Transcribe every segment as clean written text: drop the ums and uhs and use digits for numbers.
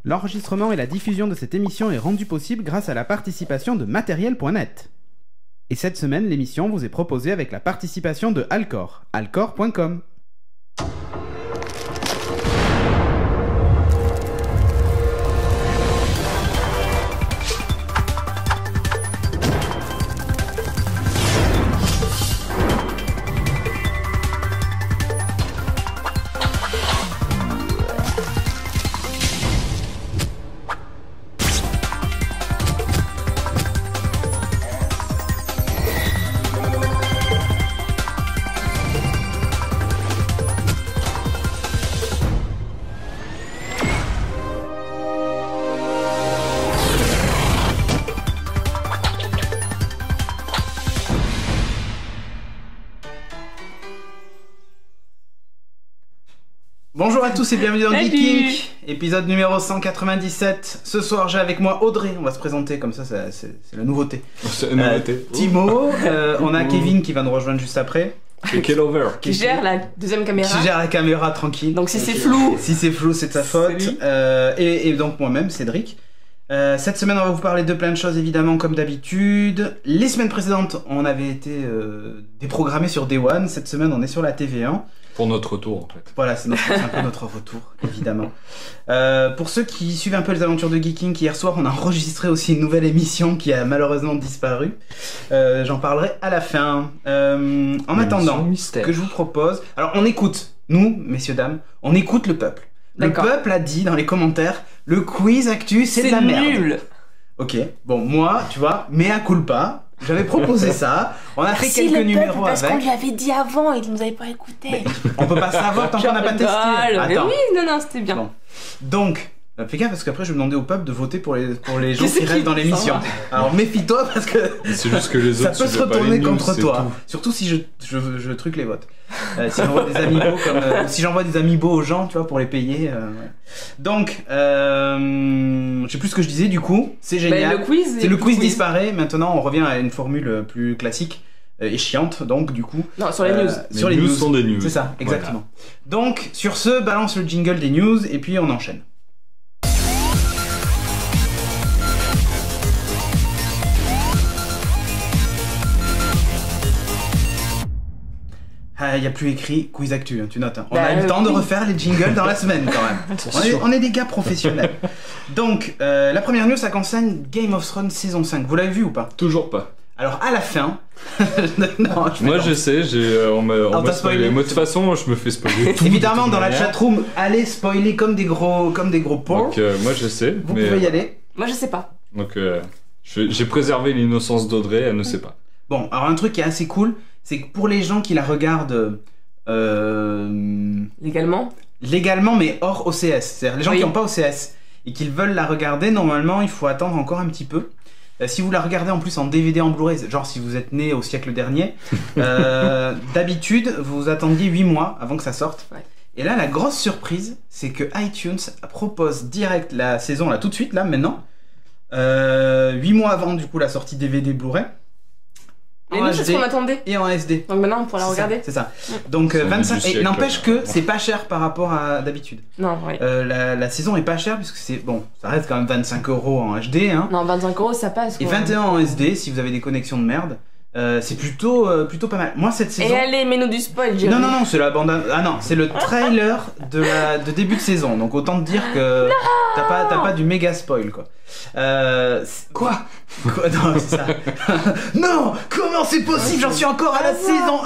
L'enregistrement et la diffusion de cette émission est rendu possible grâce à la participation de Matériel.net. Et cette semaine, l'émission vous est proposée avec la participation de Alcor, alcor.com. Bonjour à tous et bienvenue dans Geeking, épisode numéro 197. Ce soir j'ai avec moi Audrey, on va se présenter comme ça, c'est la nouveauté. C'est la nouveauté. Timo, on a Kevin qui va nous rejoindre juste après. Qui gère la deuxième caméra. Qui gère la caméra tranquille. Donc si c'est flou. Si c'est flou, c'est de sa faute. Et donc moi-même, Cédric. Cette semaine, on va vous parler de plein de choses, évidemment, comme d'habitude. Les semaines précédentes, on avait été déprogrammés sur Day One. Cette semaine, on est sur la TV1. Pour notre retour, en fait. Voilà, c'est un peu notre retour, évidemment. Pour ceux qui suivent un peu les aventures de Geeking, hier soir, on a enregistré aussi une nouvelle émission qui a malheureusement disparu. J'en parlerai à la fin. En attendant, ce que je vous propose... Alors, on écoute, nous, messieurs, dames, on écoute le peuple. Le peuple a dit dans les commentaires, le quiz actu, c'est de la merde. C'est nul. Ok, bon, moi, tu vois, mea culpa, j'avais proposé ça, on a fait quelques numéros parce avec. Parce qu'on lui avait dit avant, il nous avait pas écouté. Mais on peut pas savoir tant qu'on n'a pas testé. Mais oui, non, c'était bien. Bon. Donc, fais gaffe parce qu'après je vais demander au peuple de voter pour les gens qui restent dans l'émission. Alors méfie-toi parce que c'est juste que les autres, ça peut se retourner contre toi. Surtout si je truque les votes. Si j'envoie des amiibo si j'envoie des amiibo aux gens, tu vois, pour les payer. Ouais. Donc, je sais plus ce que je disais du coup. C'est génial. Le quiz disparaît. Maintenant, on revient à une formule plus classique et chiante. Donc, du coup. Non, sur les news. Sur les news sont des news. C'est ça, exactement. Voilà. Donc, sur ce, balance le jingle des news et puis on enchaîne. Il n'y a plus écrit quiz actu, hein, tu notes. Hein. On a eu le temps de refaire les jingles dans la semaine quand même. On est des gars professionnels. Donc, la première news, ça concerne Game of Thrones saison 5. Vous l'avez vu ou pas? Toujours pas. Alors, à la fin... non, moi je sais, on m'a spoilé. Moi de toute façon, je me fais spoiler tout. Évidemment, dans la chatroom, allez spoiler comme des gros porcs. Donc, moi je sais. Vous pouvez y aller. Moi je sais pas. Donc, j'ai préservé l'innocence d'Audrey, elle ne sait pas. Bon, alors un truc qui est assez cool, c'est que pour les gens qui la regardent... Légalement, mais hors OCS. C'est-à-dire les gens qui n'ont pas OCS et qui veulent la regarder, normalement, il faut attendre encore un petit peu. Si vous la regardez en plus en DVD, en Blu-ray, genre si vous êtes né au siècle dernier, d'habitude, vous attendiez 8 mois avant que ça sorte. Ouais. Et là, la grosse surprise, c'est que iTunes propose direct la saison, là, tout de suite, là, maintenant, 8 mois avant, du coup, la sortie DVD Blu-ray. Mais nous, c'est ce qu'on attendait. Et en SD. Donc maintenant, on pourra la regarder. C'est ça. Donc 25. Et n'empêche que c'est pas cher par rapport à d'habitude. Non, oui. La saison est pas chère puisque c'est bon, ça reste quand même 25 € en HD. Hein. Non, 25 € ça passe. Quoi. Et 21 en SD si vous avez des connexions de merde. C'est plutôt pas mal. Moi cette saison. Et allez, mets-nous du spoil. Jerry. Non, c'est la bande. Ah non, c'est le trailer de début de saison. Donc autant te dire que t'as pas du méga spoil quoi. Quoi non, c'est ça. Non, comment c'est possible? J'en suis encore à la saison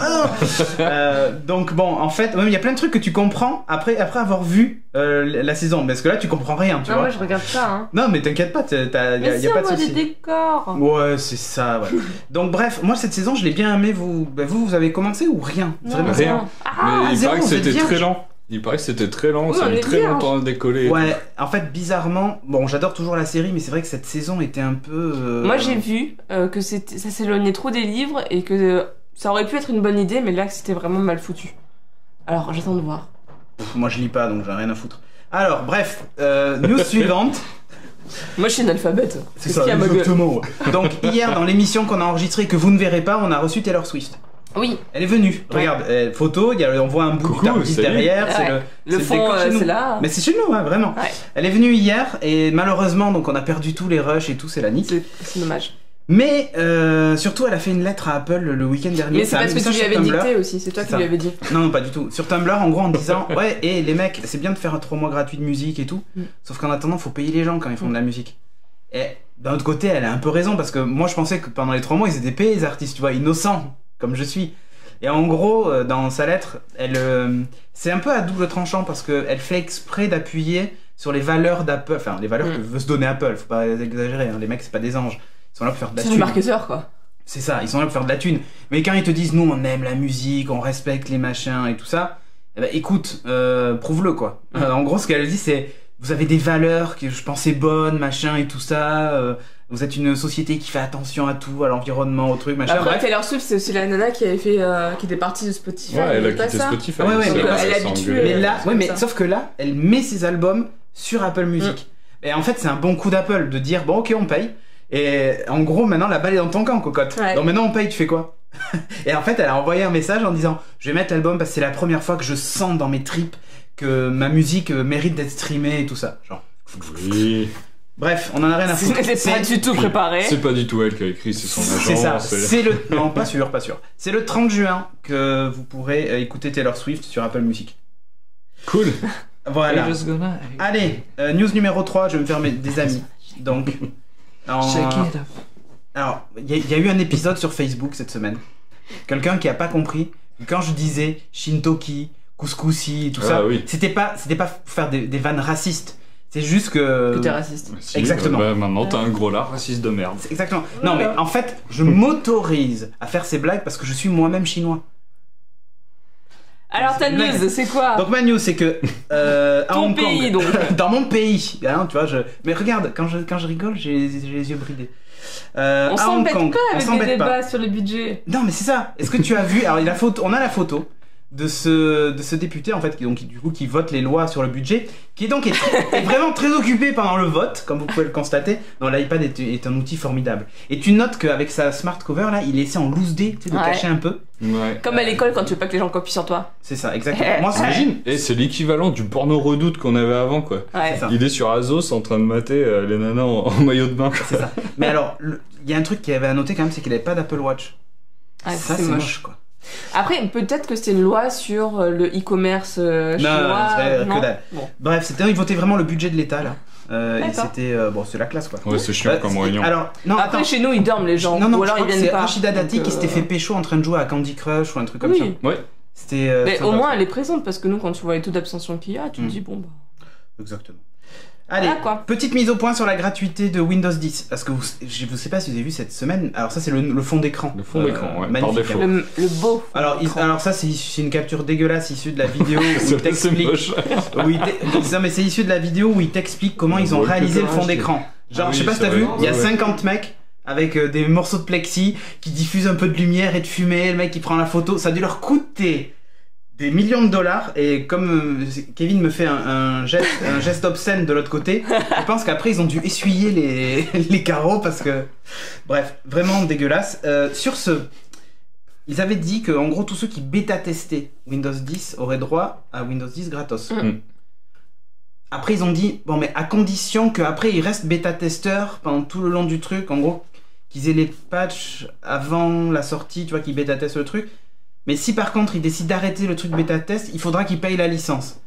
1. Donc bon, en fait, il y a plein de trucs que tu comprends après avoir vu la saison. Parce que là, tu comprends rien, tu vois. Moi, je regarde ça. Hein. Non, mais t'inquiète pas, y a pas de souci. Des décors. Ouais, c'est ça. Ouais. Donc bref, moi cette saison, je l'ai bien aimé. Vous avez commencé ou rien? Vraiment rien. Mais il paraît que c'était très lent. Il paraît que c'était très lent, ça a mis très longtemps à décoller. Ouais, en fait, bizarrement, bon, j'adore toujours la série, mais c'est vrai que cette saison était un peu... Moi, j'ai vu que ça s'éloignait trop des livres et que ça aurait pu être une bonne idée, mais là, c'était vraiment mal foutu. Alors, j'attends de voir. Moi, je lis pas, donc j'ai rien à foutre. Alors, bref, news suivante. Moi, je suis une alphabète. C'est ça, exactement. Donc, hier, dans l'émission qu'on a enregistrée, que vous ne verrez pas, on a reçu Taylor Swift. Oui. Elle est venue. Regarde, photo, on voit un bout du Tardis derrière. C'est le fond, c'est là. Mais c'est chez nous, vraiment. Ouais. Elle est venue hier et malheureusement, donc on a perdu tous les rushs et tout, c'est la nique. C'est dommage. Mais surtout, elle a fait une lettre à Apple le week-end dernier. Mais c'est parce que tu lui avais dicté aussi, c'est toi qui lui avais dit. Non, pas du tout. Sur Tumblr, en gros, en disant ouais, et les mecs, c'est bien de faire 3 mois gratuits de musique et tout, sauf qu'en attendant, faut payer les gens quand ils font de la musique. Et d'un autre côté, elle a un peu raison parce que moi, je pensais que pendant les 3 mois, ils étaient payés, les artistes, tu vois, innocents, comme je suis. Et en gros, dans sa lettre, c'est un peu à double tranchant parce qu'elle fait exprès d'appuyer sur les valeurs d'Apple, enfin, les valeurs que veut se donner Apple, faut pas exagérer, hein, les mecs, c'est pas des anges. Ils sont là pour faire de la thune. C'est du marketeur, quoi. C'est ça, ils sont là pour faire de la thune. Mais quand ils te disent, nous, on aime la musique, on respecte les machins et tout ça, eh ben, écoute, prouve-le, quoi. En gros, ce qu'elle dit, c'est, vous avez des valeurs que je pensais bonnes, machin et tout ça, vous êtes une société qui fait attention à tout, à l'environnement, au truc, machin. Après, Taylor Swift, c'est aussi la nana qui avait fait, qui était partie de Spotify. Ouais, elle a quitté Spotify. Ouais, donc, elle est habituée. Mais là, sauf que là, elle met ses albums sur Apple Music. Et en fait, c'est un bon coup d'Apple de dire, bon, ok, on paye. Et en gros, maintenant, la balle est dans ton camp, cocotte. Ouais. Donc maintenant, on paye, tu fais quoi? Et en fait, elle a envoyé un message en disant, je vais mettre l'album parce que c'est la première fois que je sens dans mes tripes que ma musique mérite d'être streamée et tout ça. Genre. Oui. Bref, on en a rien à foutre. C'est pas du tout préparé. C'est pas du tout elle qui a écrit, c'est son agent. C'est ça. C'est le. Non, pas sûr. C'est le 30 juin que vous pourrez écouter Taylor Swift sur Apple Music. Cool. Voilà. Allez, news numéro 3, je vais me faire des amis. Donc. Alors, il y a eu un épisode sur Facebook cette semaine. Quelqu'un qui a pas compris. Quand je disais Shintoki, couscousi et tout ça, oui. c'était pas pour faire des vannes racistes. C'est juste que t'es raciste. Si, exactement. Maintenant, t'as un gros lard raciste de merde. Exactement. Non, mais en fait, je m'autorise à faire ces blagues parce que je suis moi-même chinois. Alors ta news, c'est quoi? Donc ma news, c'est que à Hong pays, Kong, donc. dans mon pays, hein, tu vois, mais regarde, quand je rigole, j'ai les yeux bridés. On s'embête pas avec les débats sur le budget. Non, mais c'est ça. Est-ce que tu as vu? Alors on a la photo de ce député en fait qui vote les lois sur le budget, qui est vraiment très occupé pendant le vote, comme vous pouvez le constater. Non, l'iPad est un outil formidable. Et tu notes qu'avec sa smart cover là, il essaie en loose day, tu sais, de cacher un peu. Ouais. Comme à l'école quand tu veux pas que les gens copient sur toi. C'est ça, exactement. Moi, t'imagines? Et c'est l'équivalent du porno redoute qu'on avait avant, quoi. Ouais. C'est ça. Il est sur Azos en train de mater les nanas en maillot de bain. C'est ça. Mais alors, il y a un truc qu'il avait à noter quand même, c'est qu'il avait pas d'Apple Watch. Ouais, ça, c'est moche, quoi. Après, peut-être que c'est une loi sur le e-commerce chinois. Non, que dalle. Bon. Bref, il votait vraiment le budget de l'État, là. Et c'était c'est la classe, quoi. Ouais, c'est chiant comme réunion. Alors, non, après, chez nous, ils dorment les gens. Non, ou alors je ils crois que viennent c'est pas. Rachida Dati qui s'était fait pécho en train de jouer à Candy Crush ou un truc comme ça. Ouais. C'était. Mais au moins, elle est présente parce que nous, quand tu vois les taux d'abstention qu'il y a, tu te dis bon bah. Exactement. Allez, Voilà, quoi. petite mise au point sur la gratuité de Windows 10. Parce que je sais pas si vous avez vu cette semaine. Alors, ça, c'est le fond d'écran. Le fond d'écran, ouais, magnifique, par défaut. Le beau. Alors ça, c'est une capture dégueulasse issue de la vidéo où il t'explique. moche. Non, mais c'est issu de la vidéo où il t'explique comment ils ont réalisé le fond d'écran. Genre, je sais pas si t'as vu, il y a 50 mecs avec des morceaux de plexi qui diffusent un peu de lumière et de fumée. Le mec qui prend la photo, ça a dû leur coûter des millions de dollars. Et comme Kevin me fait un geste obscène de l'autre côté, je pense qu'après ils ont dû essuyer les carreaux parce que bref, vraiment dégueulasse. Sur ce, ils avaient dit que en gros tous ceux qui bêta-testaient Windows 10 auraient droit à Windows 10 gratos. Après ils ont dit bon, mais à condition qu'après ils restent bêta-testeurs pendant tout le long du truc, en gros qu'ils aient les patchs avant la sortie, tu vois, qu'ils bêta-testent le truc. Mais si par contre ils décident d'arrêter le truc bêta-test, il faudra qu'ils payent la licence.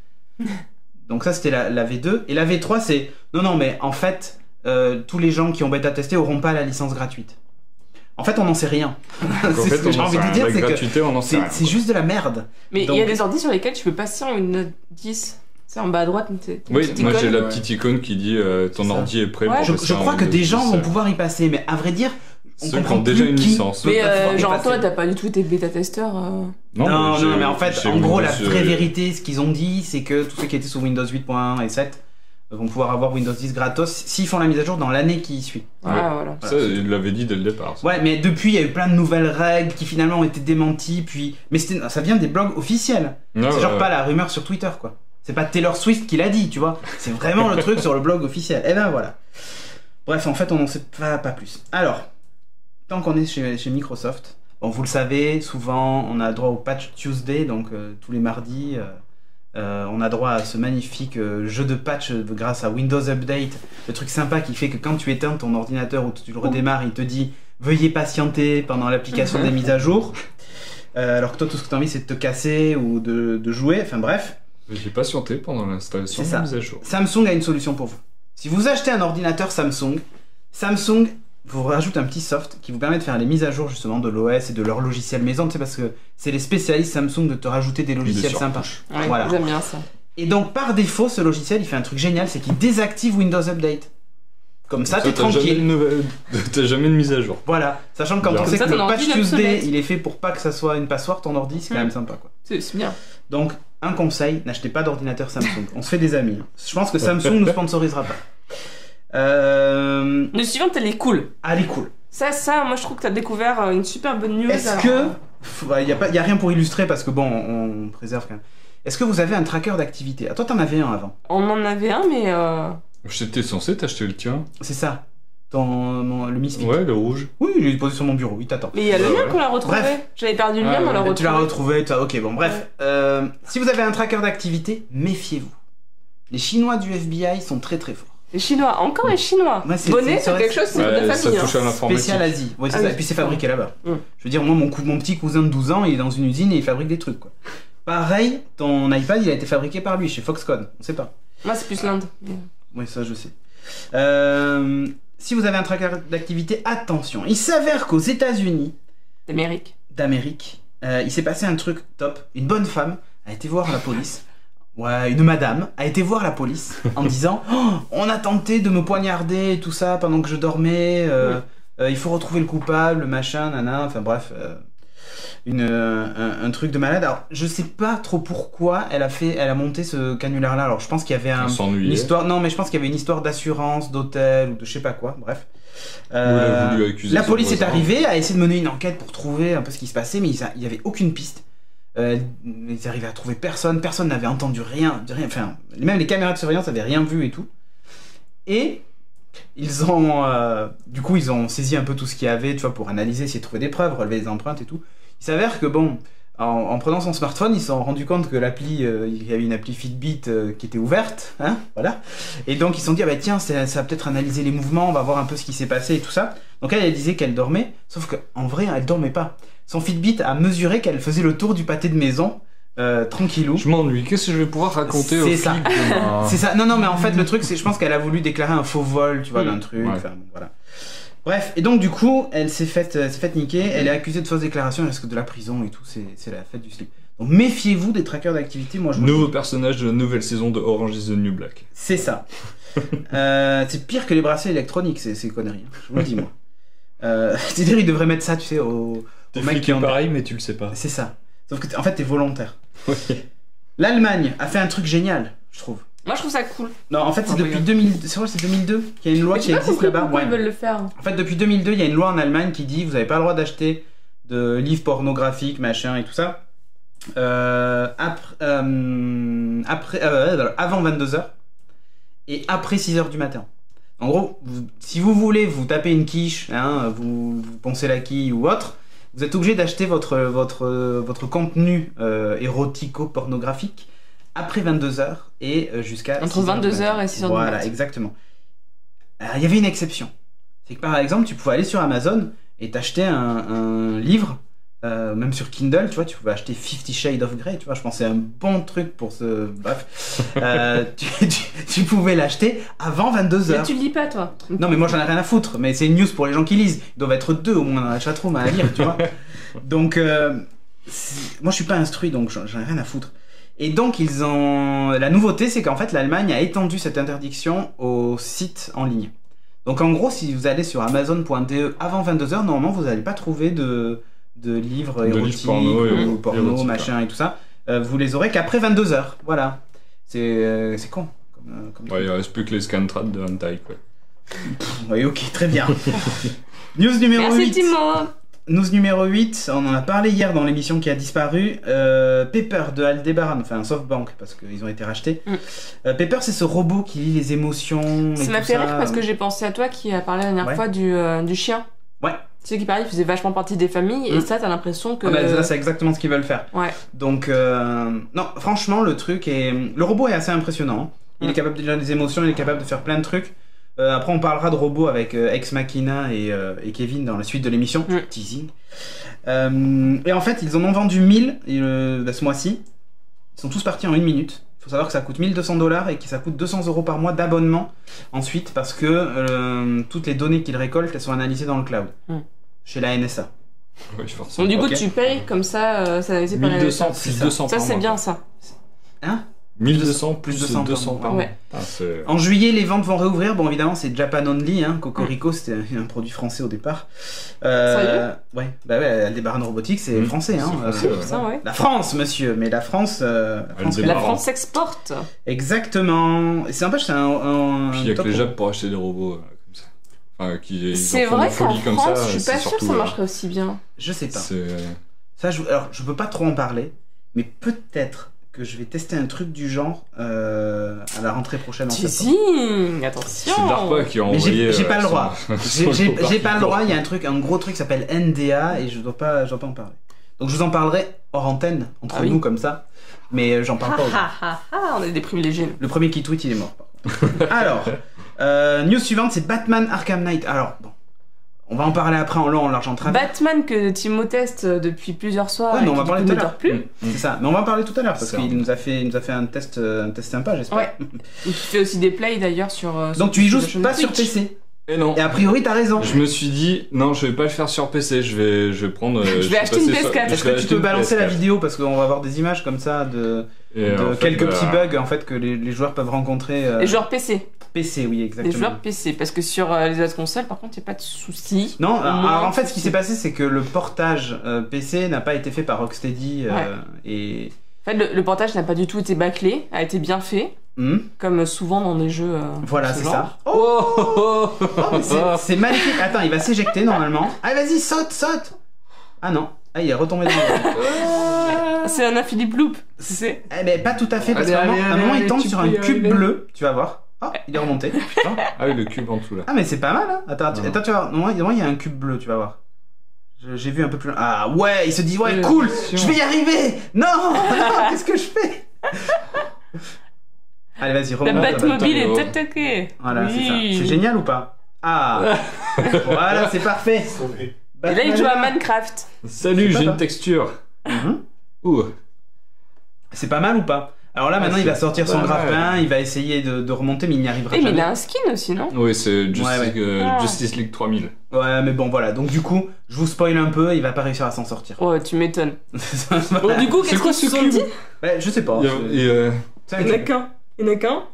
Donc ça c'était la V2. Et la V3 c'est non mais en fait tous les gens qui ont bêta-testé auront pas la licence gratuite. En fait on n'en sait rien. C'est ce que j'ai envie de dire, c'est que c'est juste de la merde. Mais il y a des ordi sur lesquels tu peux passer en une 10. C'est en bas à droite. Oui, moi j'ai la petite icône qui dit ton ordi est prêt pour passer. Je crois que des gens vont pouvoir y passer, mais à vrai dire, ceux qui ont déjà une licence. Mais genre toi, t'as pas du tout été bêta-testeur Non, mais en fait, en gros, la vraie vérité, ce qu'ils ont dit, c'est que tous ceux qui étaient sous Windows 8.1 et 7 vont pouvoir avoir Windows 10 gratos s'ils font la mise à jour dans l'année qui suit. Ah, voilà. Ça, il l'avait dit dès le départ. Ça. Ouais, mais depuis, il y a eu plein de nouvelles règles qui finalement ont été démenties, puis... Mais ça vient des blogs officiels. C'est genre pas la rumeur sur Twitter, quoi. C'est pas Taylor Swift qui l'a dit, tu vois. C'est vraiment le truc sur le blog officiel. Et ben voilà. Bref, en fait, on n'en sait pas plus. Alors, tant qu'on est chez Microsoft, Bon, vous le savez, souvent on a droit au Patch Tuesday, donc tous les mardis, on a droit à ce magnifique jeu de patch grâce à Windows Update, le truc sympa qui fait que quand tu éteins ton ordinateur ou tu le redémarres, il te dit veuillez patienter pendant l'application des mises à jour, alors que toi tout ce que tu as envie c'est de te casser ou de jouer, enfin bref. J'ai patienté pendant l'installation des mises à jour. Samsung a une solution pour vous. Si vous achetez un ordinateur Samsung vous rajoute un petit soft qui vous permet de faire les mises à jour justement de l'OS et de leur logiciel maison, tu sais, parce que c'est les spécialistes Samsung de te rajouter des logiciels sympas. Ouais, voilà. J'aime bien ça. Et donc par défaut, ce logiciel il fait un truc génial, c'est qu'il désactive Windows Update. Comme ça, t'es tranquille. T'as jamais de mise à jour. Voilà, sachant que quand on sait que le patch Tuesday il est fait pour pas que ça soit une passoire, ton ordi, c'est quand même sympa quoi. C'est bien. Donc un conseil, n'achetez pas d'ordinateur Samsung. On se fait des amis. Je pense que Samsung nous sponsorisera pas. Le suivante, elle est cool. Ah, elle est cool. Ça, moi je trouve que t'as découvert une super bonne news. Est-ce que. Il n'y a rien pour illustrer parce que bon, on préserve quand même. Est-ce que vous avez un tracker d'activité? Ah, toi t'en avais un avant. On en avait un, mais. J'étais censé t'acheter le tien. C'est ça. Le Mystique. Ouais, le rouge. Oui, je l'ai posé sur mon bureau, il t'attend. Mais il y a le mien qu'on l'a retrouvé. Bref. J'avais perdu le mien, on l'a retrouvé. Tu l'as retrouvé, ok, bon, bref. Ouais. Si vous avez un tracker d'activité, méfiez-vous. Les Chinois du FBI sont très très forts. Les Chinois, encore les Chinois. Bonnet, c'est quelque chose, c'est de la famille. Ça touche à l'informatique. Spécial Asie. Ouais, c'est ça. Et puis c'est fabriqué là-bas. Je veux dire, moi, mon petit cousin de 12 ans, il est dans une usine et il fabrique des trucs, quoi. Pareil, ton iPad, il a été fabriqué par lui, chez Foxconn. On sait pas. Moi, c'est plus l'Inde. Oui, ça, je sais. Si vous avez un tracker d'activité, attention. Il s'avère qu'aux États-Unis d'Amérique, il s'est passé un truc top. Une bonne femme a été voir la police. Ouais, une madame a été voir la police en disant oh, on a tenté de me poignarder et tout ça pendant que je dormais. Il faut retrouver le coupable, machin, nana. Enfin bref, un truc de malade. Alors je sais pas trop pourquoi elle a monté ce canular là. Alors je pense qu'il y avait une histoire. Non, mais je pense qu'il y avait une histoire d'assurance, d'hôtel ou de je sais pas quoi. Bref. La police est arrivée, a essayé de mener une enquête pour trouver un peu ce qui se passait, mais il y avait aucune piste. Ils arrivaient à trouver personne n'avait entendu rien, enfin, même les caméras de surveillance n'avaient rien vu et tout. Et ils ont, du coup, ils ont saisi un peu tout ce qu'il y avait, tu vois, pour analyser, essayer de trouver des preuves, relever des empreintes et tout. Il s'avère que bon, en prenant son smartphone, ils se sont rendus compte que l'appli, il y avait une appli Fitbit qui était ouverte, hein, voilà. Et donc ils se sont dit ah bah tiens, ça va peut-être analyser les mouvements, on va voir un peu ce qui s'est passé et tout ça. Donc elle disait qu'elle dormait, sauf qu'en vrai, elle dormait pas. Son Fitbit a mesuré qu'elle faisait le tour du pâté de maison, tranquillou. Je m'ennuie, qu'est-ce que je vais pouvoir raconter au flic demain ? C'est ça, non, mais en fait, le truc, c'est je pense qu'elle a voulu déclarer un faux vol, tu vois, d'un truc, enfin, bon, voilà. Bref, et donc du coup, elle s'est faite niquer, elle est accusée de fausse déclaration, elle risque de la prison et tout, c'est la fête du slip. Donc méfiez-vous des trackers d'activité, moi je Nouveau personnage de la nouvelle saison de Orange is the New Black. C'est ça. C'est pire que les bracelets électroniques, ces conneries, je vous le dis, moi. C'est-à-dire, ils devraient mettre ça, tu sais, T'es fliqué pareil, mais tu le sais pas. C'est ça. Sauf que en fait, t'es volontaire. Oui. L'Allemagne a fait un truc génial, je trouve. Moi, je trouve ça cool. Non, en fait, c'est depuis 2002. C'est vrai, c'est 2002 qu'il y a une loi qui existe là-bas. Pourquoi ils veulent le faire. En fait, depuis 2002, il y a une loi en Allemagne qui dit vous n'avez pas le droit d'acheter de livres pornographiques, machin et tout ça. Avant 22h et après 6h du matin. En gros, si vous voulez vous taper une quiche, hein, vous poncez la quille ou autre, vous êtes obligé d'acheter votre contenu érotico-pornographique après 22h et jusqu'à... Entre 22h et 6h du matin. Voilà, exactement. Alors, il y avait une exception. C'est que par exemple, tu pouvais aller sur Amazon et t'acheter un livre, même sur Kindle, tu vois, tu pouvais acheter 50 Shades of Grey, tu vois, je pense que c'est un bon truc pour ce... Bref. Tu pouvais l'acheter avant 22h. Mais tu lis pas, toi. Non, mais moi, j'en ai rien à foutre, mais c'est une news pour les gens qui lisent. Ils doivent être 2 au moins dans la chatroom à lire, tu vois. Donc, moi, je suis pas instruit, donc j'en ai rien à foutre. Et donc, la nouveauté, c'est qu'en fait, l'Allemagne a étendu cette interdiction aux sites en ligne. Donc, en gros, si vous allez sur Amazon.de avant 22h, normalement, vous n'allez pas trouver de livres érotiques ou porno, machin et tout ça. Vous les aurez qu'après 22h. Voilà. C'est con. Ouais, il reste plus que les scantrad de hentai, quoi. Oui, ok, très bien. News numéro 8. Merci, Timo. News numéro 8, on en a parlé hier dans l'émission qui a disparu. Pepper de Aldebaran, enfin SoftBank, parce qu'ils ont été rachetés. Pepper, c'est ce robot qui lit les émotions. Ça m'a fait rire parce que j'ai pensé à toi qui a parlé la dernière fois du chien. Ouais. Ceux qui paraît faisaient vachement partie des familles et ça t'as l'impression que... Là c'est exactement ce qu'ils veulent faire. Ouais. Donc non franchement le robot est assez impressionnant. Il est capable de générer des émotions, il est capable de faire plein de trucs. Après on parlera de robots avec Ex Machina et Kevin dans la suite de l'émission. Teasing. Et en fait ils en ont vendu 1000 ce mois-ci. Ils sont tous partis en 1 minute. Il faut savoir que ça coûte $1,200 et que ça coûte 200 € par mois d'abonnement ensuite parce que toutes les données qu'ils récoltent elles sont analysées dans le cloud chez la NSA. Oui, forcément. Donc du coup tu payes comme ça, ça analysé par la 1200 plus 200 ça par c'est mois. bien ça. Hein 1200 plus 200 par mois. Ouais. En juillet, les ventes vont réouvrir. Bon, évidemment, c'est Japan Only. Hein. Cocorico, c'était un produit français au départ. Sérieux ? Ouais, bah ouais, Aldebaran Robotics, c'est français. Hein. Français, ouais. Ça, ouais. La France, monsieur. Mais la France. La France s'exporte. Exactement. Et c'est sympa, c'est un. Puis il y a que les Japs pour acheter des robots comme ça. Enfin, c'est vrai qu'en France, je suis pas sûr que ça marcherait aussi bien. Je sais pas. Ça, alors, je peux pas trop en parler, mais peut-être que je vais tester un truc du genre à la rentrée prochaine en septembre. Attention. C'est DARPA qui a envoyé. Mais j'ai pas le droit. J'ai pas le droit. Il y a un gros truc qui s'appelle NDA et je dois pas en parler. Donc je vous en parlerai hors antenne entre nous comme ça, mais j'en parle pas. On est des privilégiés. Le premier qui tweet il est mort. Alors, news suivante c'est Batman Arkham Knight. Alors bon. On va en parler après en long, en large, en travers. Batman que Timo teste depuis plusieurs soirs. Ouais, mais on va parler tout à l'heure. C'est ça. Mais on va en parler tout à l'heure parce qu'il nous a fait un test sympa, j'espère. Ouais. Tu fais aussi des plays d'ailleurs sur. Donc tu y joues pas sur PC. Et non. Et a priori t'as raison. Je me suis dit non, je vais pas le faire sur PC. Je vais prendre. je vais acheter une PS4. Est-ce que tu peux balancer la vidéo parce qu'on va avoir des images comme ça de quelques petits bugs en fait que les joueurs peuvent rencontrer. Les joueurs PC. PC, oui, exactement. Les joueurs PC, parce que sur les autres consoles, par contre, il n'y a pas de soucis. Non, alors en fait, ce qui s'est passé, c'est que le portage PC n'a pas été fait par Rocksteady et... En fait, le portage n'a pas du tout été bâclé, a été bien fait, comme souvent dans des jeux voilà, c'est ça. Oh, c'est magnifique. Attends, il va s'éjecter normalement. Allez, vas-y, saute. Ah non. Ah, il est retombé dans le... C'est un Philippe Loop, c'est... Eh ben, pas tout à fait, parce qu'à un moment, il tombe sur un cube bleu, tu vas voir. Ah, il est remonté, putain. Ah oui, le cube en dessous là. Ah, mais c'est pas mal, hein. Attends, tu vas voir. Non, il y a un cube bleu, tu vas voir. J'ai vu un peu plus loin. Ah, ouais, il se dit, ouais, cool, je vais y arriver. Non, qu'est-ce que je fais? Allez, vas-y, remonte. La Batmobile est attaquée. Voilà, c'est ça. C'est génial ou pas? Ah, voilà, c'est parfait. Et là, il joue à Minecraft. Salut, j'ai une texture. Ouh. C'est pas mal ou pas? Alors là, maintenant, il va sortir son grappin, il va essayer de remonter, mais il n'y arrivera jamais. Mais il a un skin aussi, non? Oui, c'est Justice League 3000. Ouais, mais bon, voilà. Donc, du coup, je vous spoil un peu, il va pas réussir à s'en sortir. Ouais, tu m'étonnes. Bon, du coup, qu'est-ce qu'ils se sont dit? Ouais, je sais pas. Il n'y en a qu'un.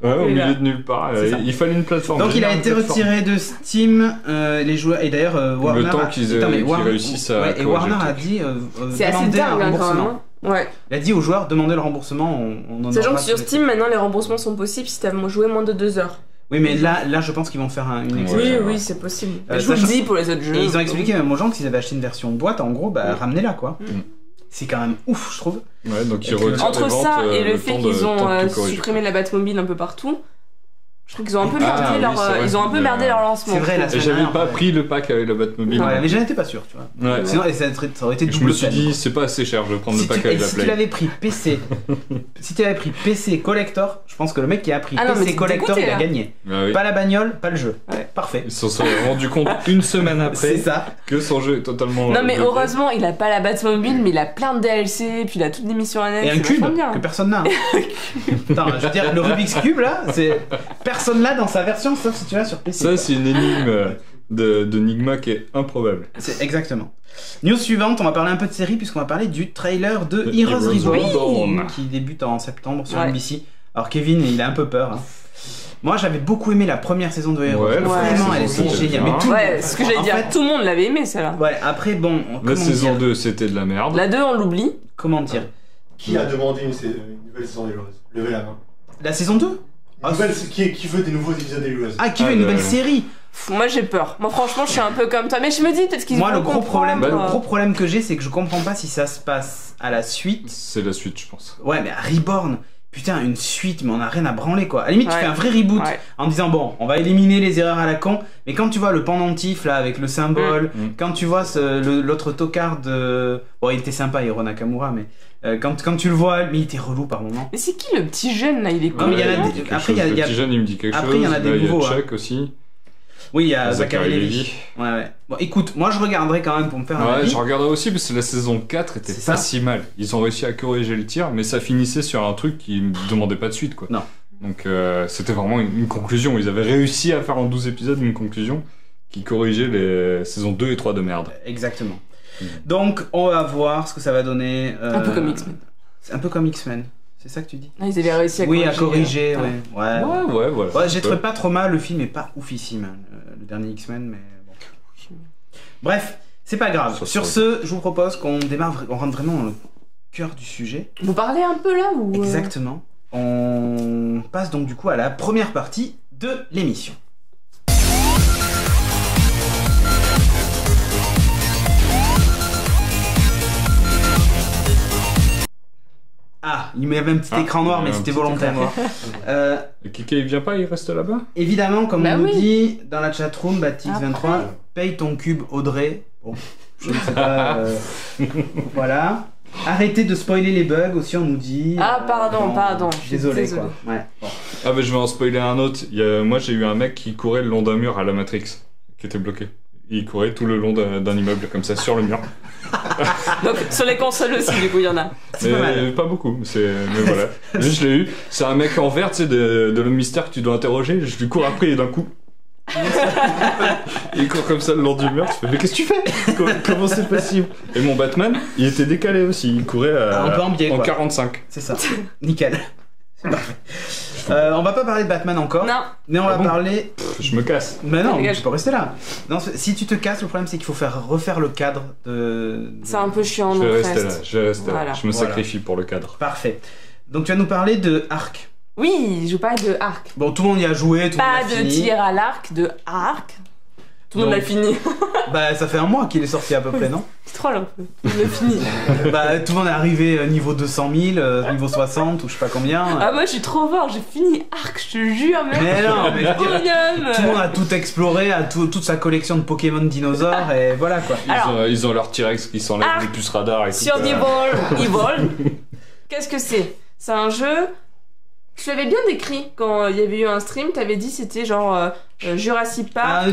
Ouais, au milieu de nulle part. Il fallait une plateforme. Donc, il a été retiré de Steam, les joueurs. Et d'ailleurs, Warner. Le temps qu'ils réussissent à. Ouais, et Warner a dit. C'est assez dingue, quand même. Ouais. Il a dit aux joueurs, demandez le remboursement. Sachant que sur Steam, maintenant, les remboursements sont possibles si t'as joué moins de 2 heures. Oui, mais là, je pense qu'ils vont faire une exception. Oui, c'est possible. Je vous le dis pour les autres jeux. Et ils ont expliqué même aux gens que s'ils avaient acheté une version boîte, en gros, bah, ramenez-la, quoi. C'est quand même ouf, je trouve. Ouais, donc ils retirent entre ça et le fait qu'ils ont supprimé la Batmobile un peu partout, je trouve qu'ils ont un peu merdé leur lancement. C'est vrai, là. J'avais pas pris le pack avec la Batmobile. Ouais, mais j'en étais pas sûr, tu vois. Ouais. Sinon, ça aurait été double. Je me suis dit, c'est pas assez cher, je vais prendre le pack avec la Play. Si tu l'avais pris PC, si tu avais pris PC collector, je pense que le mec qui a pris PC collector, il a gagné. Pas la bagnole, pas le jeu. Parfait. Ils se sont rendu compte une semaine après que son jeu est totalement. Non, mais heureusement, il a pas la Batmobile, mais il a plein de DLC, puis il a toutes les missions annexes. Et un cube que personne n'a. Attends, je veux dire, le Rubik's Cube là, c'est. Personne l'a dans sa version, sauf si tu l'as sur PC. Ça, c'est une énigme de Nigma qui est improbable. C'est exactement. News suivante, on va parler un peu de série puisqu'on va parler du trailer de Heroes Reborn qui débute en septembre sur NBC. Alors Kevin, il a un peu peur. Hein. Moi, j'avais beaucoup aimé la première saison de Heroes. Vraiment, elle était géniale. Mais ce que j'allais dire, tout le monde l'avait aimé celle-là. Ouais, après, bon. La saison 2, c'était de la merde. La 2, on l'oublie. Comment dire? Qui a demandé une nouvelle saison des Heroes? Levez la main. La saison 2? Qui veut des nouveaux épisodes des Heroes? Ah, qui veut une nouvelle série? Moi j'ai peur. Moi franchement je suis un peu comme toi. Mais je me dis peut-être qu'ils vont comprendre. Le gros problème que j'ai c'est que je comprends pas si ça se passe à la suite. C'est la suite je pense. Ouais mais à Reborn. putain, une suite, mais on a rien à branler quoi. À la limite, tu fais un vrai reboot en disant bon, on va éliminer les erreurs à la con, mais quand tu vois le pendentif là avec le symbole, quand tu vois l'autre tocard de. Bon, il était sympa, Hiro Nakamura, mais quand tu le vois, mais il était relou par moment. Mais c'est qui le petit jeune là? Il est cool. Après, il y a. Le petit jeune, il me dit quelque chose. Après, il y en a des nouveaux. Il y a Chuck aussi. Oui, il y a Zachary Levi. Ouais. Bon, écoute, moi je regarderai quand même pour me faire un avis. Je regarderai aussi parce que la saison 4 était pas si mal. Ils ont réussi à corriger le tir, mais ça finissait sur un truc qui ne demandait pas de suite, quoi. Non. Donc c'était vraiment une conclusion. Ils avaient réussi à faire en 12 épisodes une conclusion qui corrigeait les saisons 2 et 3 de merde. Exactement. Donc on va voir ce que ça va donner. Un peu comme X-Men. C'est un peu comme X-Men. C'est ça que tu dis? Ah, ils avaient réussi à corriger. Oui, à corriger, ouais. Ouais, voilà. Ouais, j'ai trouvé pas trop mal, le film est pas oufissime, hein, le dernier X-Men, mais bon. Bref, c'est pas grave. Sur ce, je vous propose qu'on rentre vraiment dans le cœur du sujet. Vous parlez un peu là ou... Exactement. On passe donc du coup à la première partie de l'émission. Ah, il y avait un petit écran noir, mais c'était volontaire. Et Kiki, il vient pas, il reste là-bas? Évidemment, comme on nous dit dans la chatroom, Batix23, paye ton cube Audrey. Bon, je ne sais pas. Voilà. Arrêtez de spoiler les bugs aussi, on nous dit. Ah, pardon. Désolé, quoi. Ouais, bon. Ah, bah je vais en spoiler un autre. Moi, j'ai eu un mec qui courait le long d'un mur à la Matrix, qui était bloqué. Il courait tout le long d'un immeuble, comme ça, sur le mur. Donc, sur les consoles aussi, du coup, il y en a. C'est pas mal. Pas beaucoup, mais voilà. Juste, je l'ai eu. C'est un mec en vert, tu sais, de le mystère que tu dois interroger. Je lui cours après et d'un coup. Il court comme ça le long du mur. Tu fais, mais qu'est-ce que tu fais? Comment c'est possible? Et mon Batman, il était décalé aussi. Il courait en 45. C'est ça. Nickel. C'est parfait. On va pas parler de Batman encore. Non. Mais on va parler. Je me casse. Mais non, tu peux rester là. Non, si tu te casses, le problème c'est qu'il faut refaire le cadre de. C'est un peu chiant. Je vais rester là. Je me sacrifie pour le cadre. Parfait. Donc tu vas nous parler de Ark. Oui, je parle de Ark. Bon, tout le monde y a joué, tout le monde l'a fini. Pas de tir à l'arc, de Ark. Tout le monde l'a fini. Bah, ça fait un mois qu'il est sorti à peu près, non? C'est trop un peu. Il l'a fini. Bah, tout le monde est arrivé niveau 200 000, niveau 60 ou je sais pas combien. Ah, moi je suis trop fort, j'ai fini Ark, je te jure, mec. Mais non, mais tout le monde a tout exploré, a toute sa collection de Pokémon dinosaures et voilà quoi. Ils ont leur T-Rex qui s'enlève les puces radar et tout. Survival Evil. Qu'est-ce que c'est? C'est un jeu. Tu l'avais bien décrit quand il y avait eu un stream, t'avais dit c'était genre Jurassic Park,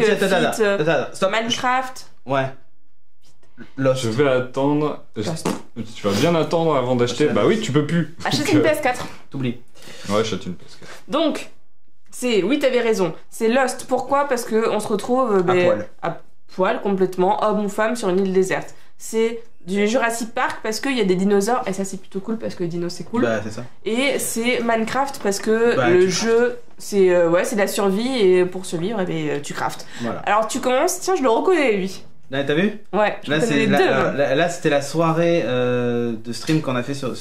Minecraft. Ouais. Lost. Je vais attendre. Tu vas bien attendre avant d'acheter. Bah oui, tu peux plus. Achète une PS4. T'oublies. Ouais, achète une PS4. Donc, oui, t'avais raison. C'est Lost. Pourquoi? Parce qu'on se retrouve à poil complètement, homme ou femme, sur une île déserte. C'est du Jurassic Park parce qu'il y a des dinosaures et ça c'est plutôt cool parce que les dinos c'est cool. Bah c'est ça. Et c'est Minecraft parce que le jeu c'est de la survie et pour survivre tu craftes. Voilà. Alors tu commences, tiens je le reconnais lui. Là t'as vu? Ouais. Là c'était la soirée de stream qu'on a fait sur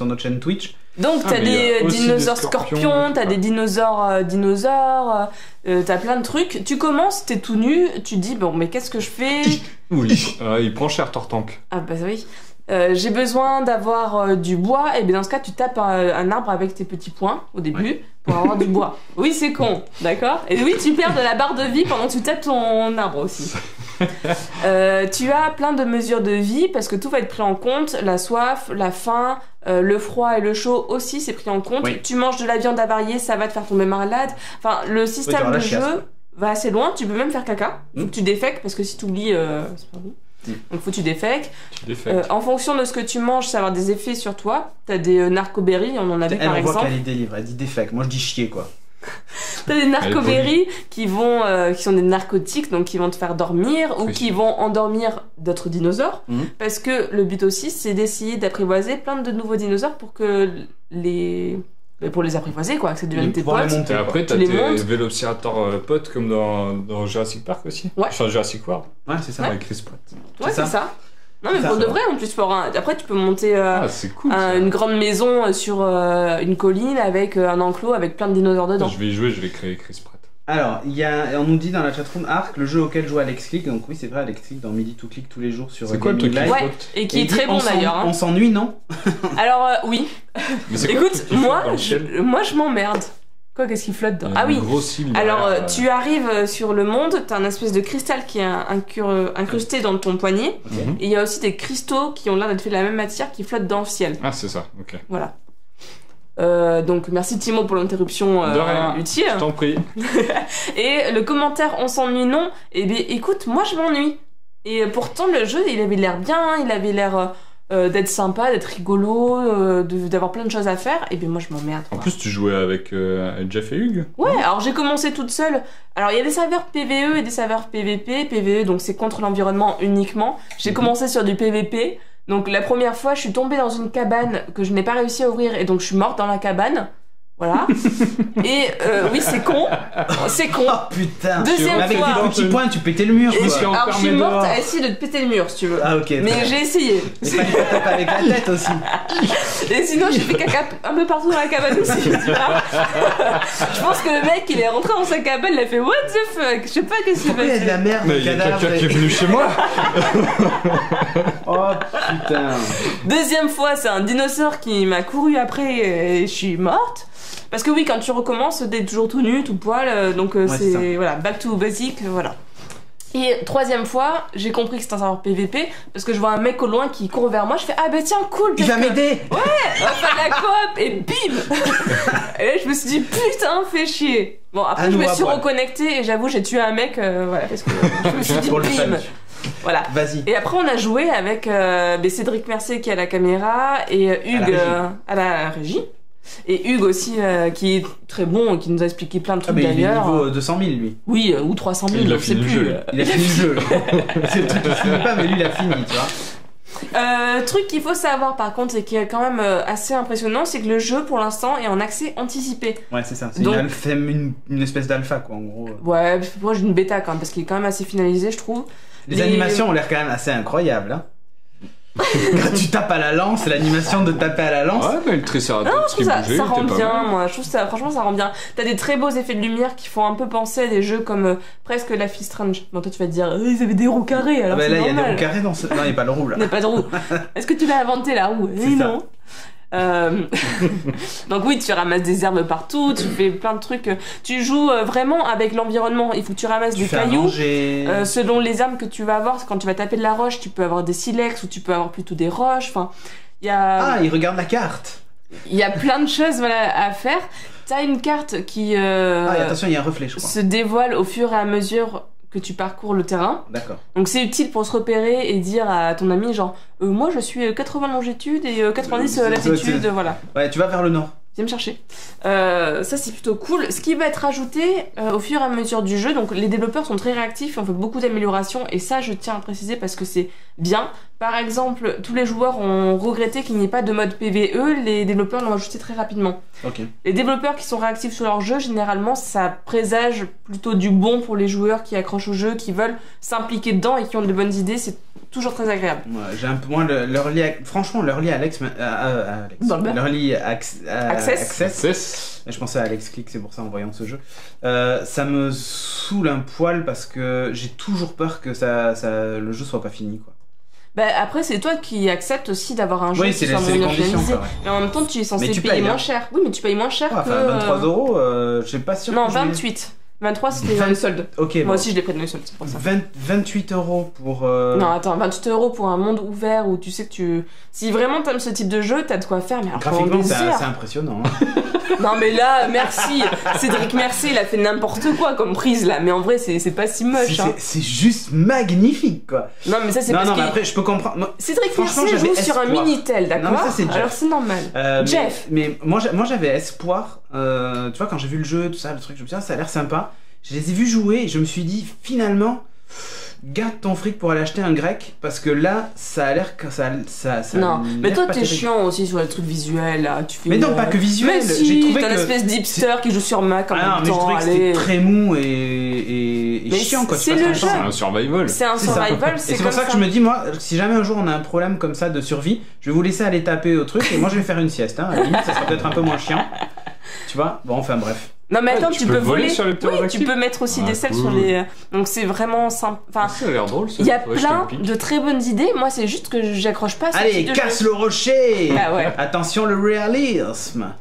notre chaîne Twitch. Donc t'as des dinosaures scorpions, t'as des dinosaures t'as plein de trucs. Tu commences, t'es tout nu, tu dis bon mais qu'est-ce que je fais? Oui, il prend cher Tortank. Ah bah oui. J'ai besoin d'avoir du bois, et bien dans ce cas tu tapes un arbre avec tes petits poings au début pour avoir du bois. Oui c'est con, d'accord? Et oui tu perds de la barre de vie pendant que tu tapes ton arbre aussi. Tu as plein de mesures de vie parce que tout va être pris en compte, la soif, la faim, le froid et le chaud aussi c'est pris en compte. Oui. Tu manges de la viande avariée, ça va te faire tomber malade. Enfin le système de jeu va assez loin, tu peux même faire caca. Faut que tu défèques parce que si tu oublies c'est pas bon. Donc faut que tu défèques. En fonction de ce que tu manges, ça va avoir des effets sur toi. T'as des narcoberries, on en avait par exemple. Elle voit qu'elle est délivre, elle dit défèque, moi je dis chier quoi. T'as des narcoberries qui sont des narcotiques, donc qui vont te faire dormir ou qui vont endormir d'autres dinosaures. Parce que le but aussi, c'est d'essayer d'apprivoiser plein de nouveaux dinosaures pour les apprivoiser quoi, que ça devienne tes potes. Et après t'as tes vélociraptors potes comme dans Jurassic Park aussi. Ouais. Enfin Jurassic World. Ouais c'est ça. Avec Chris Pratt. Ouais c'est ça. Non mais pour de vrai en plus après tu peux monter une grande maison sur une colline avec un enclos avec plein de dinosaures dedans. Je vais y jouer, je vais créer Chris Pratt. Alors, on nous dit dans la chatroom Arc, le jeu auquel joue Alex Click. Donc oui, c'est vrai, Alex Click dans Midi to Click tous les jours sur C'est quoi le Gaming truc Live. qui Ouais, flotte et qui Et est très bon d'ailleurs. On s'ennuie, non? Alors, oui. Mais c'est quoi Écoute, le truc qui flotte dans le ciel moi je m'emmerde. Quoi, qu'est-ce qui flotte dedans? Il y a Ah une oui. grosse île Alors, derrière, tu arrives sur le monde, t'as un espèce de cristal qui est incrusté dans ton poignet. Mhm. Et il y a aussi des cristaux qui ont l'air d'être faits de la même matière qui flottent dans le ciel. Ah, c'est ça, ok. Voilà. Donc merci Timo pour l'interruption De rien. utile. Je t'en prie. Et le commentaire on s'ennuie non. Eh bien écoute, moi je m'ennuie. Et pourtant le jeu il avait l'air bien, il avait l'air d'être sympa, d'être rigolo, d'avoir plein de choses à faire. Et bien moi je m'emmerde. En quoi. plus, tu jouais avec Jeff et Hugues. Ouais, alors j'ai commencé toute seule. Alors il y a des serveurs PVE et des serveurs PVP. PVE donc c'est contre l'environnement uniquement. J'ai commencé sur du PVP. Donc la première fois, je suis tombée dans une cabane que je n'ai pas réussi à ouvrir et donc je suis morte dans la cabane. Voilà. Et oui, c'est con. C'est con. Oh putain. Deuxième Mais avec fois. des petits points, tu pétais le mur. Et quoi. alors je suis enfermé morte dehors. à essayer de te péter le mur si tu veux. Ah ok. Mais j'ai essayé. Mais fallait pas taper avec la tête aussi. Et sinon j'ai fait caca un peu partout dans la cabane aussi. Tu vois. Je pense que le mec il est rentré dans sa cabane, il a fait what the fuck. Je sais pas qu'est-ce qu'il Pourquoi il y a de la fait. merde, Mais des il y a cadavres quelqu'un qui est et- venu chez moi. Oh putain. Deuxième fois, c'est un dinosaure qui m'a couru après et je suis morte. Parce que oui, quand tu recommences, t'es toujours tout nu, tout poil, donc c'est ça. c'est voilà, back to basic, voilà. Et troisième fois, j'ai compris que c'était un serveur PVP parce que je vois un mec au loin qui court vers moi, je fais ah bah tiens cool, Il va parce que- m'aider. on va faire de la coop et bim. Et là je me suis dit putain fais chier. Bon après À je nous, me à suis poil. reconnectée et j'avoue j'ai tué un mec, voilà parce que je me suis dit Pour le bim. fun. Voilà. Vas-y. Et après, on a joué avec Cédric Mercier qui est à la caméra et Hugues régie. à la régie. Et Hugues aussi qui est très bon, qui nous a expliqué plein de Ah trucs mais il est d'ailleurs. niveau 200 000 lui. Oui, ou 300 000, Il a je sais fini le plus. jeu. Il a fini le jeu. C'est le truc qu'il finit pas, mais lui il a fini, tu vois. Truc qu'il faut savoir par contre et qui est quand même assez impressionnant, c'est que le jeu pour l'instant est en accès anticipé. Ouais, c'est ça. C'est Donc- une espèce d'alpha quoi en gros. Ouais, moi j'ai une bêta quand même parce qu'il est quand même assez finalisé, je trouve. Les animations ont l'air quand même assez incroyables. Hein. Quand tu tapes à la lance, l'animation de taper à la lance. Ouais, mais le tricératops Je qui trouve ça, bougeait, ça il rend était pas bien, mal. moi. Je trouve ça, franchement, ça rend bien. T'as des très beaux effets de lumière qui font un peu penser à des jeux comme presque Life is Strange. Bon, toi, tu vas te dire, ils avaient des roues carrées, alors Ah bah c'est là, il y a normal. des roues carrées dans ce. Non, il n'y a pas le roue là. Il n'y a pas de roue. Est-ce que tu l'as inventé, la roue C'est Eh ça. non. Donc oui, tu ramasses des herbes partout, tu fais plein de trucs. Tu joues vraiment avec l'environnement. Il faut que tu ramasses Tu des fais à cailloux. manger. Selon les armes que tu vas avoir, quand tu vas taper de la roche, tu peux avoir des silex ou tu peux avoir plutôt des roches. Enfin, il y a... Ah, il regarde la carte. Il y a plein de choses voilà, à faire. T'as une carte qui Ah, et attention, il y a un reflet, je crois. se dévoile au fur et à mesure que tu parcours le terrain. D'accord. Donc c'est utile pour se repérer et dire à ton ami genre moi je suis 80 longitude et 90 latitude, voilà. Ouais, tu vas vers le nord. Viens me chercher. Ça c'est plutôt cool. Ce qui va être rajouté au fur et à mesure du jeu, donc les développeurs sont très réactifs, on fait beaucoup d'améliorations et ça je tiens à préciser parce que c'est bien. Par exemple, tous les joueurs ont regretté qu'il n'y ait pas de mode PVE, les développeurs l'ont ajouté très rapidement. Ok. Les développeurs qui sont réactifs sur leur jeu, généralement ça présage plutôt du bon pour les joueurs qui accrochent au jeu, qui veulent s'impliquer dedans et qui ont de bonnes idées, c'est toujours très agréable. Ouais, j'ai un peu moins franchement l'early Alex, Alex. Dans le beurre. L'early Access. Access. Je pensais à Alex Click, c'est pour ça en voyant ce jeu. Ça me saoule un poil parce que j'ai toujours peur que le jeu soit pas fini quoi. Bah après c'est toi qui acceptes aussi d'avoir un jeu Oui, qui c'est soit les moins conditions. finalisé. quoi, ouais. Mais en même temps tu es censé Mais tu payer payes, moins hein. cher. Oui mais tu payes moins cher Ouais, que... enfin 23 euros, je sais pas sûr. Non que je vais- 28. 23 c'était dans les soldes. Ok. Moi bon. aussi je l'ai pris dans les soldes, c'est pour ça. 28 euros pour. Non attends, 28 € pour un monde ouvert où tu sais que tu... Si vraiment t'aimes ce type de jeu, t'as de quoi faire, mais alors pendant Graphiquement, des c'est heures. impressionnant. Hein. Non mais là, merci. Cédric Mercier, il a fait n'importe quoi comme prise là, mais en vrai c'est pas si moche. Hein. C'est juste magnifique quoi. Non mais ça c'est Non, parce non, mais que... après, je peux comprendre. Moi, Cédric franchement, Mercier j'avais joue sur un espoir. Minitel, d'accord? Non, mais ça, c'est Jeff. Alors c'est normal. Jeff. Mais moi j'avais espoir. Tu vois, quand j'ai vu le jeu, tout ça, le truc, je me suis dit, ah, ça a l'air sympa. Je les ai vus jouer et je me suis dit, finalement, garde ton fric pour aller acheter un grec parce que là, ça a l'air que ça Non, a mais l'air toi pas t'es terrible. chiant aussi sur les trucs visuels là. Tu fais Mais non, pas que visuel. Mais J'ai si, trouvé t'as une que espèce d'hipster qui joue sur Mac en ah non, même mais je temps. trouvais que Allez. c'était très mou et Mais chiant quoi. tu c'est passes le ton jeu. temps. C'est un survival. C'est un C'est ça. survival, Et c'est c'est comme pour ça que je me dis, moi, si jamais un jour on a un problème comme ça de survie, je vais vous laisser aller taper au truc et moi je vais faire une sieste. Hein. À la limite, ça sera peut-être un peu moins chiant. Tu vois. Bon, enfin bref. Non mais attends, Ouais, tu peux voler. sur les Oui, ptérodactyles. tu peux mettre aussi Ah, des selles cool. sur les. Donc c'est vraiment simple. Enfin, Ça a l'air drôle, ça. il y a Faudrait que je te plein le pique. de très bonnes idées. Moi, c'est juste que j'accroche pas à ce Allez, type de casse jeu. le rocher. Ah ouais. Attention le réalisme.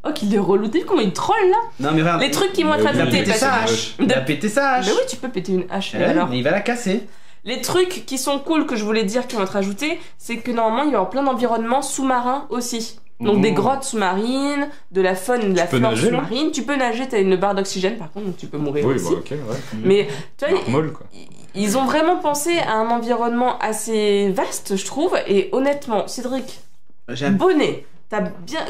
Oh, qu'il est relou. T'as vu comment il troll là? Non mais regarde. Les trucs qui vont être Il a Il a ajoutés. pété parce sa que- hache. Il a pété sa hache. Mais oui, tu peux péter une hache. Eh mais ouais, alors. mais il va la casser. Les trucs qui sont cool que je voulais dire qui vont être ajoutés, c'est que normalement il va y avoir plein d'environnements sous-marins aussi. Donc des grottes sous-marines, de la faune et de la peux flore nager, là sous-marine. Tu peux nager, t'as une barre d'oxygène par contre, donc tu peux mourir Oui, aussi. bah ok, ouais. Mais tu vois, Molle, quoi. ils ont vraiment pensé à un environnement assez vaste, je trouve. Et honnêtement, Cédric, J'aime. bonnet,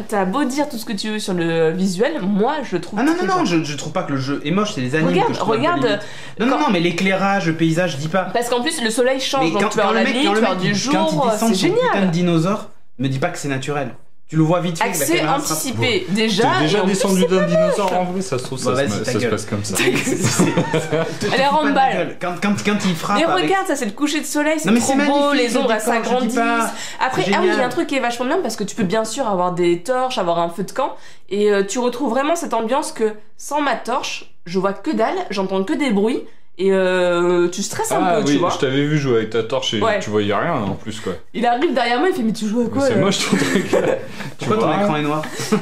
t'as beau dire tout ce que tu veux sur le visuel, moi je le trouve Ah non, très non, non, bien. je trouve pas que le jeu est moche, c'est les animes Regarde, que je trouve un peu regarde, limite. Non, non, non, mais l'éclairage, le paysage, je dis pas. Parce qu'en plus le soleil change, Mais donc tu vas avoir la nuit, tu vas avoir du quand il jour, descend c'est sur le putain de génial. dinosaure, me dis pas que c'est naturel. Tu le vois vite fait. que la Accès caméra sera- anticipé, T'es déjà. et déjà en plus, descendu d'un dinosaure en vrai, ça se trouve, Bah, ça, vas-y, se, ta ça se gueule. passe comme ça. Elle est en Pas de balle. gueule. Quand il frappe. Mais avec- regarde, ça c'est le coucher de soleil, c'est Non, mais trop c'est beau, magnifique, les le ombres elles décor, je dis s'agrandissent. pas. Après, C'est ah oui, il y a un génial. truc qui est vachement bien parce que tu peux bien sûr avoir des torches, avoir un feu de camp, et tu retrouves vraiment cette ambiance que sans ma torche, je vois que dalle, j'entends que des bruits, et tu stresses un Ah peu, tu oui, vois. je t'avais vu jouer avec ta torche et Ouais. tu voyais rien en plus, quoi. Il arrive derrière moi, il fait mais tu joues à quoi C'est là moche ton truc. Pourquoi ton écran est noir? Tu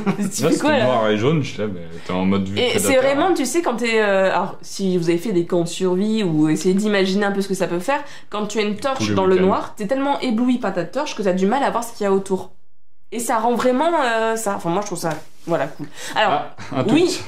Là, fais quoi c'était là noir et jaune, je sais, mais t'es en mode vue Et prédateur. c'est vraiment, tu sais, quand t'es. Alors, si vous avez fait des camps de survie ou essayez d'imaginer un peu ce que ça peut faire, quand tu as une torche Tous les dans le week-ends. noir, t'es tellement ébloui par ta torche que t'as du mal à voir ce qu'il y a autour. Et ça rend vraiment ça. Enfin, moi je trouve ça. Voilà, cool. Alors, Ah, un tout oui. petit.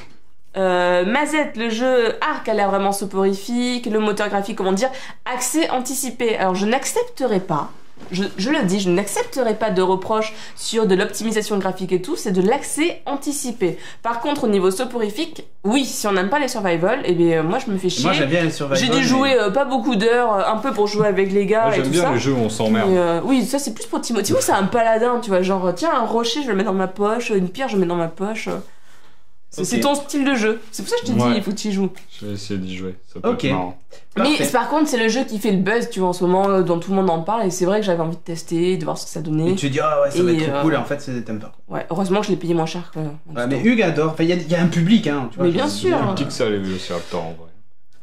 Mazette, le jeu Arc a l'air vraiment soporifique, le moteur graphique, comment dire, accès anticipé. Alors, je n'accepterai pas. Je le dis, je n'accepterai pas de reproches sur de l'optimisation graphique et tout, c'est de l'accès anticipé. Par contre, au niveau soporifique, oui, si on n'aime pas les survival, eh bien moi je me fais chier. Moi j'aime bien les survival. J'ai dû jouer pas beaucoup d'heures, un peu pour jouer avec les gars Moi, et j'aime tout bien ça. les jeux où on s'emmerde. Mais, oui, ça c'est plus pour Timo. Timo c'est un paladin, tu vois, genre tiens un rocher je le mets dans ma poche, une pierre je le mets dans ma poche. C'est Ok. ton style de jeu. C'est pour ça que je t'ai Ouais. dit, il faut que tu y joues. Je vais essayer d'y jouer, ça peut Ok. être marrant. Mais Parfait. par contre, c'est le jeu qui fait le buzz, tu vois, en ce moment, dont tout le monde en parle, et c'est vrai que j'avais envie de tester, de voir ce que ça donnait. Et tu te dis, ah ouais, ça va Et, être trop cool, et en fait, t'aimes pas. Ouais, heureusement que je l'ai payé moins cher que. Ouais, mais Hugues adore. Enfin, il y a un public, hein. Tu vois, Mais bien je- sûr. Un petit que ça allait sur le temps en vrai.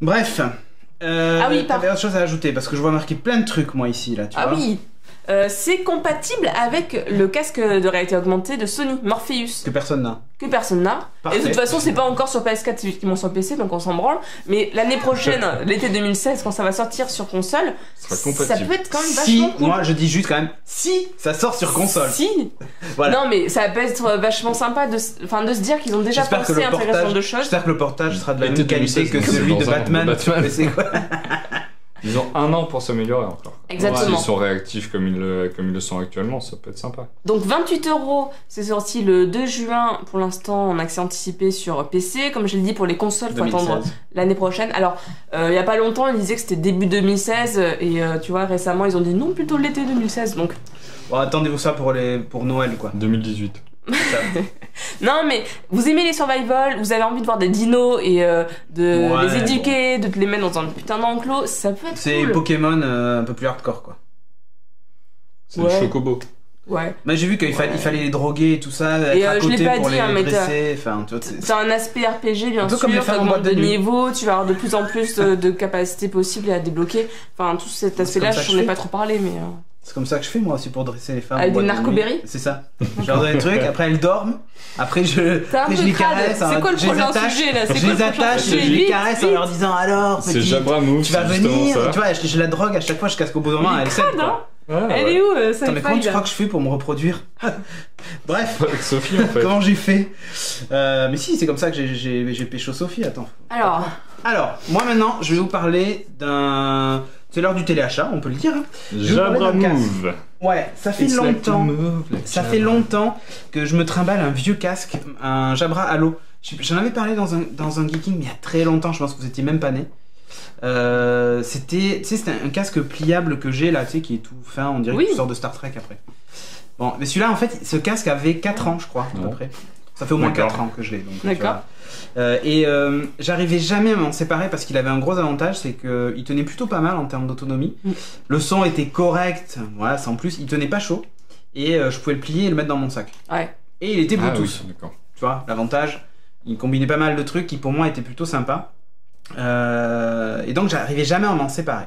Bref. Ah oui, t'avais autre chose à ajouter parce que je vois marquer plein de trucs, moi, ici, là, tu Ah vois. oui, c'est compatible avec le casque de réalité augmentée de Sony, Morpheus, Que personne n'a. que personne n'a. Parfait. Et de toute façon, c'est pas encore sur PS4, c'est uniquement sur PC, donc on s'en branle. Mais l'année prochaine, l'été 2016, quand ça va sortir sur console, Ce sera ça compatible. peut être quand même Si, vachement cool. moi, je dis juste quand même, si ça sort sur console. Si. Voilà. Non, mais ça peut être vachement sympa de se dire qu'ils ont déjà J'espère que pensé le à intégration portage, de choses. j'espère que le portage sera de la L'été même qualité 2016, que donc c'est celui de dans un an, Batman. de Batman. Mais c'est quoi Ils ont un an pour s'améliorer encore. Exactement. S'ils sont réactifs comme ils le sont actuellement, ça peut être sympa. Donc 28 €, c'est sorti le 2 juin pour l'instant en accès anticipé sur PC. Comme je l'ai dit, pour les consoles, faut attendre 2016. l'année prochaine. Alors, il y a pas longtemps, ils disaient que c'était début 2016 et tu vois, récemment, ils ont dit non, plutôt l'été 2016. Donc, Bon, attendez-vous ça pour Noël, quoi. 2018. C'est ça. non, mais vous aimez les survival, vous avez envie de voir des dinos et de Ouais, les éduquer, de te les mettre dans un putain d'enclos, ça peut être C'est cool. Pokémon un peu plus hardcore, quoi. C'est Ouais. le chocobo. Ouais. Mais j'ai vu qu'il Ouais. il fallait les droguer et tout ça, être Et, à je l'ai côté pas pour dit, les hein, mais dresser. Enfin, tu vois, T'as un aspect RPG bien Un peu sûr, comme les femmes en t'augmentes boîte de de nuit. niveau, tu vas avoir de plus en plus de capacités possibles à débloquer. Enfin, tout cet aspect-là, comme ça que j'en je ai fais. pas trop parlé, mais. C'est comme ça que je fais moi aussi pour dresser les femmes. Avec en boîte des de nuit. narcoberries C'est ça. Je leur donne des trucs, après elles dorment, après T'es un après peu je les crade. caresse. C'est quoi le je les prochain attache, sujet là? C'est je quoi les le prochain attache, sujet? je les Vite, caresse en vite. leur disant alors C'est petit, Jabra Move, tu vas c'est justement venir, ça. tu vois, je la drogue à chaque fois jusqu'à ce qu'au bout d'un moment elle cède crade, hein. quoi. Ah, Elle ouais. est où, Attends, mais comment tu crois que je fais pour me reproduire? Bref, Avec Sophie en fait. comment j'ai fait? Mais si, c'est comme ça que j'ai pécho Sophie, attends. Alors, moi maintenant, je vais vous parler d'un... C'est l'heure du téléachat, on peut le dire. Hein. Jabra d'un casque. Move. Ouais, ça fait It's like to longtemps. move like Ça Jabra. fait longtemps que je me trimballe un vieux casque, un Jabra Halo. J'en avais parlé dans un Geeking, mais il y a très longtemps, je pense que vous étiez même pas né. C'était un casque pliable que j'ai là, tu sais, qui est tout fin, on dirait Oui. que tu sors de Star Trek après. Bon, mais celui-là, en fait, ce casque avait 4 ans, je crois, à peu Non. près. Ça fait au moins D'accord. 4 ans que je l'ai. Donc, tu D'accord. vois. J'arrivais jamais à m'en séparer parce qu'il avait un gros avantage, c'est qu'il tenait plutôt pas mal en termes d'autonomie. Mm. Le son était correct, voilà, sans plus, il tenait pas chaud. Et je pouvais le plier et le mettre dans mon sac. ouais. Et il était Ah Bluetooth, oui, d'accord. tu vois, l'avantage. Il combinait pas mal de trucs qui pour moi étaient plutôt sympas. Et donc j'arrivais jamais à m'en séparer.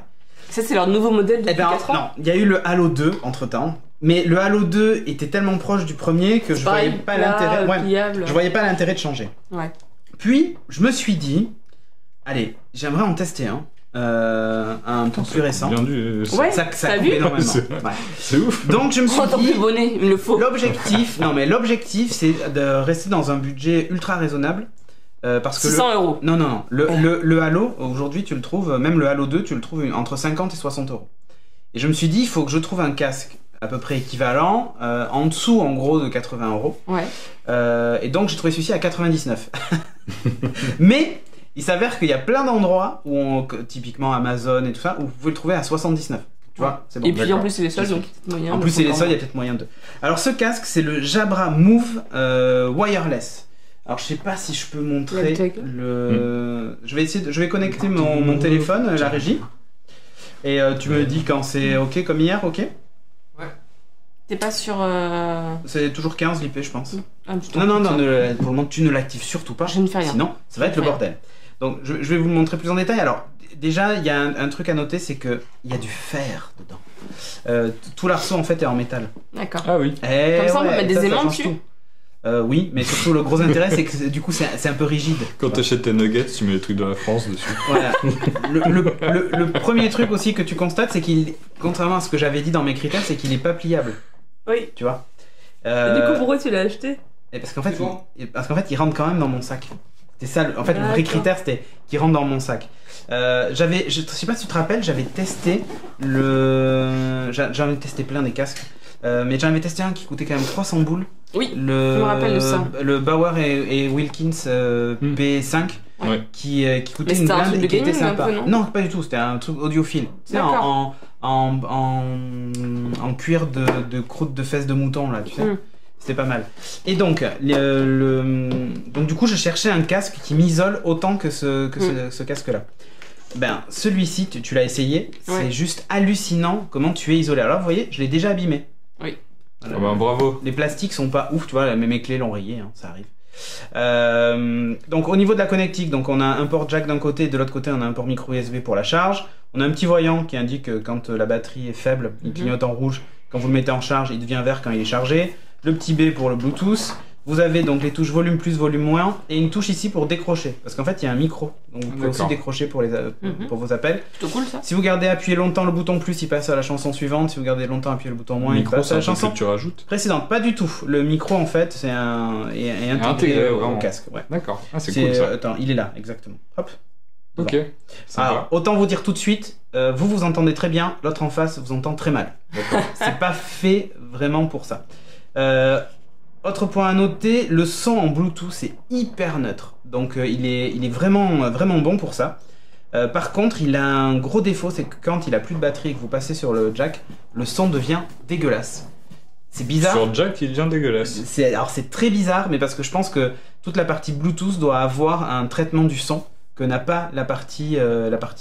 Ça, c'est leur nouveau modèle depuis 4 ans. Non, il y a eu le Halo 2 entre temps. Mais le Halo 2 était tellement proche du premier que je voyais pas l'intérêt. Je voyais pas l'intérêt de changer. Ouais. Puis je me suis dit, allez, j'aimerais en tester un peu plus récent. Bien dû. Ouais, Ça t'as coupe vu énormément. C'est- Ouais. C'est ouf. Donc je me suis Oh, tant dit, plus bonnet, il me le faut. l'objectif, c'est de rester dans un budget ultra raisonnable. Parce que 600 euros. Non. Le Halo, aujourd'hui, tu le trouves, même le Halo 2, tu le trouves entre 50 et 60 euros. Et je me suis dit, il faut que je trouve un casque à peu près équivalent, en dessous, en gros, de 80 euros. Ouais. Et donc, j'ai trouvé celui-ci à 99. Mais, il s'avère qu'il y a plein d'endroits, typiquement Amazon et tout ça, où vous pouvez le trouver à 79. Tu vois, c'est bon. Et puis en D'accord. plus, c'est les soldes, donc c'est moyen. En plus, c'est les soldes, il y a peut-être moyen de. Alors, ce casque, c'est le Jabra Move wireless. Alors, je sais pas si je peux montrer le. Je vais connecter mon téléphone, la régie. Et tu me dis quand c'est OK comme hier, OK? T'es pas sur. C'est toujours 15 l'IP, je pense. Ah, putain, Non, putain. pour le moment, tu ne l'actives surtout pas. Je ne fais rien. Sinon, ça va être le bordel. Donc, je vais vous le montrer plus en détail. Alors, déjà, il y a un truc à noter, c'est qu'il y a du fer dedans. Tout l'arceau, en fait, est en métal. D'accord. Ah oui. Comme ça, on peut mettre des aimants change dessus. tout. Oui, mais surtout, le gros intérêt, c'est que du coup, c'est un peu rigide. Quand t'achètes tes nuggets, tu mets les trucs de la France dessus. Voilà. Le premier truc aussi que tu constates, c'est qu'il, contrairement à ce que j'avais dit dans mes critères, c'est qu'il n'est pas pliable. Oui. Tu vois. Et du coup, pourquoi tu l'as acheté? Et parce qu'en fait, il rentre quand même dans mon sac. C'est ça. En fait, le vrai critère, c'était qu'il rentre dans mon sac. Je sais pas si tu te rappelles, j'avais testé j'en ai testé plein des casques. Mais j'en avais testé un qui coûtait quand même 300 boules. Oui, je me rappelle de ça. Le Bauer et Wilkins P5 Ouais. qui coûtait Mais une c'était un blinde truc de et qui était gaming, un sympa. peu, non Non, pas du tout, c'était un truc audiophile. Tu sais, D'accord. en cuir de croûte de fesses de mouton, là, tu sais. Mm. C'était pas mal. Et donc, donc du coup, je cherchais un casque qui m'isole autant que ce casque-là. Ben, celui-ci, tu l'as essayé, Ouais. c'est juste hallucinant comment tu es isolé. Alors, vous voyez, je l'ai déjà abîmé. Oui. Voilà. Ah bah bravo. Les plastiques sont pas ouf, tu vois, même mes clés l'ont rayé, hein, ça arrive. Donc au niveau de la connectique, donc on a un port jack d'un côté, et de l'autre côté on a un port micro USB pour la charge. On a un petit voyant qui indique que quand la batterie est faible, il clignote en rouge. Quand vous le mettez en charge, il devient vert quand il est chargé. Le petit B pour le Bluetooth. Vous avez donc les touches volume plus, volume moins, et une touche ici pour décrocher, parce qu'en fait il y a un micro, donc vous pouvez aussi D'accord. décrocher pour vos appels. Plutôt cool ça. Si vous gardez appuyé longtemps le bouton plus, il passe à la chanson suivante. Si vous gardez longtemps appuyé le bouton moins, il Micro, passe c'est à un la truc chanson que tu rajoutes. précédente. Pas du tout. Le micro en fait est intégré intégré, au vraiment. casque. Ouais. D'accord. Ah, c'est cool ça. Attends, il est là, exactement. Hop. Ok. Alors, Sympa. autant vous dire tout de suite, vous entendez très bien, l'autre en face vous entend très mal. C'est pas fait vraiment pour ça. Autre point à noter, le son en Bluetooth est hyper neutre. Donc il est vraiment, vraiment bon pour ça. Par contre, il a un gros défaut, c'est que quand il a plus de batterie et que vous passez sur le jack, le son devient dégueulasse. C'est bizarre. Sur Jack, il devient dégueulasse. Alors c'est très bizarre, mais parce que je pense que toute la partie Bluetooth doit avoir un traitement du son que n'a pas la partie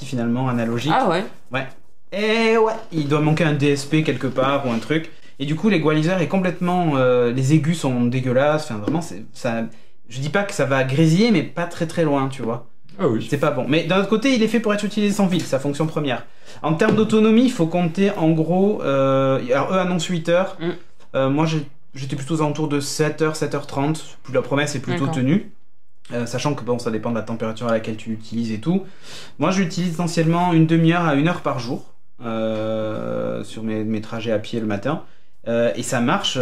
finalement analogique. Ah ouais. Ouais. Et ouais, il doit manquer un DSP quelque part ou un truc. Et du coup, l'équaliseur est complètement, les aigus sont dégueulasses. Enfin, vraiment, ça. Je dis pas que ça va grésiller, mais pas très très loin, tu vois. Ah oui. C'est pas bon. Mais d'un autre côté, il est fait pour être utilisé sans fil, sa fonction première. En termes d'autonomie, il faut compter en gros. Alors, eux annoncent 8 heures. Moi, j'étais plutôt aux alentours de 7h, 7h30. Plus la promesse est plutôt D'accord. tenue. Sachant que bon, ça dépend de la température à laquelle tu l'utilises et tout. Moi, je l'utilise essentiellement une demi-heure à 1 heure par jour sur mes trajets à pied le matin. Et ça marche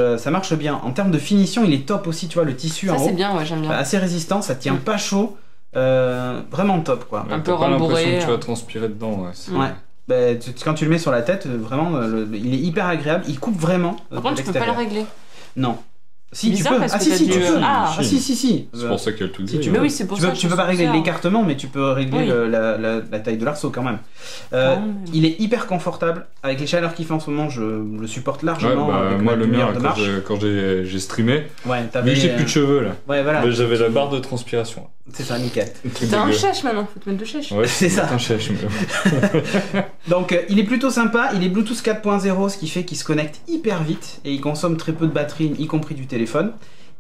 bien. En termes de finition, il est top aussi, tu vois, le tissu Ça en c'est haut. bien, ouais, j'aime bien. Assez résistant, ça tient pas chaud. Vraiment top, quoi. Ouais, Un peu t'as pas l'impression rembourré, que tu vas transpirer dedans. Ouais. Ouais. Bah, quand tu le mets sur la tête, vraiment, il est hyper agréable. Il coupe vraiment. Par contre, tu peux pas le régler. Non. Si, tu Bizarre, peux. parce Ah que si, t'as si, dû- tu peux. Ah. Ah si, si, si. C'est pour ça qu'il y a le truc. Si tu Mais veux. oui, c'est pour Tu ça. peux, que tu je peux pas trouve régler ça. l'écartement, mais tu peux régler Oui. la taille de l'arceau quand même. Il est hyper confortable. Avec les chaleurs qu'il fait en ce moment, je le supporte Ouais, largement. bah, avec moi ma le demi-heure mien, de marche. quand j'ai streamé, Ouais, vu t'avais. que j'ai plus de cheveux là, Ouais, voilà. bah, j'avais la barre de transpiration. C'est ça, nickel. Un truc T'as un dégueu. chèche maintenant, faut te mettre de chèche. Ouais, C'est ça. Un chèche. mais- Donc il est plutôt sympa, il est Bluetooth 4.0, ce qui fait qu'il se connecte hyper vite et il consomme très peu de batterie, y compris du téléphone.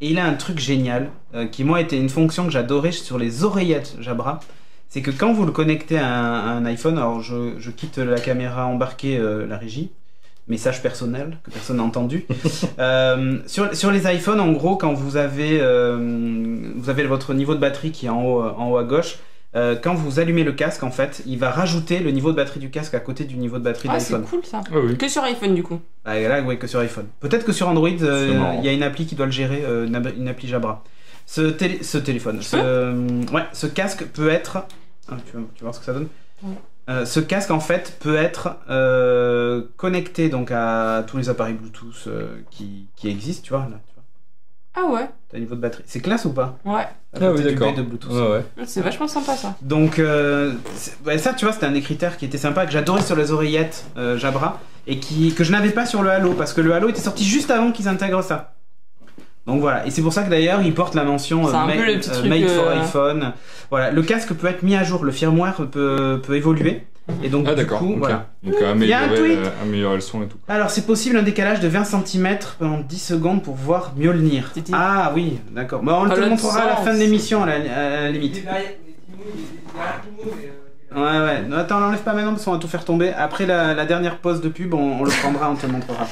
Et il a un truc génial, qui moi était une fonction que j'adorais sur les oreillettes Jabra. C'est que quand vous le connectez à un iPhone, alors je quitte la caméra embarquée, la régie, message personnel que personne n'a entendu. Sur les iPhones, en gros, quand vous avez votre niveau de batterie qui est en haut à gauche, quand vous allumez le casque, en fait, il va rajouter le niveau de batterie du casque à côté du niveau de batterie de l'iPhone. C'est cool ça. Ah oui. Que sur iPhone du coup. Ah, là, oui, que sur iPhone. Peut-être que sur Android, il y a une appli qui doit le gérer, une appli Jabra. Ce casque peut être... Ah, tu vas voir ce que ça donne. Ouais. Ce casque, en fait, peut être connecté donc, à tous les appareils Bluetooth qui existent, tu vois, là. Ah ouais. T'as un niveau de batterie. C'est classe ou pas? Ouais. À côté du B de Bluetooth. Ouais. C'est vachement sympa ça. Donc, ça, tu vois, c'était un des critères qui était sympa, que j'adorais sur les oreillettes Jabra, et que je n'avais pas sur le Halo, parce que le Halo était sorti juste avant qu'ils intègrent ça. Donc voilà, et c'est pour ça que d'ailleurs il porte la mention Made for iPhone. Voilà, le casque peut être mis à jour, le firmware peut évoluer. Et donc du coup, okay. voilà. Donc améliorer le son et tout. Alors c'est possible un décalage de 20 cm pendant 10 secondes pour voir Mjolnir. Ah oui, d'accord. Bon, on te le montrera à la fin de l'émission à la limite. Ouais. Non, attends, on l'enlève pas maintenant parce qu'on va tout faire tomber. Après la dernière pause de pub, on le prendra, on te le montrera.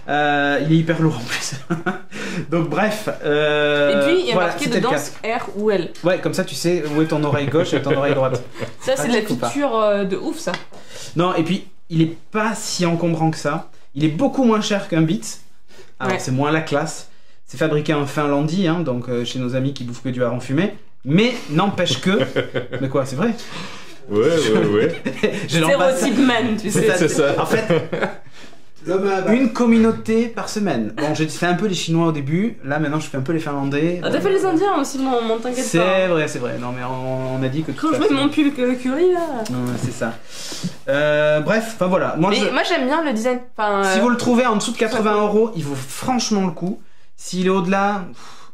Il est hyper lourd en plus. Donc bref. Et puis il y a marqué dedans R ou L. Ouais, comme ça tu sais où est ton oreille gauche et ton oreille droite. Ça c'est de la feature de ouf ça. Non, et puis il est pas si encombrant que ça. Il est beaucoup moins cher qu'un Beats. Alors c'est moins la classe. C'est fabriqué en Finlandie, hein, donc chez nos amis qui bouffent que du hareng fumé. Mais n'empêche que. Mais quoi, c'est vrai? Ouais. Stéréotype man, tu sais. C'est ça. En fait, une communauté par semaine. Bon, j'ai fait un peu les Chinois au début. Là, maintenant, je fais un peu les Finlandais. Ah, t'as fait les Indiens aussi, mon t'inquiète pas. C'est vrai. Non, mais on a dit que. Quand je mets mon pull curry là. Non, c'est ça. Bref, enfin voilà. Moi j'aime bien le design. Si vous le trouvez en dessous de 80 €, il vaut franchement le coup. S'il est au-delà,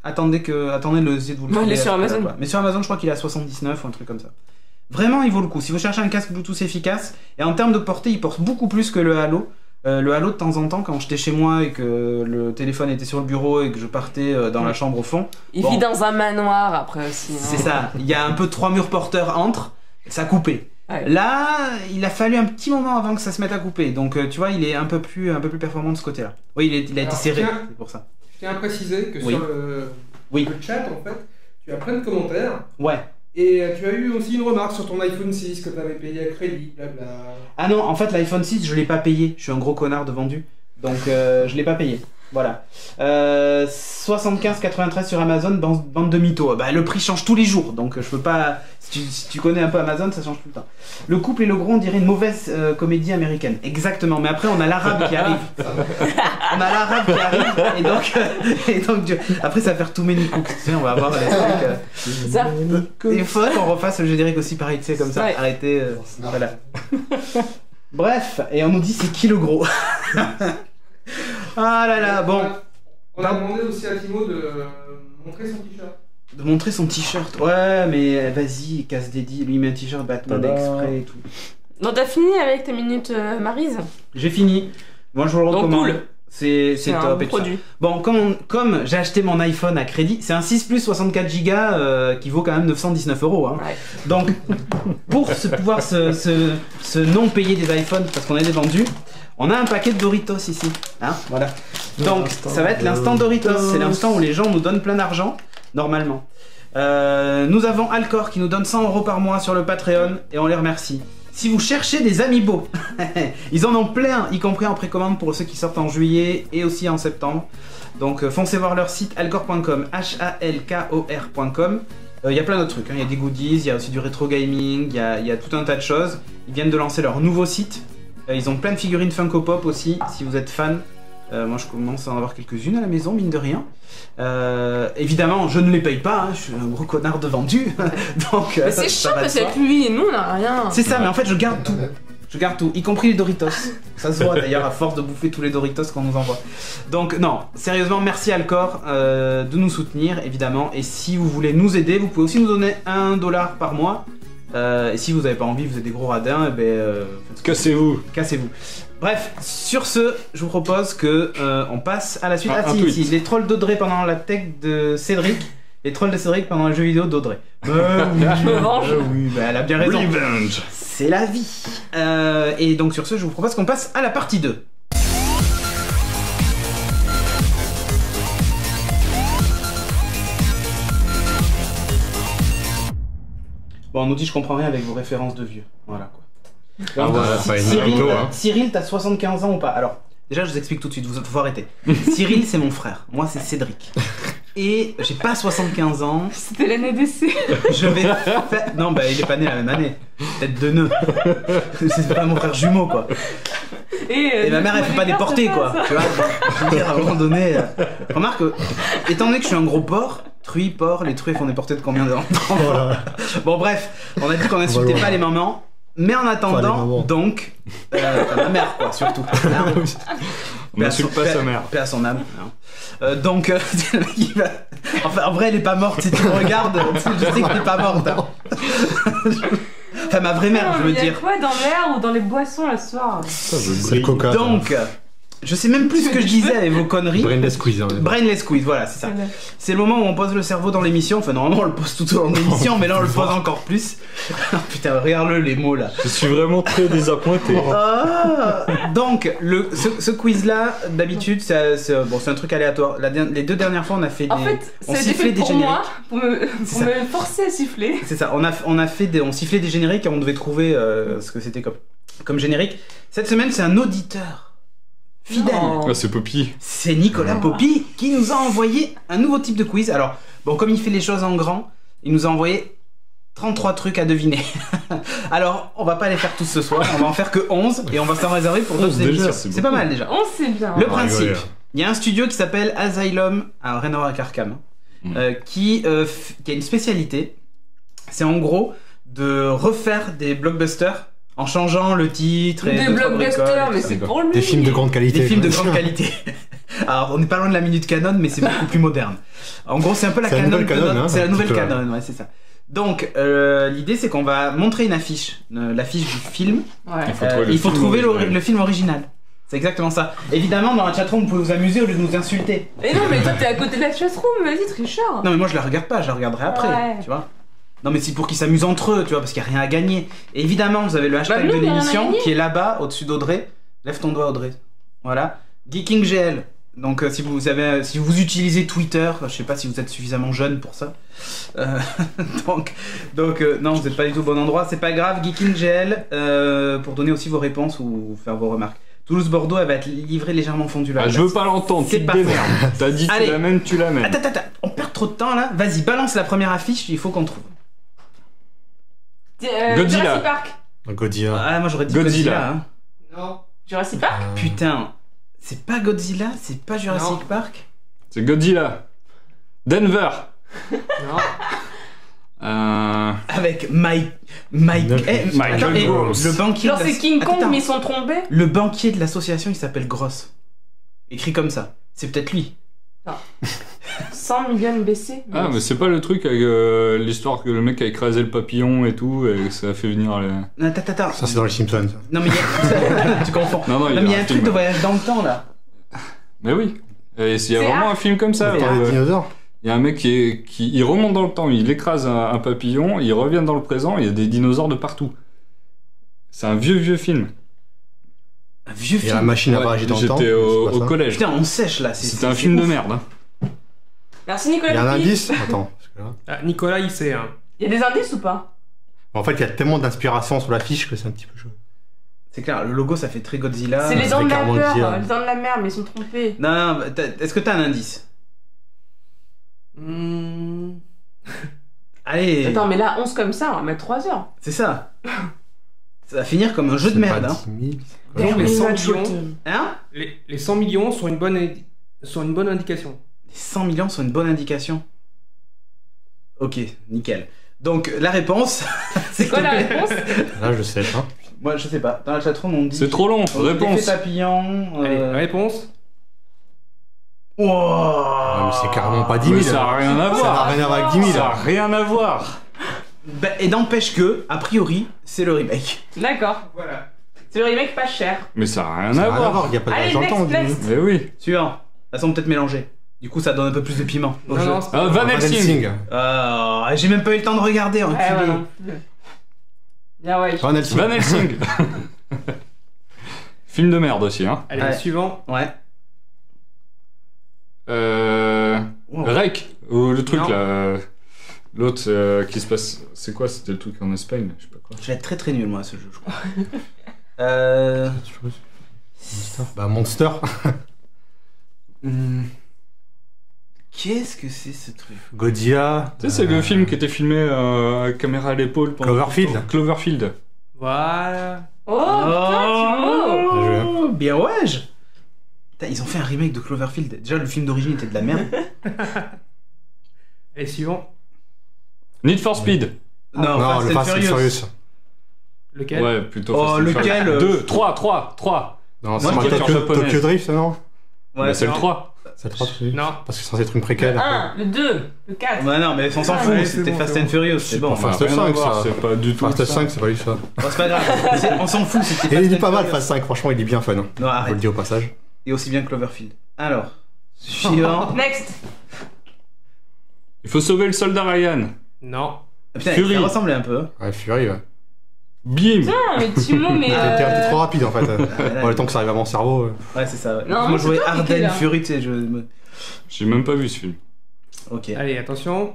attendez le essayez de vous le trouver. Il est sur Amazon. Mais sur Amazon, je crois qu'il est à 79 ou un truc comme ça. Vraiment, il vaut le coup. Si vous cherchez un casque Bluetooth efficace, et en termes de portée, il porte beaucoup plus que le Halo. Le Halo, de temps en temps, quand j'étais chez moi et que le téléphone était sur le bureau et que je partais dans la chambre au fond... Il vit dans un manoir après aussi. C'est ça. Il y a un peu 3 murs porteurs entre, ça a coupé. Ouais. Là, il a fallu un petit moment avant que ça se mette à couper. Donc, tu vois, il est un peu plus performant de ce côté-là. Oui, il a été serré, c'est pour ça. Je tiens à préciser que sur le chat, en fait, tu as plein de commentaires. Ouais. Et tu as eu aussi une remarque sur ton iPhone 6 que tu avais payé à crédit, blabla. Ah non, en fait, l'iPhone 6, je l'ai pas payé. Je suis un gros connard de vendu. Donc, je l'ai pas payé. Voilà. 75,93 sur Amazon, bande de mythos. Bah, le prix change tous les jours. Donc, je peux pas... Si tu connais un peu Amazon, ça change tout le temps. Le couple et le gros, on dirait une mauvaise comédie américaine. Exactement. Mais après, on a l'arabe qui arrive. Et donc après, ça va faire tout many cooks. Tu sais, on va avoir les trucs. Il faut qu'on refasse le générique aussi pareil, tu sais, comme ça. Ouais. Arrêtez. Voilà. Bref, et on nous dit c'est qui le gros. Ah là là, bon. On a demandé aussi à Timo de montrer son t-shirt. De montrer son t-shirt. Ouais, mais vas-y, casse dédié. Lui, il met un t-shirt Batman exprès et tout. Donc, t'as fini avec tes minutes Maryse? J'ai fini. Moi, je vous le recommande. Cool. C'est top et tout ça. Bon, comme j'ai acheté mon iPhone à crédit, c'est un 6 Plus 64 Go qui vaut quand même 919 €. Hein. Ouais. Donc, pour pouvoir se non payer des iPhones parce qu'on a des vendus, on a un paquet de Doritos ici. Hein, voilà. Donc, ça va être l'instant Doritos. C'est l'instant où les gens nous donnent plein d'argent, normalement. Nous avons Alcor qui nous donne 100 € par mois sur le Patreon et on les remercie. Si vous cherchez des amiibo, ils en ont plein, y compris en précommande pour ceux qui sortent en juillet et aussi en septembre. Donc foncez voir leur site alcor.com, halkor.com. Il y a plein d'autres trucs, il y a des goodies, il y a aussi du rétro gaming, il y a tout un tas de choses. Ils viennent de lancer leur nouveau site. Ils ont plein de figurines Funko Pop aussi, si vous êtes fan. Moi je commence à en avoir quelques-unes à la maison, mine de rien. Évidemment, je ne les paye pas, hein, je suis un gros connard de vendu. Donc, mais c'est chiant parce que lui et nous on n'a rien. C'est ça, mais en fait je garde tout. Je garde tout, y compris les Doritos. Ça se voit d'ailleurs à force de bouffer tous les Doritos qu'on nous envoie. Donc non, sérieusement, merci Alcor de nous soutenir, évidemment. Et si vous voulez nous aider, vous pouvez aussi nous donner $1 par mois. Et si vous avez pas envie, vous êtes des gros radins, et ben Cassez-vous. cassez-vous. Bref, sur ce, je vous propose que on passe à la suite. Un tweet. Les trolls d'Audrey pendant la tech de Cédric, les trolls de Cédric pendant le jeu vidéo d'Audrey. Je me venge. Oui, bah, elle a bien raison. Revenge. C'est la vie. Et donc sur ce, je vous propose qu'on passe à la partie 2. Bon, on nous dit je comprends rien avec vos références de vieux. Voilà quoi. Ah, voilà, pas une auto, hein. Cyril, t'as 75 ans ou pas? Alors, déjà, je vous explique tout de suite, faut arrêter. Cyril, c'est mon frère. Moi, c'est Cédric. Et j'ai pas 75 ans. C'était l'année d'essai. Je vais faire... Non, bah, il est pas né la même année. Peut-être 2 nœuds. C'est pas mon frère jumeau, quoi. Et ma mère, elle fait pas des portées, quoi. Tu vois, je veux dire, à un moment donné... Remarque, étant donné que je suis un gros porc, truie, porc, les truies font des portées de combien de temps? Bon, bref, on a dit qu'on insultait pas les mamans. Mais en attendant, donc, ma mère, quoi, surtout. On n'insulte pas sa mère. Paix à son âme. Donc, enfin, en vrai, elle est pas morte. Si tu me regardes, je sais qu'elle est pas morte. Hein. Enfin, ma vraie mère, je veux dire. Il y a quoi dans l'air ou dans les boissons le soir? C'est le coca. Donc, je sais même plus ce que je disais avec vos conneries. Brainless quiz. Hein, Brainless quiz, voilà, c'est ça. C'est le moment où on pose le cerveau dans l'émission. Enfin, normalement, on le pose tout au long de l'émission, mais là, on le pose encore plus. Putain, regarde-le, les mots là. Je suis vraiment très désappointé. Donc, ce quiz-là, d'habitude, c'est un truc aléatoire. Les 2 dernières fois, on a fait des. En fait, on ça a été sifflait fait des pour génériques. moi, pour me forcer à siffler. C'est ça, on sifflait des génériques et on devait trouver ce que c'était comme générique. Cette semaine, c'est un auditeur fidèle. Oh. Ah, c'est Poppy. C'est Nicolas Poppy qui nous a envoyé un nouveau type de quiz. Alors, bon, comme il fait les choses en grand, il nous a envoyé 33 trucs à deviner. Alors, on va pas les faire tous ce soir, on va en faire que 11 et on va s'en réserver pour d'autres déjà, émissions. C'est pas mal déjà. On sait bien. Le principe, il y a un studio qui s'appelle Asylum, à rien à voir avec Arkham, qui a une spécialité. C'est en gros de refaire des blockbusters en changeant le titre et des blockbusters, mais c'est pour lui. Des films de grande qualité. Des films de grande qualité. Alors, on n'est pas loin de la minute canon, mais c'est beaucoup plus moderne. En gros, c'est un peu la canon. C'est la nouvelle canon, ouais, c'est ça. Donc, l'idée, c'est qu'on va montrer une affiche, l'affiche du film. Ouais. Il faut trouver le film original. C'est exactement ça. Évidemment, dans la chatroom, vous pouvez vous amuser au lieu de nous insulter. Et non, mais toi, t'es à côté de la chatroom, vas-y, tricheur. Non, mais moi, je la regarde pas, je la regarderai après, Ouais. tu vois. Non, mais c'est pour qu'ils s'amusent entre eux, tu vois, parce qu'il n'y a rien à gagner. Et évidemment, vous avez le hashtag nous, de il y a rien à l'émission gagner. qui est là-bas, au-dessus d'Audrey. Lève ton doigt, Audrey. Voilà. GeekingGL. Donc, si vous utilisez Twitter, je sais pas si vous êtes suffisamment jeune pour ça. Donc, non, vous n'êtes pas du tout au bon endroit. C'est pas grave. GeekingGL, pour donner aussi vos réponses ou faire vos remarques. Toulouse-Bordeaux, elle va être livrée légèrement fondue là. Ah, je veux pas l'entendre, C'est tu pas te démerdes. T'as dit Allez. tu l'amènes. Attends, on perd trop de temps là. Vas-y, balance la première affiche, il faut qu'on trouve. Godzilla. Jurassic Park. Godzilla. Ah, moi j'aurais dit Godzilla. Godzilla. Hein. Non. Jurassic Park. Putain, c'est pas Godzilla, c'est pas Jurassic Non. Park. C'est Godzilla. Denver. Non. Avec Mike. Attends, et Gross. le banquier. Genre, de la- c'est King Kong, Attends, mais ils sont trompés. Le banquier de l'association, il s'appelle Gross. Écrit comme ça. C'est peut-être lui. 100 millions BC. Ah, mais c'est pas le truc avec l'histoire que le mec a écrasé le papillon et tout, et que ça a fait venir les. Attends. Ça, c'est dans les Simpsons. Non, mais il y a... tu confonds. Non, mais il y a un truc film. de voyage dans le temps là. Mais oui. Et il y a C'est vraiment un film comme ça. C'est où, Les dinosaures. il y a un mec qui il remonte dans le temps, il écrase un papillon, il revient dans le présent, il y a des dinosaures de partout. C'est un vieux film. Un vieux Il y a la film. machine à voyager dans le temps. J'étais c'est pas au ça. collège. Putain, on sèche là. C'était un film de merde. Hein. Merci Il Nicolas. y a un Poppy. indice. Attends. Parce que là... Ah, Nicolas, il sait. Hein. Il y a des indices ou pas? En fait, il y a tellement d'inspiration sur l'affiche que c'est un petit peu chaud. C'est clair, le logo ça fait très Godzilla. C'est les dents de la carrément peur, dire. les dents de la mer, mais ils sont trompés. Non, est-ce que t'as un indice? Allez, Attends, mais là, 11 comme ça, on va mettre 3 heures. c'est ça. Ça va finir comme un jeu de C'est merde, pas hein. 10 000. Non, mais 100 Terminal millions, Shooting. Hein? les 100 millions sont une bonne indication. Les 100 millions sont une bonne indication. Ok, nickel. Donc la réponse, c'est C'est quoi la réponse? Là, je sais pas. Moi je sais pas. Dans la chatroom on dit. C'est trop long. on dit Réponse. l'effet papillon. Allez, réponse. Wow. Ah, mais c'est carrément pas 10 Mais 000. ça a rien à Ça n'a voir. rien à voir avec 10 000. Ça a rien à voir. Bah, et n'empêche que, a priori, c'est le remake. D'accord. Voilà. C'est le remake pas cher. Mais ça n'a rien Ça à n'a rien à voir. voir, il n'y a pas de Allez, j'entends. next. Mais oui. Suivant. Elles sont peut-être mélangées. Du coup, ça donne un peu plus de piment. au Non, jeu. non, c'est pas Van Helsing. Ah, j'ai même pas eu le temps de regarder, Ouais, enculé. ouais, non. Bien, ouais. Van Helsing. Van Helsing. Film de merde aussi, hein. Allez, Ouais. suivant. Ouais. Wow. Rec. Ou le truc Non. là. L'autre qui se passe. C'est quoi? C'était le truc en Espagne? Je sais pas quoi. Je vais être très très nul, moi, à ce jeu, je crois. Bah, Monster. Qu'est-ce que c'est ce truc? Godzilla. Tu sais, c'est le film qui était filmé à caméra à l'épaule pendant. Cloverfield. Cloverfield. Voilà. Oh, putain, Bien Oh, bien ouais. Putain, ils ont fait un remake de Cloverfield. Déjà, le film d'origine était de la merde. Allez, suivant. Need for Speed. Non, Non, le Fast and Furious. Lequel? Ouais, plutôt Oh, Fast and lequel, Furious. 2, 3. Non, Moi, c'est je dirais japonaise. Tokyo Drift, non? Ouais, c'est le non. 3. C'est 3 Non. Parce que c'est censé être une préquelle. Le après. 1, le 2, le 4. Ouais, non, mais on s'en fout, ouais, c'est c'était bon, Fast c'est and bon. Furious, c'est bon. Fast Rien à 5, voir, ça. c'est pas du tout. Fast ça. 5, c'est pas du ça. Bon, c'est pas grave, on s'en fout, c'était Et il est and pas mal, Furious. Fast 5, franchement, il est bien fun. Non, Je vous arrête. le dis au passage. Et aussi bien que Cloverfield. Alors, suivant. Next. Il faut sauver le soldat Ryan. Non. Putain, Fury. ça ressemblait un peu. Ouais, Fury, ouais. Bim. Putain, mais Timo, mais. T'es trop rapide en fait. là, Le temps que ça arrive à mon cerveau. Ouais, c'est ça. Ouais. Non, Moi, je c'est jouais toi qui étais Arden là. Fury, tu sais, je. J'ai même pas vu ce film. Ok. Allez, attention.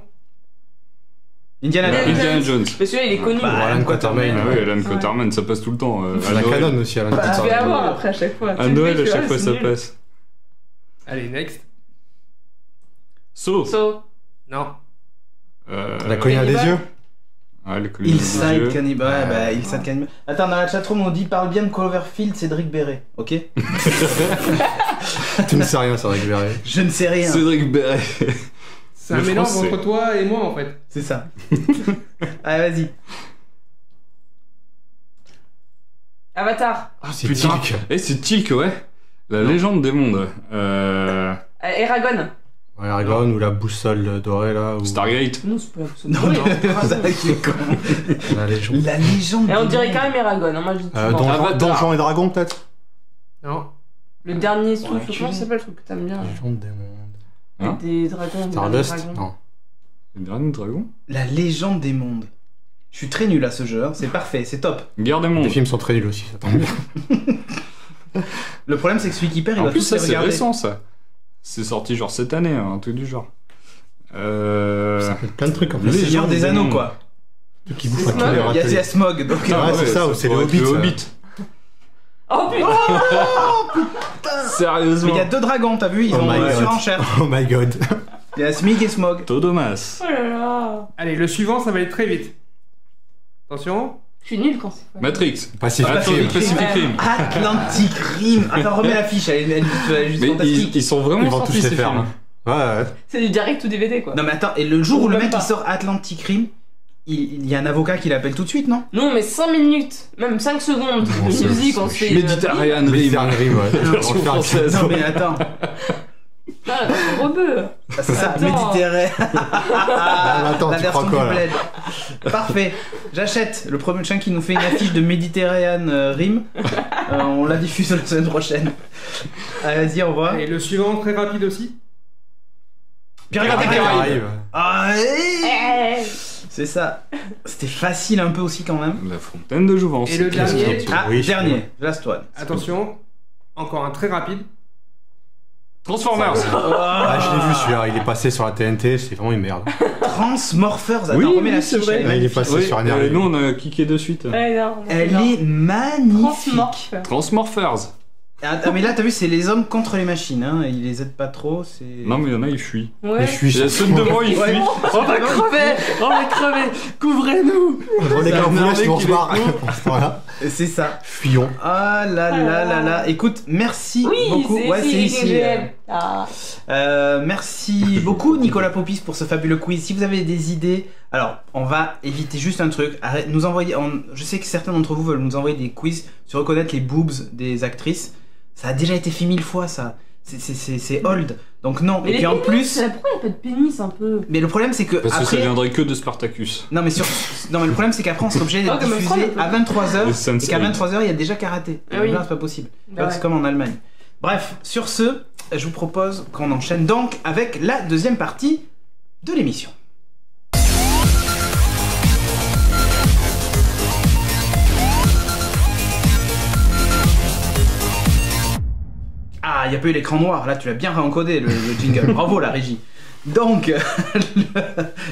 Indiana Indiana Jones. Indiana Jones. Mais celui-là, il est connu. Bah, Alan Quatermain. Ah ouais, Alan Ouais. Quatermain, ça passe tout le temps. C'est la canon aussi, Alan Tu vas Quatermain. avoir après à chaque fois. À Tu le Noël, fais, à tu chaque vois, fois, c'est ça nul. passe. Allez, next. So. So. Non. La colline des Cannibal. yeux. Ouais, le collier des Hillside yeux. Cannibal. Ouais, bah, Ouais. Hillside Cannibal. Attends, dans la chatroom, on dit parle bien de Cloverfield, Cédric Béret. Ok? Tu ne sais rien, c'est récupéré. Je ne sais rien. Cédric Béret. C'est un Le mélange français. entre toi et moi en fait. C'est ça. Allez, vas-y. Avatar. Ah, c'est Putain. Tilk. Eh, c'est Tilk, ouais. La légende des mondes. Eragon. Ouais, Aragon ou la boussole dorée là. Ou... Stargate. Non, c'est pas la boussole. Non, Oui, non, Eragon. ça qui est con. La légende. La légende. Et on des dirait mondes. quand même Eragon. Hein. Moi, je dis souvent. Avatar. Donjons et Dragons peut-être. Non. Le dernier truc, Ouais, comment ça s'appelle le truc que t'aimes bien? Légende des mondes. Hein Avec des dragons. des Stardust. dragons. Non. Le dernier dragon. La légende des mondes. Je suis très nul à ce jeu, hein. C'est parfait, c'est top. Guerre des Les mondes. films sont très nuls aussi, ça tombe bien. Le problème, c'est que celui qui perd, il En va plus, tous ça, les c'est regarder. récent, ça. C'est sorti genre cette année, un truc du genre. Ça fait plein de trucs en Le plus. Les Seigneur gens des des Anneaux, mondes. quoi. Trucs qui bouffent C'est à tous Smog. les Il y a râteliers. Smog, donc. Ah, ouais, c'est ça, ou c'est le pourrait être Hobbit. Oh putain! Mais Sérieusement. il y a deux dragons, t'as vu? Ils Oh ont my God. surenchère. Oh my god. Il y a Smig et Smog. Todomas. Oh là là! Allez, le suivant, ça va être très vite. Attention. Je suis nul quand c'est pas. Matrix. Pacific Attends, Rim. Pacific Rim. Atlantic Rim. Attends, remets la fiche, elle est juste Mais fantastique. ils sont vraiment Ils vont sortis tous les ces faire. films. hein. Ouais, ouais. C'est du direct ou DVD quoi. Non, mais attends, et le jour où le Même mec pas. il sort Atlantic Rim, il y a un avocat qui l'appelle tout de suite, non? Non, mais 5 minutes, même 5 secondes Bon, de ça, musique, ça on fait se fait. chier. Méditerranéan Mais Rim. c'est un Rim, ouais. Version On va faire un française. Non, mais attends. Non, la version rebeu. Ah, c'est ça, Attends. Méditerranée. attends, La tu version crois quoi, du là bled. Parfait. J'achète. Le prochain qui nous fait une affiche de Méditerranéan Rim, on la diffuse la semaine prochaine. Allez, vas-y, au revoir. Allez, le suivant, très rapide aussi. Pirates des Caraïbes. Caraïbes. Ah, hey. Eh. C'est ça. C'était facile un peu aussi quand même. La fontaine de Jouvence. Et le Qu'est-ce dernier qu'il y a Ah, Oui, je dernier. Last one. Attention. Encore un très rapide. Transformers. Ah, je l'ai vu celui-là, il est passé sur la TNT, c'est vraiment une merde. Transmorphers. Attends, Oui, remets la oui, c'est fiche. vrai. elle est Là, il est magnifique. passé Oui, sur Énergie. nous on a cliqué de suite. Ouais, non, Elle non. est magnifique. Transmorph. Transmorphers. Ah, mais là, t'as vu, c'est les hommes contre les machines. Hein. Ils les aident pas trop. C'est. Non, mais il y en a, ils fuient. Ouais. Et je suis Il y a ceux de devant, ils Ouais. fuient. On va crever. On va crever. Couvrez-nous. les gars, Ça on vous m'a laisse, énervé on se qu'il est barre. con. Voilà, C'est ça. fuyons. Ah là là là là. Écoute, merci Oui, beaucoup. c'est Ouais, c'est ici. GGL. Ah. Merci beaucoup Nicolas Popis pour ce fabuleux quiz. Si vous avez des idées, alors on va éviter juste un truc. Arrête, nous envoyer. Je sais que certains d'entre vous veulent nous envoyer des quiz sur reconnaître les boobs des actrices. Ça a déjà été fait 1000 fois ça. c'est old. Donc non. Mais et puis en plus. Pourquoi il n'y a pas de pénis un peu? Mais le problème c'est que. Parce que après... ça viendrait que de Spartacus. Non mais le problème c'est qu'après on serait obligé d'être diffusé à 23h et qu'à 23h il y a déjà karaté. Ah oui. Là c'est pas possible. Bah C'est comme en Allemagne. Bref, sur ce, je vous propose qu'on enchaîne donc avec la deuxième partie de l'émission. Ah, il n'y a pas eu l'écran noir, là tu l'as bien réencodé le jingle. Bravo la régie. Donc,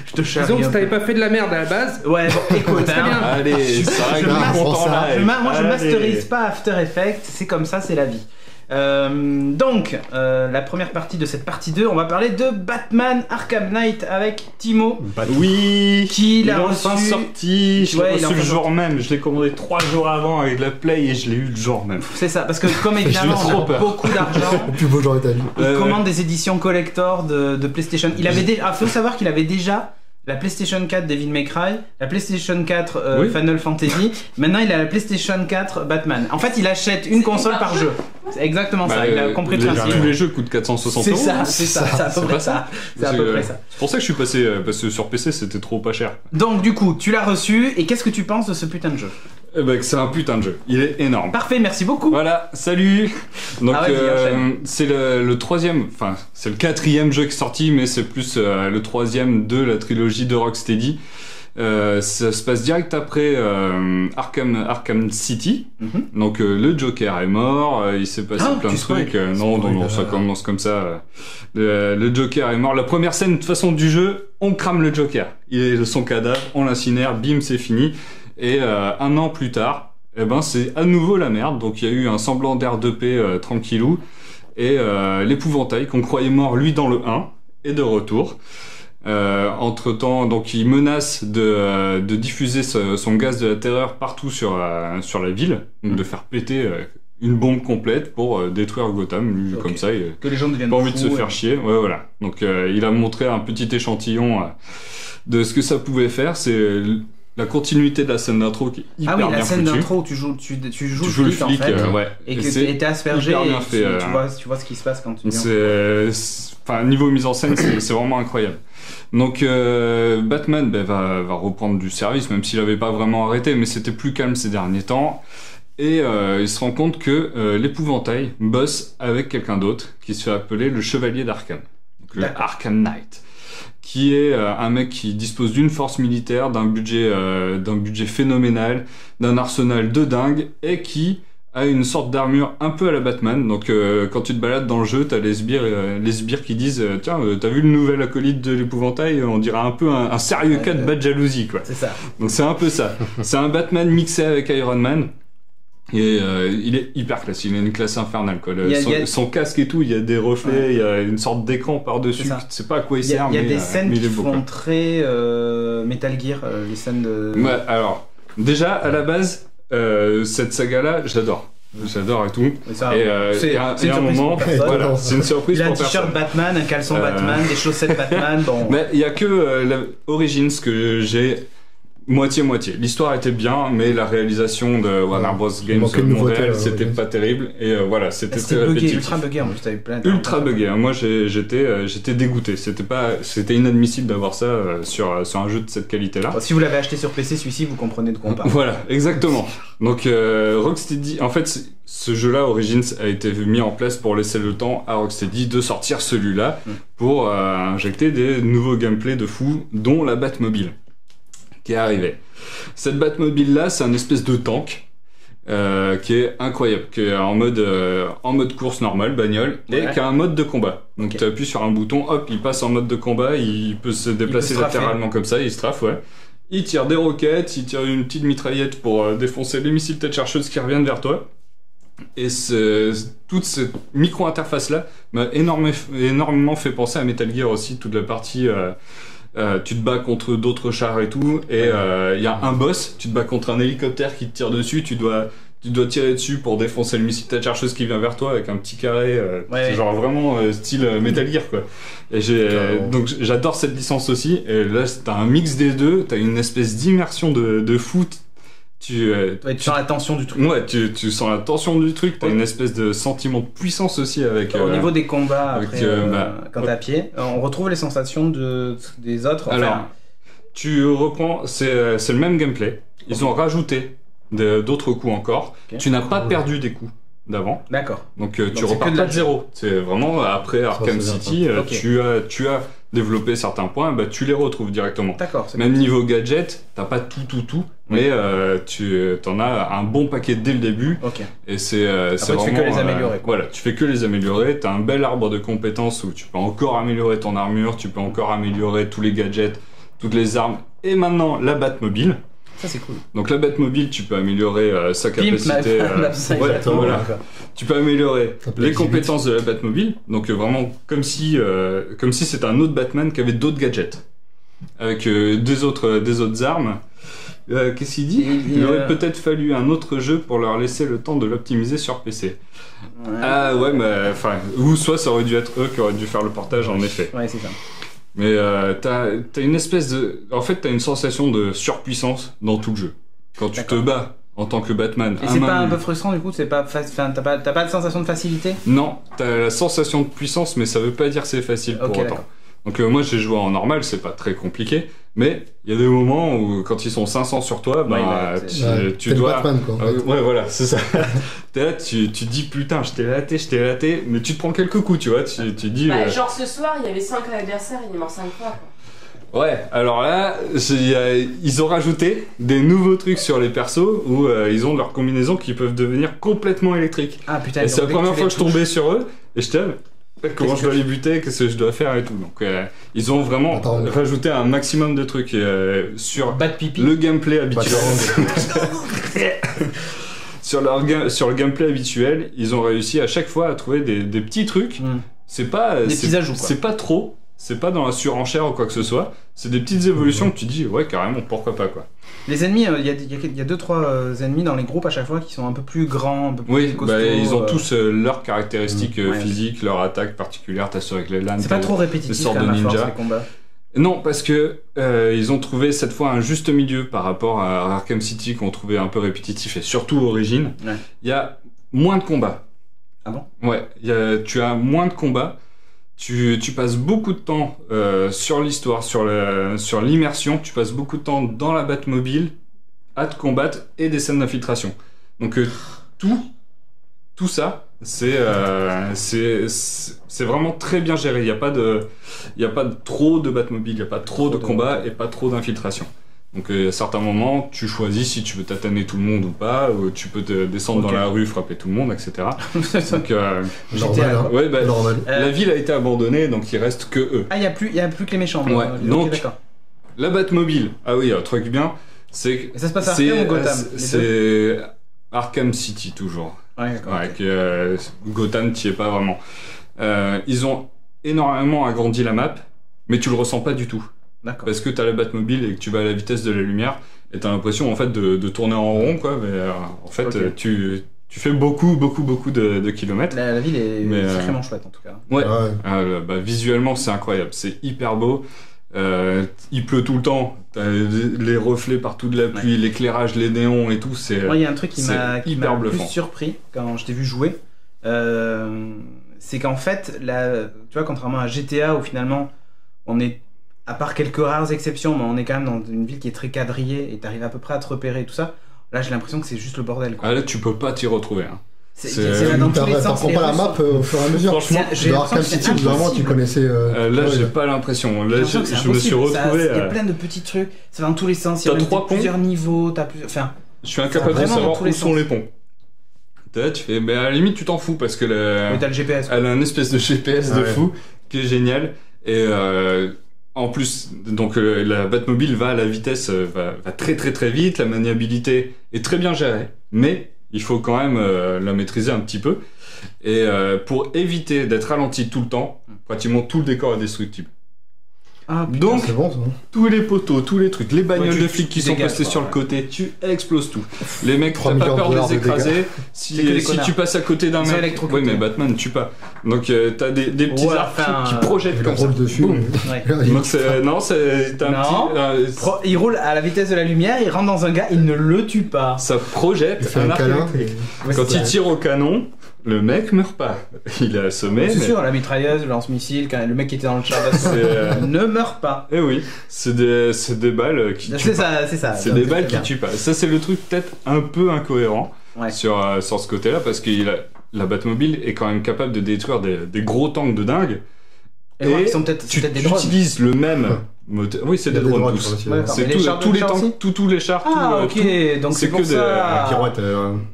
je te charrie. Disons que un si t'avais peu. pas fait de la merde à la base. Ouais, bon, écoute, Ça serait bien. Allez, ça règle un compte en live. moi je Allez. masterise pas After Effects, c'est comme ça, c'est la vie. Donc, la première partie de cette partie 2, on va parler de Batman Arkham Knight avec Timo. Oui, Qui il est l'a enfin reçu. sorti. Je l'ai Ouais, il est reçu le enfin jour même. Je l'ai commandé 3 jours avant avec la Play et je l'ai eu le jour même. C'est ça, parce que comme évidemment J'ai on trop a peur. beaucoup d'argent, Le plus beau jour de ta vie. il commande des éditions collector de PlayStation. Il avait déjà, faut savoir qu'il avait déjà la PlayStation 4 Devil May Cry, la PlayStation 4 Oui. Final Fantasy. Maintenant, il a la PlayStation 4 Batman. En fait, il achète une console par jeu. C'est exactement ça. Il a compris le principe. Tous les jeux coûtent 460 C'est euros. ça, c'est à peu près ça. C'est à peu près ça. C'est pour ça que je suis passé, parce que sur PC c'était trop pas cher. Donc, du coup, tu l'as reçu et qu'est-ce que tu penses de ce putain de jeu? Eh ben, c'est un putain de jeu. Il est énorme. Parfait, merci beaucoup. Voilà, salut. Donc Ah, vas-y, enchaîne. c'est le troisième, enfin c'est le quatrième jeu qui est sorti, mais c'est plus le troisième de la trilogie de Rocksteady. Ça se passe direct après Arkham City. Mhm. Donc le Joker est mort, il s'est passé Ah, plein de tu spoil. trucs. Non, ça commence comme ça. Le Joker est mort. La première scène de toute façon du jeu, on crame le Joker. Il est son cadavre, on l'incinère, bim, c'est fini. Et un an plus tard, eh ben c'est à nouveau la merde. Donc il y a eu un semblant d'air de paix tranquillou. Et l'épouvantail qu'on croyait mort lui dans le 1 est de retour. Entre temps, donc il menace de diffuser son gaz de la terreur partout sur la ville, donc de faire péter une bombe complète pour détruire Gotham. Lui, Ok. comme ça, il Que les gens deviennent pas envie de se fous, faire chier. Ouais, voilà. Donc il a montré un petit échantillon de ce que ça pouvait faire. C'est la continuité de la scène d'intro qui est hyper Ah oui, bien la scène foutue. d'intro où tu joues le en flic, fait, ouais. et que c'est t'es aspergé hyper et bien fait, tu vois ce qui se passe quand tu viens. Enfin, niveau mise en scène, c'est vraiment incroyable. Donc Batman va reprendre du service, même s'il avait pas vraiment arrêté, mais c'était plus calme ces derniers temps. Et il se rend compte que l'épouvantail bosse avec quelqu'un d'autre qui se fait appeler le Chevalier d'Arkham, donc le D'accord. Arkham Knight, qui est un mec qui dispose d'une force militaire, d'un budget phénoménal, d'un arsenal de dingue, et qui a une sorte d'armure un peu à la Batman. Donc quand tu te balades dans le jeu, t'as les sbires qui disent tiens, t'as vu le nouvel acolyte de l'épouvantail, on dirait un peu un sérieux cas de bad jalousie, quoi. C'est ça. Donc c'est un peu ça. C'est un Batman mixé avec Iron Man. Et il est hyper classe, il a une classe infernale, quoi. Son casque et tout, il y a des reflets, il y a une sorte d'écran par-dessus, C'est ça. tu sais pas à quoi il Il y a, sert, il y a mais des scènes mais il qui est beau, font quoi. très Metal Gear, les scènes de. Ouais, alors, déjà, à la base, cette saga-là, j'adore. J'adore et tout. Mais ça, Et c'est il y a c'est une un surprise moment, pour personne. voilà, c'est une surprise Il a un pour personne. t-shirt Batman, un caleçon Batman, des chaussettes Batman, bon. Mais il y a que la Origins que j'ai moitié-moitié. L'histoire était bien, mais la réalisation de Warner Bros. Games manquait de nouveauté, Montréal, c'était Origins. pas terrible. Et voilà, c'était très C'était bugué, répétitif. ultra bugué en plus, t'avais plein de. Ultra bugué. Moi, j'étais dégoûté. C'était inadmissible d'avoir ça sur un jeu de cette qualité-là. Bon, si vous l'avez acheté sur PC, celui-ci, vous comprenez de quoi on parle. Voilà, exactement. Donc Rocksteady, en fait, ce jeu-là, Origins, a été mis en place pour laisser le temps à Rocksteady de sortir celui-là pour injecter des nouveaux gameplays de fou, dont la Batmobile qui est arrivée. Cette Batmobile-là, c'est un espèce de tank qui est incroyable, qui est en mode course normale, bagnole, et qui a un mode de combat. Donc tu appuies sur un bouton, hop, il passe en mode de combat, il peut se déplacer latéralement comme ça, il strafe, ouais. Il tire des roquettes, il tire une petite mitraillette pour défoncer les missiles tête chercheuse qui reviennent vers toi. Et toute cette micro-interface-là m'a énormément fait penser à Metal Gear aussi, toute la partie... tu te bats contre d'autres chars et tout, et il y a un boss, tu te bats contre un hélicoptère qui te tire dessus, tu dois tirer dessus pour défoncer le missile tête chercheuse qui vient vers toi avec un petit carré, c'est genre vraiment style Metal Gear, quoi. Et donc j'adore cette licence aussi, et là t'as un mix des deux, t'as une espèce d'immersion de foot tu sens la tension du truc. Ouais, tu sens la tension du truc, t'as une espèce de sentiment de puissance aussi avec... Au niveau des combats, avec, après, quand t'es à pied, on retrouve les sensations des autres. Enfin... Alors, tu reprends, c'est le même gameplay. Ils ont rajouté d'autres coups encore. Okay. Tu n'as pas perdu des coups d'avant. D'accord. Donc tu repars pas de zéro. C'est vraiment, après Arkham City, tu as développé certains points, bah, tu les retrouves directement. D'accord. Même niveau gadget, t'as pas tout, mais tu en as un bon paquet dès le début. Okay. Et c'est vraiment... tu fais que les améliorer. Voilà, tu fais que les améliorer. T'as un bel arbre de compétences où tu peux encore améliorer ton armure, tu peux encore améliorer tous les gadgets, toutes les armes, et maintenant la Batmobile. Ça c'est cool. Donc la Batmobile, tu peux améliorer sa capacité. Voilà. Tu peux améliorer les compétences de la Batmobile. Donc vraiment comme si c'était un autre Batman qui avait d'autres gadgets, avec des autres armes. Qu'est-ce qu'il dit ? Il aurait peut-être fallu un autre jeu pour leur laisser le temps de l'optimiser sur PC. Ouais. Ah ouais, mais enfin, ou soit ça aurait dû être eux qui auraient dû faire le portage en effet. Ouais, c'est ça. Mais t'as une espèce de... En fait, t'as une sensation de surpuissance dans tout le jeu. Quand tu te bats en tant que Batman... Et c'est pas un peu frustrant du coup? T'as pas de sensation de facilité? Non, t'as la sensation de puissance, mais ça veut pas dire que c'est facile pour autant. Donc moi j'ai joué en normal, c'est pas très compliqué, mais il y a des moments où quand ils sont 500 sur toi, tu dois... Batman, quoi. Ouais, voilà, c'est ça. T'es là, tu dis putain, je t'ai laté, mais tu te prends quelques coups, tu vois, tu dis... Genre ce soir, il y avait 5 adversaires, il est mort 5 fois, quoi. Ouais, alors là, ils ont rajouté des nouveaux trucs sur les persos où ils ont leurs combinaisons qui peuvent devenir complètement électriques. Ah putain, et c'est la première fois que je tombais sur eux, et je t'aime. Comment je dois les buter, qu'est-ce que je dois faire et tout. Donc ils ont vraiment rajouté un maximum de trucs sur le gameplay habituel. sur le gameplay habituel, ils ont réussi à chaque fois à trouver des petits trucs. C'est pas des petits ajouts, quoi. C'est pas trop, c'est pas dans la surenchère ou quoi que ce soit. C'est des petites évolutions que tu dis ouais carrément pourquoi pas quoi. Les ennemis, il y a 2-3 ennemis dans les groupes à chaque fois qui sont un peu plus grands, un peu plus costauds. Ils ont tous leurs caractéristiques physiques, leur attaque particulière. T'as ceux avec les lames. C'est pas trop répétitif sortes de ninja. Les combats. Non, parce que ils ont trouvé cette fois un juste milieu par rapport à Arkham City qu'on trouvait un peu répétitif et surtout Origins. Il y a moins de combats. Ah bon ? Ouais, tu as moins de combats. Tu passes beaucoup de temps sur l'histoire, sur l'immersion, tu passes beaucoup de temps dans la Batmobile à te combattre et des scènes d'infiltration. Donc tout ça, c'est vraiment très bien géré. Il n'y a pas trop de Batmobile, il n'y a pas trop de combats et pas trop d'infiltration. Donc à certains moments, tu choisis si tu veux tataner tout le monde ou pas, ou tu peux te descendre dans la rue, frapper tout le monde, etc. Donc normal. La ville a été abandonnée, donc il reste que eux. Ah, il y a plus que les méchants. Ouais. Donc la Batmobile. Ah oui, un truc bien, c'est que ça se passe à Arkham ou Gotham? C'est Arkham City toujours. Ouais, d'accord. Okay. Gotham, t'y es pas vraiment. Ils ont énormément agrandi la map, mais tu le ressens pas du tout. D'accord. Parce que t'as la Batmobile et que tu vas à la vitesse de la lumière et t'as l'impression en fait de tourner en rond quoi, mais en fait tu fais beaucoup de kilomètres. La ville est sacrément chouette en tout cas. Ouais. Visuellement c'est incroyable, c'est hyper beau. Il pleut tout le temps, t'as les reflets partout de la pluie, l'éclairage, les néons et tout, c'est. Moi il y a un truc qui m'a plus surpris quand je t'ai vu jouer, c'est qu'en fait tu vois, contrairement à GTA où finalement on est, à part quelques rares exceptions, mais on est quand même dans une ville qui est très quadrillée et t'arrives à peu près à te repérer et tout ça. Là, j'ai l'impression que c'est juste le bordel, quoi. Ah, là, tu peux pas t'y retrouver. Hein. C'est dans tous les sens. T'apprends pas la map au fur et à mesure. Franchement, de Arkham City, vraiment, tu connaissais. Là, j'ai pas l'impression. Là, je me suis retrouvé. Il y a plein de petits trucs. Ça va dans tous les sens. Il y a plusieurs niveaux. Enfin. Je suis incapable de savoir où sont les ponts. Là, tu fais, mais à la limite, tu t'en fous parce que t'as le GPS. Elle a un espèce de GPS de fou qui est génial et. En plus, donc la Batmobile va à la vitesse, va très très très vite, la maniabilité est très bien gérée, mais il faut quand même la maîtriser un petit peu. Et pour éviter d'être ralenti tout le temps, pratiquement tout le décor est destructible. Ah, putain, Donc, C'est bon, ça. tous les poteaux, tous les trucs, les bagnoles Ouais, de flics qui sont dégages, postés quoi, sur le ouais. côté, tu exploses tout. Les mecs, 3 t'as pas millions peur de de dollars les de dégâts. écraser. C'est que des Si connards. tu passes à côté d'un Ils sont mec, électrocutés. oui mais Batman tue pas. Donc t'as des petits Ouais, arcs enfin, qui projettent Il comme ça. roule dessus. Boum. Ouais. Donc t'as un Non. petit... Il roule à la vitesse de la lumière, il rentre dans un gars, il ne le tue pas. ça projette Il fait un un arc câlin. électrique. Ouais, Quand c'est il tire au canon, le mec meurt pas. Il est assommé. C'est mais- sûr, la mitrailleuse, le lance-missile, le mec qui était dans le char C'est, ne meurt pas. Eh oui, c'est des balles qui tuent C'est pas. ça, c'est ça. C'est Donc, des balles bien. qui tuent pas. Ça, c'est le truc peut-être un peu incohérent Ouais. sur ce côté-là, parce que la Batmobile est quand même capable de détruire des gros tanks de dingue. Et voir qu'ils sont peut-être Tu des drones. utilises le même moteur. Oui, c'est Il y a des des drones drones, tous. aussi. Ouais, d'accord. C'est Mais les chars tous de les chars tanks, aussi tous les chars, Ah, tout, ok, donc c'est c'est que pour des- ça. Pirouette.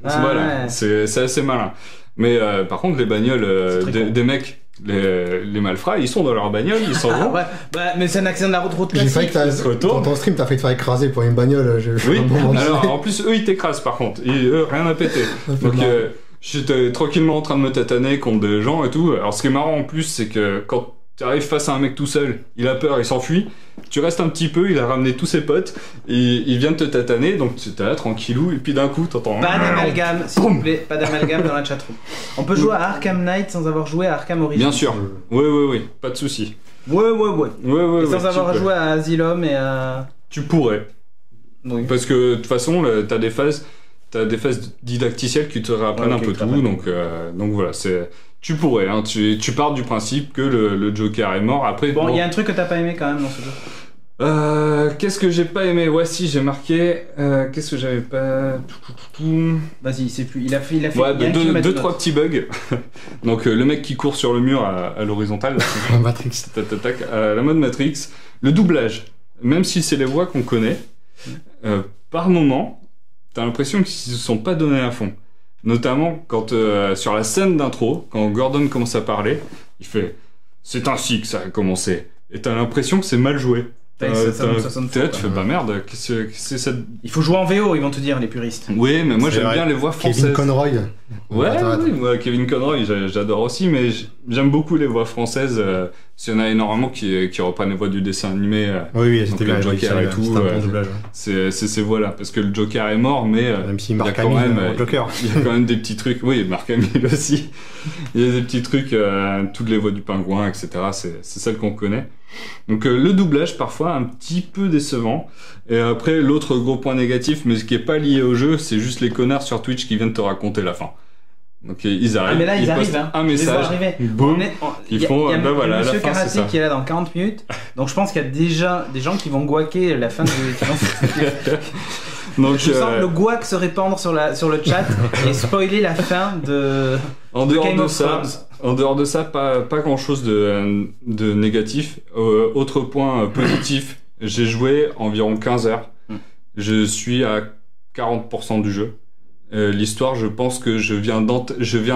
Ah, voilà, ouais. c'est assez malin. Mais par contre, les bagnoles C'est très con. des mecs, les malfrats, ils sont dans leur bagnole, ils s'en Ah, vont. ouais. Bah, mais c'est un accident de la route J'ai failli classique. que il se retourne. dans ton stream, t'as failli te faire écraser pour une bagnole. Oui, à un moment donné. alors en plus, eux, ils t'écrasent par contre. Eux, rien à péter. Ça fait Donc marrer. j'étais tranquillement en train de me tataner contre des gens et tout. Alors ce qui est marrant en plus, c'est que quand tu arrives face à un mec tout seul, il a peur, il s'enfuit. Tu restes un petit peu, il a ramené tous ses potes, et il vient de te tataner, donc tu es là tranquillou, et puis d'un coup t'entends... Pas d'amalgame, s'il vous plaît, pas d'amalgame dans la chatroom. On peut jouer à Arkham Knight sans avoir joué à Arkham Origins. Bien sûr. Oui, pas de souci. Ouais. Ouais, Et sans avoir tu peux. joué à Asylum et à. Tu pourrais. Oui. Parce que de toute façon, t'as des phases didacticielles qui te réapprennent Ouais, un ok, peu très tout, bien. donc voilà, tu pourrais, hein, tu pars du principe que le Joker est mort. Après, Bon, il y a un truc que t'as pas aimé quand même dans ce jeu. qu'est-ce que j'ai pas aimé? Ouais, si, j'ai marqué. Qu'est-ce que j'avais pas. Vas-y, c'est plus. Il a fait. Ouais, il y a un kilomètre deux, de trois notes. petits bugs. Donc, le mec qui court sur le mur à l'horizontale, Matrix. la mode Matrix. Le doublage, même si c'est les voix qu'on connaît, par moment, t'as l'impression qu'ils se sont pas donnés à fond. Notamment quand, sur la scène d'intro, quand Gordon commence à parler, il fait « C'est ainsi que ça a commencé ». Et t'as l'impression que c'est mal joué. Ouais, ça sonne T'es là, faux, tu quoi. fais bah merde, qu'est-ce que c'est cette. Il faut jouer en VO, ils vont te dire, les puristes. Oui, mais moi C'est j'aime vrai. bien les voix françaises. Kevin Conroy. Ouais, Attends. oui, moi, Kevin Conroy, j'adore aussi, mais j'aime beaucoup les voix françaises. S'il y en a énormément qui reprennent les voix du dessin animé, Oui, Donc, c'était le bien. Joker et tout, C'était un bon ouais. doublage. c'est ces voix-là. Parce que le Joker est mort, mais Même si il y a Mark quand Hamill, même, Joker. il y a quand même des petits trucs. Oui, Mark Hamill aussi. Il y a des petits trucs, toutes les voix du pingouin, etc. C'est celles qu'on connaît. Donc le doublage parfois un petit peu décevant. Et après l'autre gros point négatif, mais ce qui est pas lié au jeu, c'est juste les connards sur Twitch qui viennent te raconter la fin. Donc ils arrivent, Ah, mais là, ils postent arrivent, hein. un Je les vois message, arriver. boum, ils font, il y a ben voilà, Monsieur la fin, c'est Karaté ça. qui est là dans 40 minutes. Donc je pense qu'il y a déjà des gens qui vont guaquer la fin de. Donc Je sens le guac se répandre sur le chat et spoiler la fin de. en de dehors Game de of ça, Thrones. en dehors de ça, pas grand chose de négatif. Autre point positif, j'ai joué environ 15 heures. Je suis à 40% du jeu. L'histoire, je pense que je viens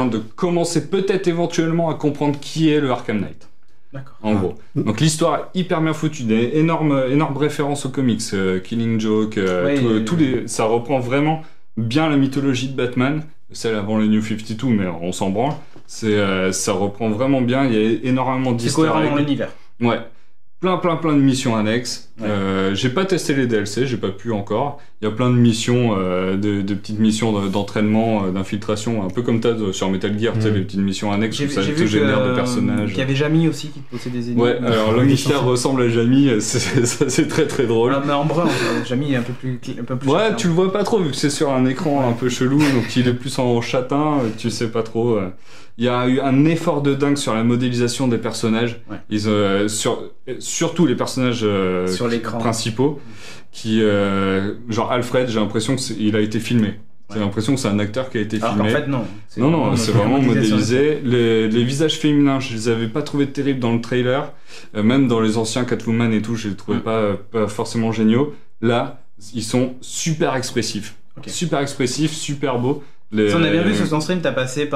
de commencer peut-être éventuellement à comprendre qui est le Arkham Knight. D'accord. En gros. Donc l'histoire est hyper bien foutue, des énormes références aux comics, Killing Joke, Oui. ça reprend vraiment bien la mythologie de Batman, celle avant les New 52, mais on s'en branle. Ça reprend vraiment bien, il y a énormément C'est d'easter cohérent dans eggs. l'univers. Ouais. Plein de missions annexes. Ouais. J'ai pas testé les DLC, j'ai pas pu encore. Il y a plein de missions, de petites missions d'entraînement, d'infiltration, un peu comme t'as sur Metal Gear, tu sais, les petites missions annexes où ça te génère des personnages. qu'il y avait Jamie aussi qui possédait des ennemis. Ouais, alors Lannister ressemble à Jamie, c'est très drôle. Ah, mais en brun, Jamie est un peu plus. Ouais, châtain. tu le vois pas trop vu que c'est sur un écran un peu chelou, donc il est plus en châtain, tu sais pas trop. Il y a eu un effort de dingue sur la modélisation des personnages. Ouais. Ils, surtout les personnages Sur l'écran. principaux, qui genre Alfred, j'ai l'impression qu'il a été filmé. J'ai l'impression que c'est un acteur qui a été Alors qu'en filmé. fait, non. Non, c'est vraiment modélisation. modélisé. Les visages féminins, je les avais pas trouvés terribles dans le trailer. Même dans les anciens Catwoman et tout, je les trouvais pas forcément géniaux. Là, ils sont super expressifs. Ok. Super expressifs, super beaux. Ça, on a bien vu sur ton stream, t'as passé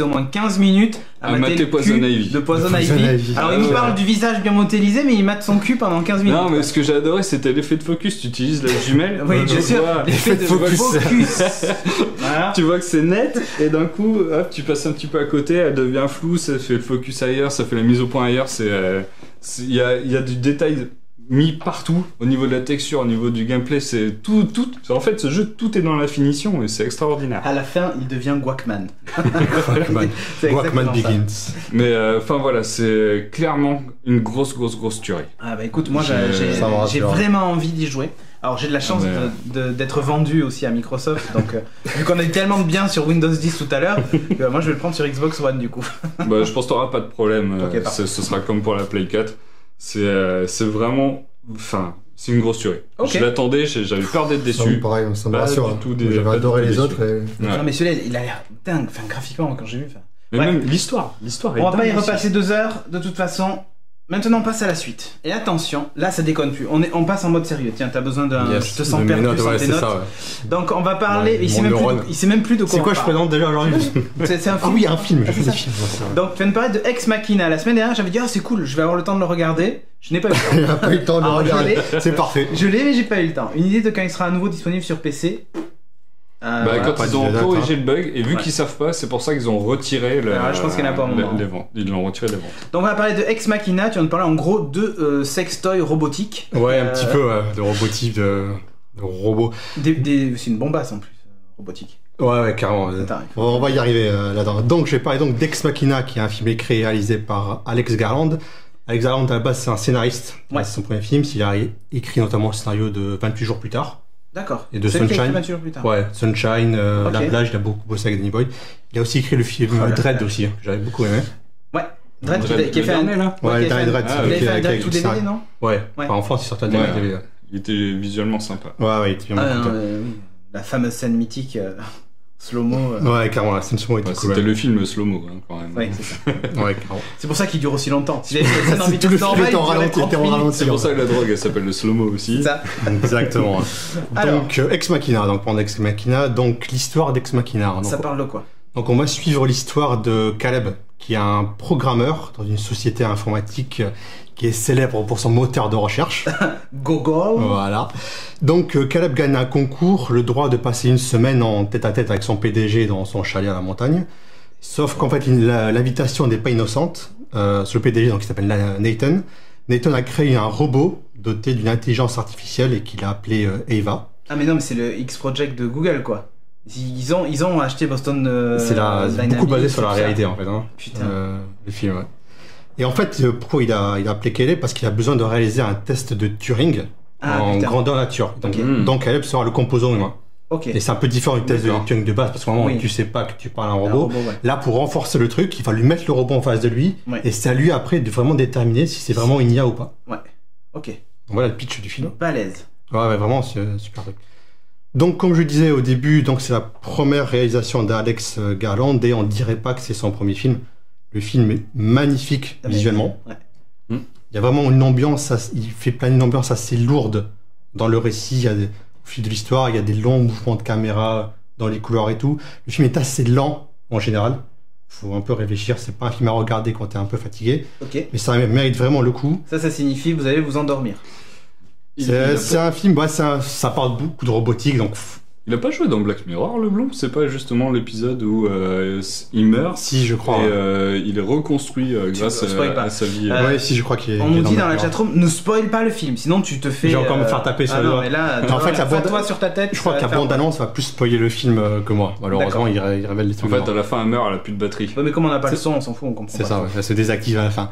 au moins 15 minutes à mater le Poison cul Ivy. de Poison Poison Ivy. Ivy. Alors il nous parle du visage bien modélisé, mais il mate son cul pendant 15 minutes. Non, mais ce que j'ai adoré, c'était l'effet de focus. Tu utilises la jumelle. Oui, tu bien sûr, vois- l'effet de focus. Voilà. Tu vois que c'est net, et d'un coup, hop, tu passes un petit peu à côté, elle devient floue, ça fait le focus ailleurs, ça fait la mise au point ailleurs, il y a du détail mis partout au niveau de la texture, au niveau du gameplay, c'est tout. En fait, ce jeu, tout est dans la finition et c'est extraordinaire. À la fin, il devient Guacman. Guacman Begins. Mais enfin voilà, c'est clairement une grosse tuerie. Ah bah écoute, moi j'ai sûr. vraiment envie d'y jouer. Alors j'ai de la chance d'être vendu aussi à Microsoft, donc vu qu'on a eu tellement de bien sur Windows 10 tout à l'heure, moi je vais le prendre sur Xbox One du coup. Bah, je pense que t'auras pas de problème. Ok, parfait. Ce sera comme pour la Play 4. C'est vraiment, enfin, c'est une grosse tuerie. Ok. Je l'attendais, j'avais peur d'être déçu. Pareil, ça me Pas rassure. du tout J'avais pas du adoré tout les déçu. autres. Et... Ouais. Non mais celui-là il a l'air dingue, enfin graphiquement quand j'ai vu. Mais Ouais. même l'histoire est On va pas y dingue aussi. repasser 2 heures, de toute façon. Maintenant on passe à la suite. Et attention, là ça déconne plus. On passe en mode sérieux. Tiens, t'as besoin d'un. Yes, Je te sens de mes perdu notes, sans ouais, tes c'est notes. ça, ouais. Donc on va parler. Ouais, il, sait mon même plus neurone. il sait même plus de quoi. C'est quoi on je parle. présente déjà aujourd'hui? C'est un Ah film. oui, un film, je Ah, fais c'est des ça. films. Donc tu viens de parler de Ex Machina. La semaine dernière j'avais dit ah c'est cool, je vais avoir le temps de le regarder. Je n'ai pas eu le Il temps. n'a pas eu le temps de le Alors, regarder. C'est parfait. Je l'ai mais j'ai pas eu le temps. Une idée de quand il sera à nouveau disponible sur PC. Bah, Voilà. quand pas ils de ont date, corrigé le bug, et vu Ouais. qu'ils savent pas, c'est pour ça qu'ils ont retiré je pense qu'il y en a pas un moment. les ventes. Ils l'ont retiré des ventes. Donc on va parler de Ex Machina. Tu viens de parler en gros de sextoy robotique. Ouais, un petit peu ouais, de robotique, de robots. C'est une bombasse en plus robotique. Ouais, carrément. Attends, On va y arriver là-dedans. Donc, je vais parler donc d'Ex Machina, qui est un film écrit et réalisé par Alex Garland. Alex Garland, à la base, c'est un scénariste. Ouais. C'est son premier film. Il a écrit notamment le scénario de 28 jours plus tard. D'accord. Et de Celui qui a écrit Sunshine. 28 jours plus tard. Ouais, Sunshine, Ok. La Plage, il a beaucoup bossé avec Danny Boyle. Il a aussi écrit le film Oh, la Dread Plage. aussi, que j'avais beaucoup aimé. Dredd Dredd, qui a fait le un. dernier, là Ouais, Ouais, qui a fait un- Dread, Ah, c'est Il avait avec- fait un avec- direct tout avec- DVD, non? Ouais, Ouais. Enfin, en France, il sortait un Ouais. DVD. Il était visuellement sympa. Ouais, il était bien Ah, content. oui. La fameuse scène mythique slow-mo. Ouais, carrément, la scène sur moi était Ouais, cool. C'était le film slow-mo, hein, quand même. Ouais, c'est ça. Ouais, carrément. C'est pour ça qu'il dure aussi longtemps. S'il avait fait la scène en C'est vitesse tout le film normale, était en il durait ralenti, 30 était en minutes. ralenti. C'est pour ça que la drogue, elle s'appelle le slow-mo aussi. C'est ça. Exactement. Alors. Donc, Ex Machina, donc pendant Ex Machina, donc l'histoire d'Ex Machina. Ça parle de quoi? Donc on va suivre l'histoire de Caleb, qui est un programmeur dans une société informatique qui est célèbre pour son moteur de recherche. Gogol. Voilà. Donc Caleb gagne un concours, le droit de passer une semaine en tête-à-tête avec son PDG dans son chalet à la montagne. Sauf qu'en fait, l'invitation n'est pas innocente. Ce PDG, donc, qui s'appelle Nathan. Nathan a créé un robot doté d'une intelligence artificielle et qu'il a appelé Ava. Ah mais non, mais c'est le X-Project de Google, quoi. Ils ont acheté Boston C'est beaucoup Dynamics, basé sur la tout ça. réalité en fait. Hein. Putain. Le film, ouais. Et en fait, pourquoi il a appelé Caleb? Parce qu'il a besoin de réaliser un test de Turing Ah, en putain. grandeur nature. Donc, Ok. donc Caleb sera le composant humain. Ok. Et c'est un peu différent du test de D'accord. Turing de base, parce qu'au moment Oui. où tu sais pas que tu parles à un Un robot, robot, ouais. là pour renforcer le truc, il va lui mettre le robot en face de lui, Ouais. et c'est à lui après de vraiment déterminer si c'est vraiment une IA ou pas. Ok. Donc voilà le pitch du film. Balèze. Ouais, vraiment, c'est super truc. Donc, comme je disais au début, donc c'est la première réalisation d'Alex Garland, et on dirait pas que c'est son premier film. Le film est magnifique visuellement. Ouais. Il y a vraiment une ambiance, il fait planer une ambiance assez lourde dans le récit. Il y a au fil de l'histoire, il y a des longs mouvements de caméra dans les couleurs et tout. Le film est assez lent en général. Faut un peu réfléchir. C'est pas un film à regarder quand t'es un peu fatigué, Ok. mais ça mérite vraiment le coup. Ça signifie que vous allez vous endormir. C'est un film, ouais, ça parle beaucoup de robotique, donc Il a pas joué dans Black Mirror, le blond? C'est pas justement l'épisode où il meurt si je crois. et il est reconstruit grâce spoil pas. à sa vie. Euh, Ouais, si je crois qu'il est. On qu'il est nous dit dans la Black Mirror. chatroom, ne spoil pas le film, sinon tu te fais. Je vais encore me faire taper sur ah le non, doigt. mais là, En fait, la bande- toi sur ta tête. Je crois ça que la va faire- bande-annonce va plus spoiler le film que moi. Malheureusement, il révèle des En trucs. fait, dedans. à la fin, elle meurt, elle a plus de batterie. Ouais, mais comme on n'a pas le son, on s'en fout, on comprend C'est pas. ça, ouais, ça se désactive à la fin.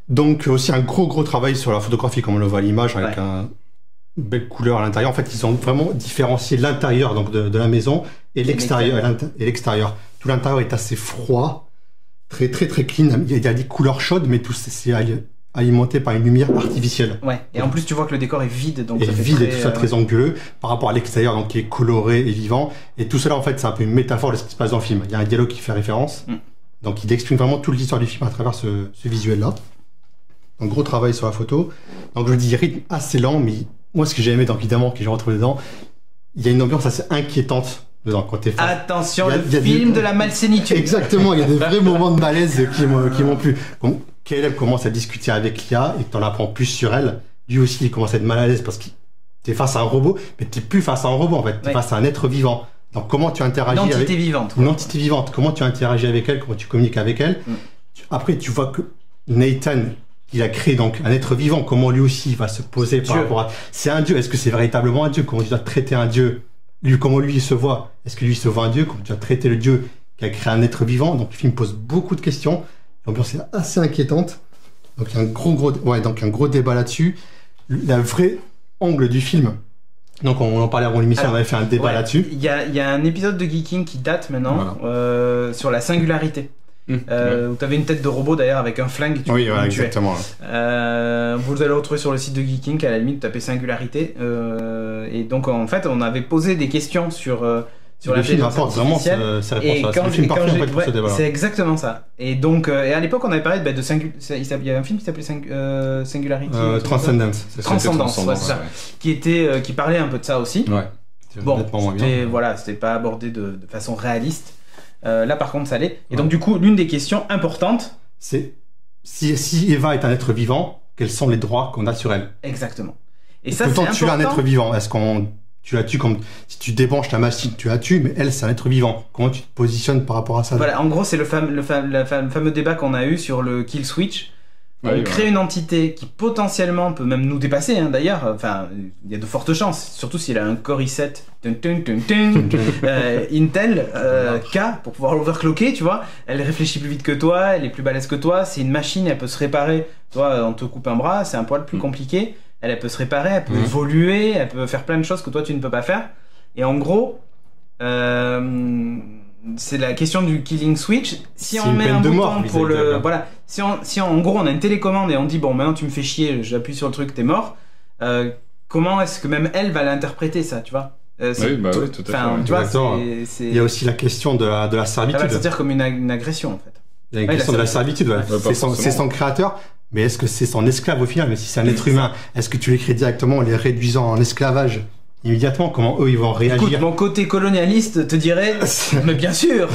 Donc aussi un gros travail sur la photographie, comme on le voit à l'image, avec Ouais. une belle couleur à l'intérieur. En fait, ils ont vraiment différencié l'intérieur donc de la maison et l'extérieur. Tout l'intérieur est assez froid, très clean. Il y a des couleurs chaudes, mais tout c'est alimenté par une lumière artificielle. Ouais, et en plus tu vois que le décor est vide, donc Et ça fait vide et très, tout ça très anguleux par rapport à l'extérieur, donc qui est coloré et vivant. Et tout cela, en fait, c'est un peu une métaphore de ce qui se passe dans le film. Il y a un dialogue qui fait référence. Donc il exprime vraiment toute l'histoire du film à travers ce visuel-là. Donc gros travail sur la photo. Donc je dis rythme assez lent, mais moi ce que j'ai aimé, donc évidemment, que j'ai retrouvé dedans, il y a une ambiance assez inquiétante dedans quand t'es fan. Attention, Il y a le film des- de la malsénitude. Exactement, il y a des vrais moments de malaise qui m'ont plu. Quand Caleb commence à discuter avec l'IA et que t'en apprends plus sur elle, lui aussi il commence à être mal à l'aise parce que t'es face à un robot, mais t'es plus face à un robot en fait, t'es Ouais. face à un être vivant. Donc comment tu interagis Une avec entité vivante. une entité vivante, comment tu interagis avec elle, comment tu communiques avec elle. Après tu vois que Nathan qu'il a créé donc un être vivant, comment lui aussi va se poser par Dieu. rapport à... C'est un dieu, est-ce que c'est véritablement un dieu? Comment tu dois traiter un dieu? Lui, comment lui il se voit? Est-ce que lui il se voit un dieu? Comment tu dois traiter le dieu qui a créé un être vivant? Donc le film pose beaucoup de questions. L'ambiance est assez inquiétante. Donc il y a un gros débat là-dessus. Le vrai angle du film. Donc on en parlait avant l'émission, on avait fait un débat là-dessus. Il y a un épisode de Geeking qui date maintenant sur la singularité. Où tu avais une tête de robot d'ailleurs avec un flingue. Oui, voilà, exactement. Vous allez le retrouver sur le site de Geeking, à la limite, tapez singularité. Et donc en fait, on avait posé des questions sur le film apporte vraiment ses réponses. C'est le film parfait en fait pour ce débat. C'est exactement ça. Et donc, et à l'époque, on avait parlé de il y avait un film qui s'appelait Singularity. Transcendence. Transcendence, ouais, c'est ça. Qui parlait un peu de ça aussi. Ouais. Bon, c'était pas abordé de façon réaliste. Là, par contre, ça l'est. Et donc, du coup, l'une des questions importantes, c'est si Eva est un être vivant, quels sont les droits qu'on a sur elle? Exactement. Et ça, tout c'est le temps, important. tu as un être vivant. Est-ce qu'on tu la tues comme si tu débranches ta machine, tu la tues, mais elle, c'est un être vivant. Comment tu te positionnes par rapport à ça? Voilà, en gros, c'est le fameux débat qu'on a eu sur le kill switch. On crée une entité qui potentiellement peut même nous dépasser, hein, d'ailleurs. Enfin, il y a de fortes chances, surtout s'il a un Core i7 Intel K pour pouvoir l'overclocker, tu vois. Elle réfléchit plus vite que toi, elle est plus balèze que toi. C'est une machine, elle peut se réparer. Toi, on te coupe un bras, c'est un poil plus compliqué. Elle peut se réparer, elle peut évoluer, elle peut faire plein de choses que toi tu ne peux pas faire. Et en gros, c'est la question du killing switch. Si on met un bouton pour le, voilà, si en gros on a une télécommande et on dit bon maintenant tu me fais chier, j'appuie sur le truc, t'es mort. Comment est-ce que même elle va l'interpréter ça, tu vois? Oui, tout à fait. Tu vois, il y a aussi la question de la servitude. Ça va se dire comme une agression en fait. Il y a une question de la servitude. C'est son créateur. Mais est-ce que c'est son esclave au final? Mais si c'est un être humain, est-ce que tu l'écris directement en les réduisant en esclavage immédiatement? Comment eux ils vont réagir? Écoute, mon côté colonialiste te dirait, mais bien sûr.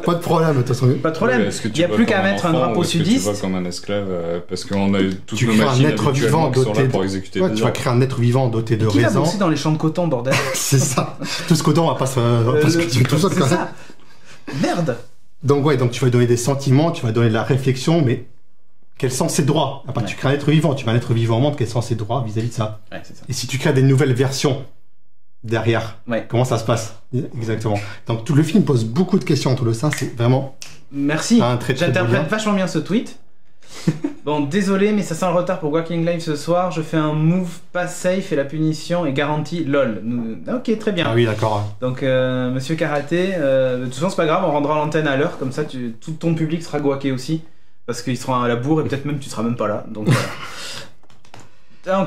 Pas de problème, de toute façon. Pas de problème. Oui, il n'y a plus qu'à mettre un drapeau sudiste. Tu vois comme un esclave parce qu'on a eu toutes tu nos crées machines un être vivant doté pour exécuter tu vas créer un être vivant doté de raisins. Qui va bosser dans les champs de coton, bordel? C'est ça. Tout ce coton, on va pas se cultiver tout seul quand même. Merde. Donc tu vas donner des sentiments, tu vas donner de la réflexion, mais quels sont ses droits? À part tu crées un être vivant, tu mets un être vivant au monde, quels sont ses droits vis-à-vis de ça? C'est ça. Et si tu crées des nouvelles versions derrière, comment ça se passe? Exactement. Donc tout le film pose beaucoup de questions autour de ça, c'est vraiment... Merci, j'interprète vachement bien ce tweet. Bon, désolé, mais ça sent le retard pour Walking Live ce soir. Je fais un move pas safe et la punition est garantie. LOL. Ok, très bien. Ah oui, d'accord. Donc, monsieur Karaté, de toute façon, c'est pas grave, on rendra l'antenne à l'heure, comme ça, tout ton public sera guaqué aussi. Parce qu'ils seront à la bourre et peut-être même tu seras même pas là. Donc, voilà.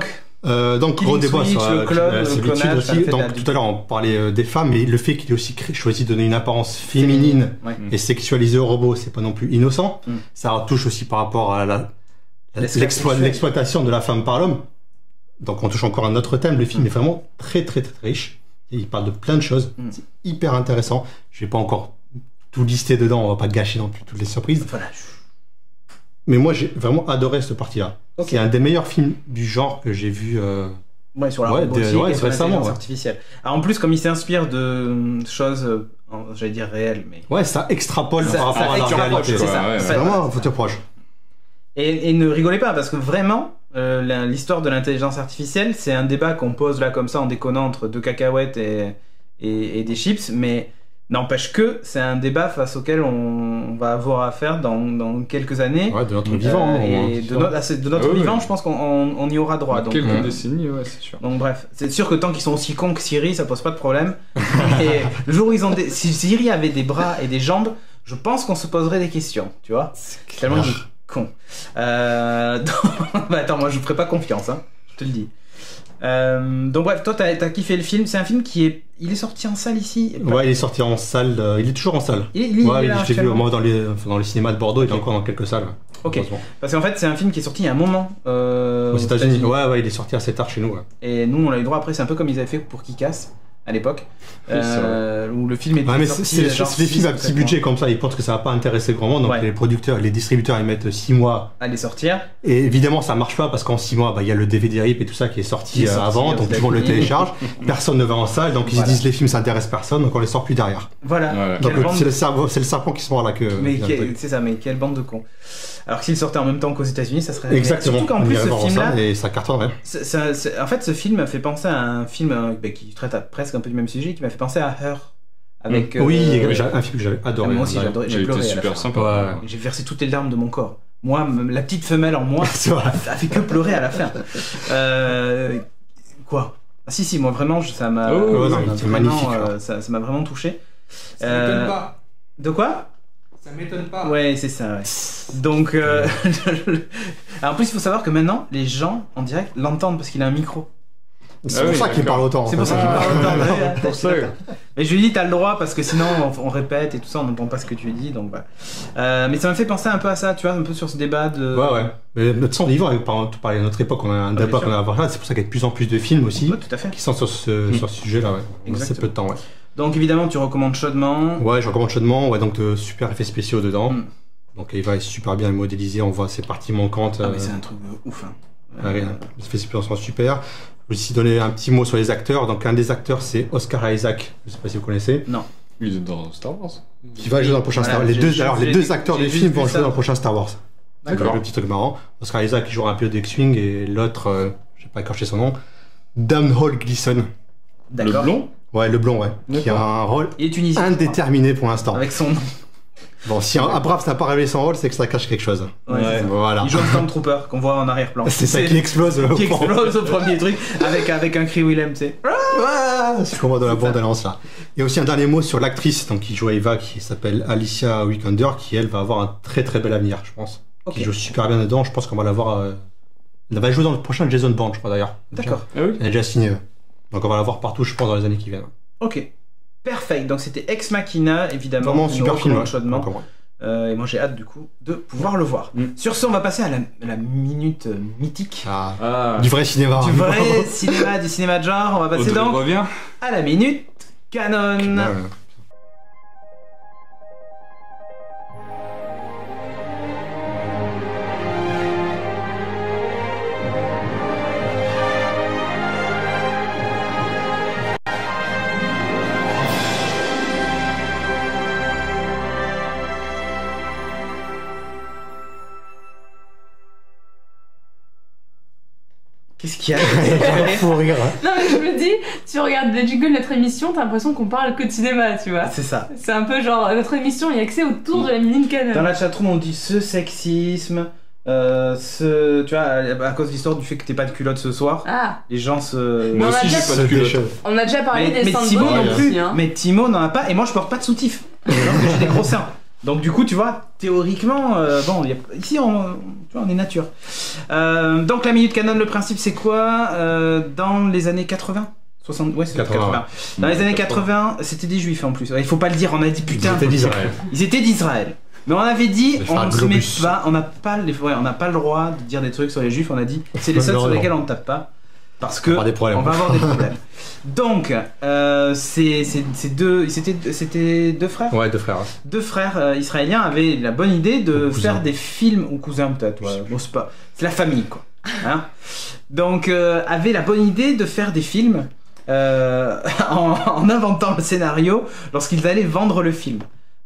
Donc gros débat sur le clonage aussi. Donc tout à l'heure on parlait des femmes, mais le fait qu'il ait aussi choisi de donner une apparence féminine et sexualisée au robot, c'est pas non plus innocent. Ça touche aussi par rapport à l'exploitation de la femme par l'homme. Donc on touche encore à un autre thème. Le film est vraiment très très très riche. Et il parle de plein de choses. C'est hyper intéressant. Je vais pas encore tout lister dedans, on va pas gâcher non plus toutes les surprises. Voilà. Mais moi j'ai vraiment adoré cette partie-là. Okay. C'est un des meilleurs films du genre que j'ai vu sur la robotique et sur l'intelligence artificielle. Alors en plus, comme il s'inspire de choses, j'allais dire réelles, mais... Ouais, ça extrapole par rapport à la réalité. C'est ça. C'est vraiment un futur proche. Et ne rigolez pas, parce que vraiment, l'histoire de l'intelligence artificielle, c'est un débat qu'on pose là comme ça en déconnant entre deux cacahuètes et des chips, mais... N'empêche que c'est un débat face auquel on va avoir affaire dans quelques années. Ouais, de notre vivant. Et de notre vivant, je pense qu'on y aura droit. Donc, quelques décennies, ouais, c'est sûr. Donc bref, c'est sûr que tant qu'ils sont aussi cons que Siri, ça pose pas de problème. Et le jour où si Siri avait des bras et des jambes, je pense qu'on se poserait des questions, tu vois. C'est tellement con. Attends, moi je vous ferai pas confiance, hein, je te le dis. Donc bref, toi t'as kiffé le film. C'est un film il est sorti en salle ici. Ouais, il est sorti en salle. Il est toujours en salle. Je l'ai vu moi dans les cinémas de Bordeaux. Il est encore dans quelques salles. Ok. Parce qu'en fait c'est un film qui est sorti il y a un moment aux États-Unis. Ouais, il est sorti assez tard chez nous. Ouais. Et nous on l'a eu droit après. C'est un peu comme ils avaient fait pour Kick-Ass. à l'époque. Oui, c'est vrai. Où le film était Ouais, mais sorti, c'est genre les films à 6 ou petit 7 budget comme ça, ils pensent que ça va pas intéresser grand monde, donc Ouais. les producteurs, les distributeurs ils mettent 6 mois. à les sortir. Et évidemment ça marche pas parce qu'en 6 mois, il y a le DVD RIP et tout ça qui est sorti avant, donc tout le monde le télécharge, personne ne va en salle, donc ils Voilà. se disent les films ça intéresse personne, donc on les sort plus derrière. Voilà. Ouais. Quelle Donc bande- c'est le serpent qui se mord là que... Mais c'est ça, mais quelle bande de cons. Alors que s'il sortait en même temps qu'aux États-Unis, ça serait. Exactement, Surtout qu'en on plus, irait ce voir en film-là. salle et ça cartonnerait. En fait, ce film m'a fait penser à un film qui traite presque un peu du même sujet, qui m'a fait penser à Her. Avec, Oui, euh, j'ai un film que j'avais adoré. moi aussi, j'ai adoré. J'ai Il pleuré était à la super fin. sympa. Ouais. J'ai versé toutes les larmes de mon corps. Moi, la petite femelle en moi, C'est vrai. ça a fait que pleurer à la fin. Quoi? Ah, si, moi vraiment, ça m'a. Oh, ouais, ça m'a c'est vraiment, magnifique, ça m'a vraiment touché. Ça m'étonne pas. De quoi? Ça m'étonne pas. Ouais, c'est ça, ouais. Donc, alors, en plus, il faut savoir que maintenant, les gens en direct l'entendent parce qu'il a un micro. C'est Ah pour oui, ça qu'il d'accord. parle autant. C'est pour ça qu'il parle autant. Ouais, ouais, Pour ça. Mais je lui dis, t'as le droit parce que sinon on répète et tout ça, on n'entend pas ce que tu dis, donc voilà. Mais ça m'a fait penser un peu à ça, tu vois, un peu sur ce débat de. Ouais. Mais notre sang vivant, par exemple, à notre époque, on a un débat bien sûr. qu'on a à avoir là, c'est pour ça qu'il y a de plus en plus de films aussi Ouais, tout à fait. qui sont sur ce sujet-là, ouais. C'est Exactement. peu de temps, ouais. Donc évidemment, tu recommandes chaudement. Ouais, je recommande chaudement, ouais, donc de super effets spéciaux dedans. Mm. Donc Eva est super bien modélisée, on voit ses parties manquantes. Ah, mais c'est un truc de ouf, hein. Les effets spéciaux sont super. Je vais aussi donner un petit mot sur les acteurs. Donc un des acteurs, c'est Oscar Isaac, je sais pas si vous connaissez. Il est dans Star Wars. Qui va jouer dans le prochain Voilà, Star Wars. Les j'ai- deux acteurs j'ai du juste film vu vont ça. jouer dans le prochain Star Wars. D'accord. Donc, le petit truc marrant. Oscar Isaac qui jouera un pilote d'X-Wing et l'autre, je sais pas écorcher son nom, Domhnall Gleeson. D'accord. Le blond. Ouais, le blond, ouais. Qui a D'accord. un rôle Il est tunisien. indéterminé pour l'instant. Avec son nom. Bon, si un Abrams n'a pas révélé son rôle, c'est que ça cache quelque chose. Ouais, c'est ça. Voilà. Il joue un Stormtrooper qu'on voit en arrière-plan. C'est ça qui explose. qui explose au premier truc avec un cri Willem, tu sais. Ouais, c'est comment dans la bande-annonce là. Il y a aussi un dernier mot sur l'actrice donc, qui joue Eva, qui s'appelle Alicia Vikander, qui elle va avoir un très très bel avenir, je pense. Ok. Qui joue super bien dedans, je pense qu'on va la voir. Elle va jouer dans le prochain Jason Bourne, je crois d'ailleurs. D'accord. Ah oui. Elle est déjà signée. Donc on va la voir partout, je pense, dans les années qui viennent. Ok. Parfait. Donc c'était Ex Machina, évidemment. Vraiment qu'on super film. recommande Ouais. chaudement. Encore, ouais. Et moi j'ai hâte du coup de pouvoir le voir. Sur ce, on va passer à la minute mythique. Ah. Du vrai cinéma. Du vrai cinéma, du cinéma de genre. On va passer Audrey donc revient. à la minute canon. Ouais. Qu'est-ce qu'il y a Faut rire. Hein. Non, mais je me dis, tu regardes les jingles de notre émission, t'as l'impression qu'on parle que de cinéma, tu vois. C'est ça. C'est un peu genre, notre émission est axée autour de la minute canon. Dans la chatroom, on dit ce sexisme, tu vois, à cause de l'histoire du fait que t'es pas de culotte ce soir, Ah, les gens se. Moi on a aussi, j'ai déjà- pas de culotte. on a déjà parlé des mais seins de Timo Bowie non aussi, plus. hein. Mais Timo n'en a pas, et moi je porte pas de soutif. Alors que j'ai des gros seins. Donc du coup, tu vois, théoriquement, bon, ici tu vois, on est nature. Donc la minute canon, le principe c'est quoi? Dans les années 80 60, ouais, c'est 80. Dans les années 80, c'était des juifs en plus. Il faut pas le dire, on a dit putain. C'était d'Israël. Ils étaient d'Israël. Mais on avait dit, Les on frères ne se met Globus. pas, on n'a pas le droit de dire des trucs sur les juifs. On a dit, c'est les seuls sur lesquels on ne tape pas. Parce que On va avoir des problèmes. on va avoir des problèmes. Donc, c'était deux frères. Ouais, deux frères. Deux frères israéliens avaient la bonne idée de Ou cousins. faire des films, ou cousins peut-être, ouais. Bon, c'est la famille quoi. Hein. Donc avaient la bonne idée de faire des films en inventant le scénario lorsqu'ils allaient vendre le film.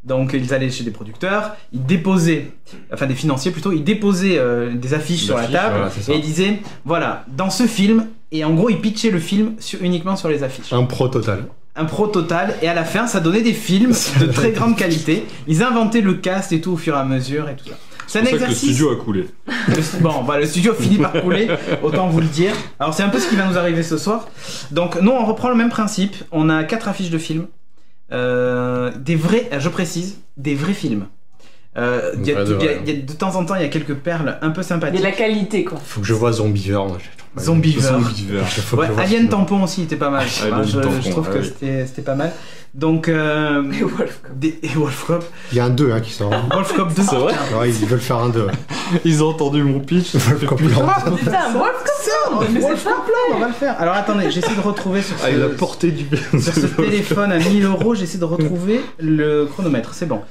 Donc ils allaient chez des producteurs, ils déposaient, enfin des financiers plutôt, ils déposaient des affiches sur la table voilà, c'est ça. et ils disaient voilà, dans ce film, et en gros ils pitchaient le film uniquement sur les affiches. Un pro total. Un pro total, et à la fin ça donnait des films de très grande qualité. Ils inventaient le cast et tout au fur et à mesure et tout ça. C'est un C'est pour ça que le exercice. studio a coulé. Bon, bah, le studio finit par couler, autant vous le dire. Alors c'est un peu ce qui va nous arriver ce soir. Donc nous on reprend le même principe. On a 4 affiches de films. Des vrais, je précise, des vrais films. Il y a de temps en temps il y a quelques perles un peu Il y sympathiques. a de la qualité, quoi. Faut que je vois Zombiever. Moi. Zombiever. Faut que Ouais, je vois Alien ce- Tampon aussi était pas mal. Alien je Tampon, trouve ah que oui. c'était pas mal. Donc Et Wolf Cop. et Wolf Cop. Il y a un 2 qui sort. Wolf Cop 2. C'est vrai Ouais, ils veulent faire un 2. Ils ont entendu mon pitch. Wolf Cop blanc. Putain, Wolf Cop On va le faire. Alors attendez, j'essaie de retrouver sur il a porté du... sur ce téléphone à 1000 €, j'essaie de retrouver le chronomètre, c'est bon.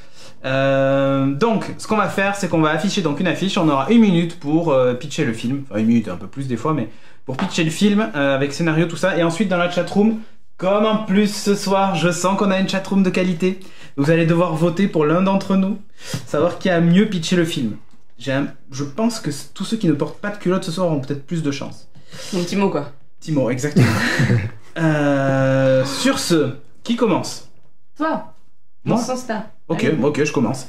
Donc, ce qu'on va faire, c'est qu'on va afficher donc une affiche. On aura 1 minute pour pitcher le film. Enfin, 1 minute, un peu plus des fois, mais pour pitcher le film avec scénario, tout ça. Et ensuite, dans la chatroom, comme en plus ce soir, je sens qu'on a une chatroom de qualité, vous allez devoir voter pour l'un d'entre nous, savoir qui a mieux pitché le film. Je pense que tous ceux qui ne portent pas de culotte ce soir auront peut-être plus de chance. Un petit mot, quoi. Petit mot, exactement. Sur ce, qui commence? Toi. Moi dans ce sens-là. Ok, Allez. ok, je commence.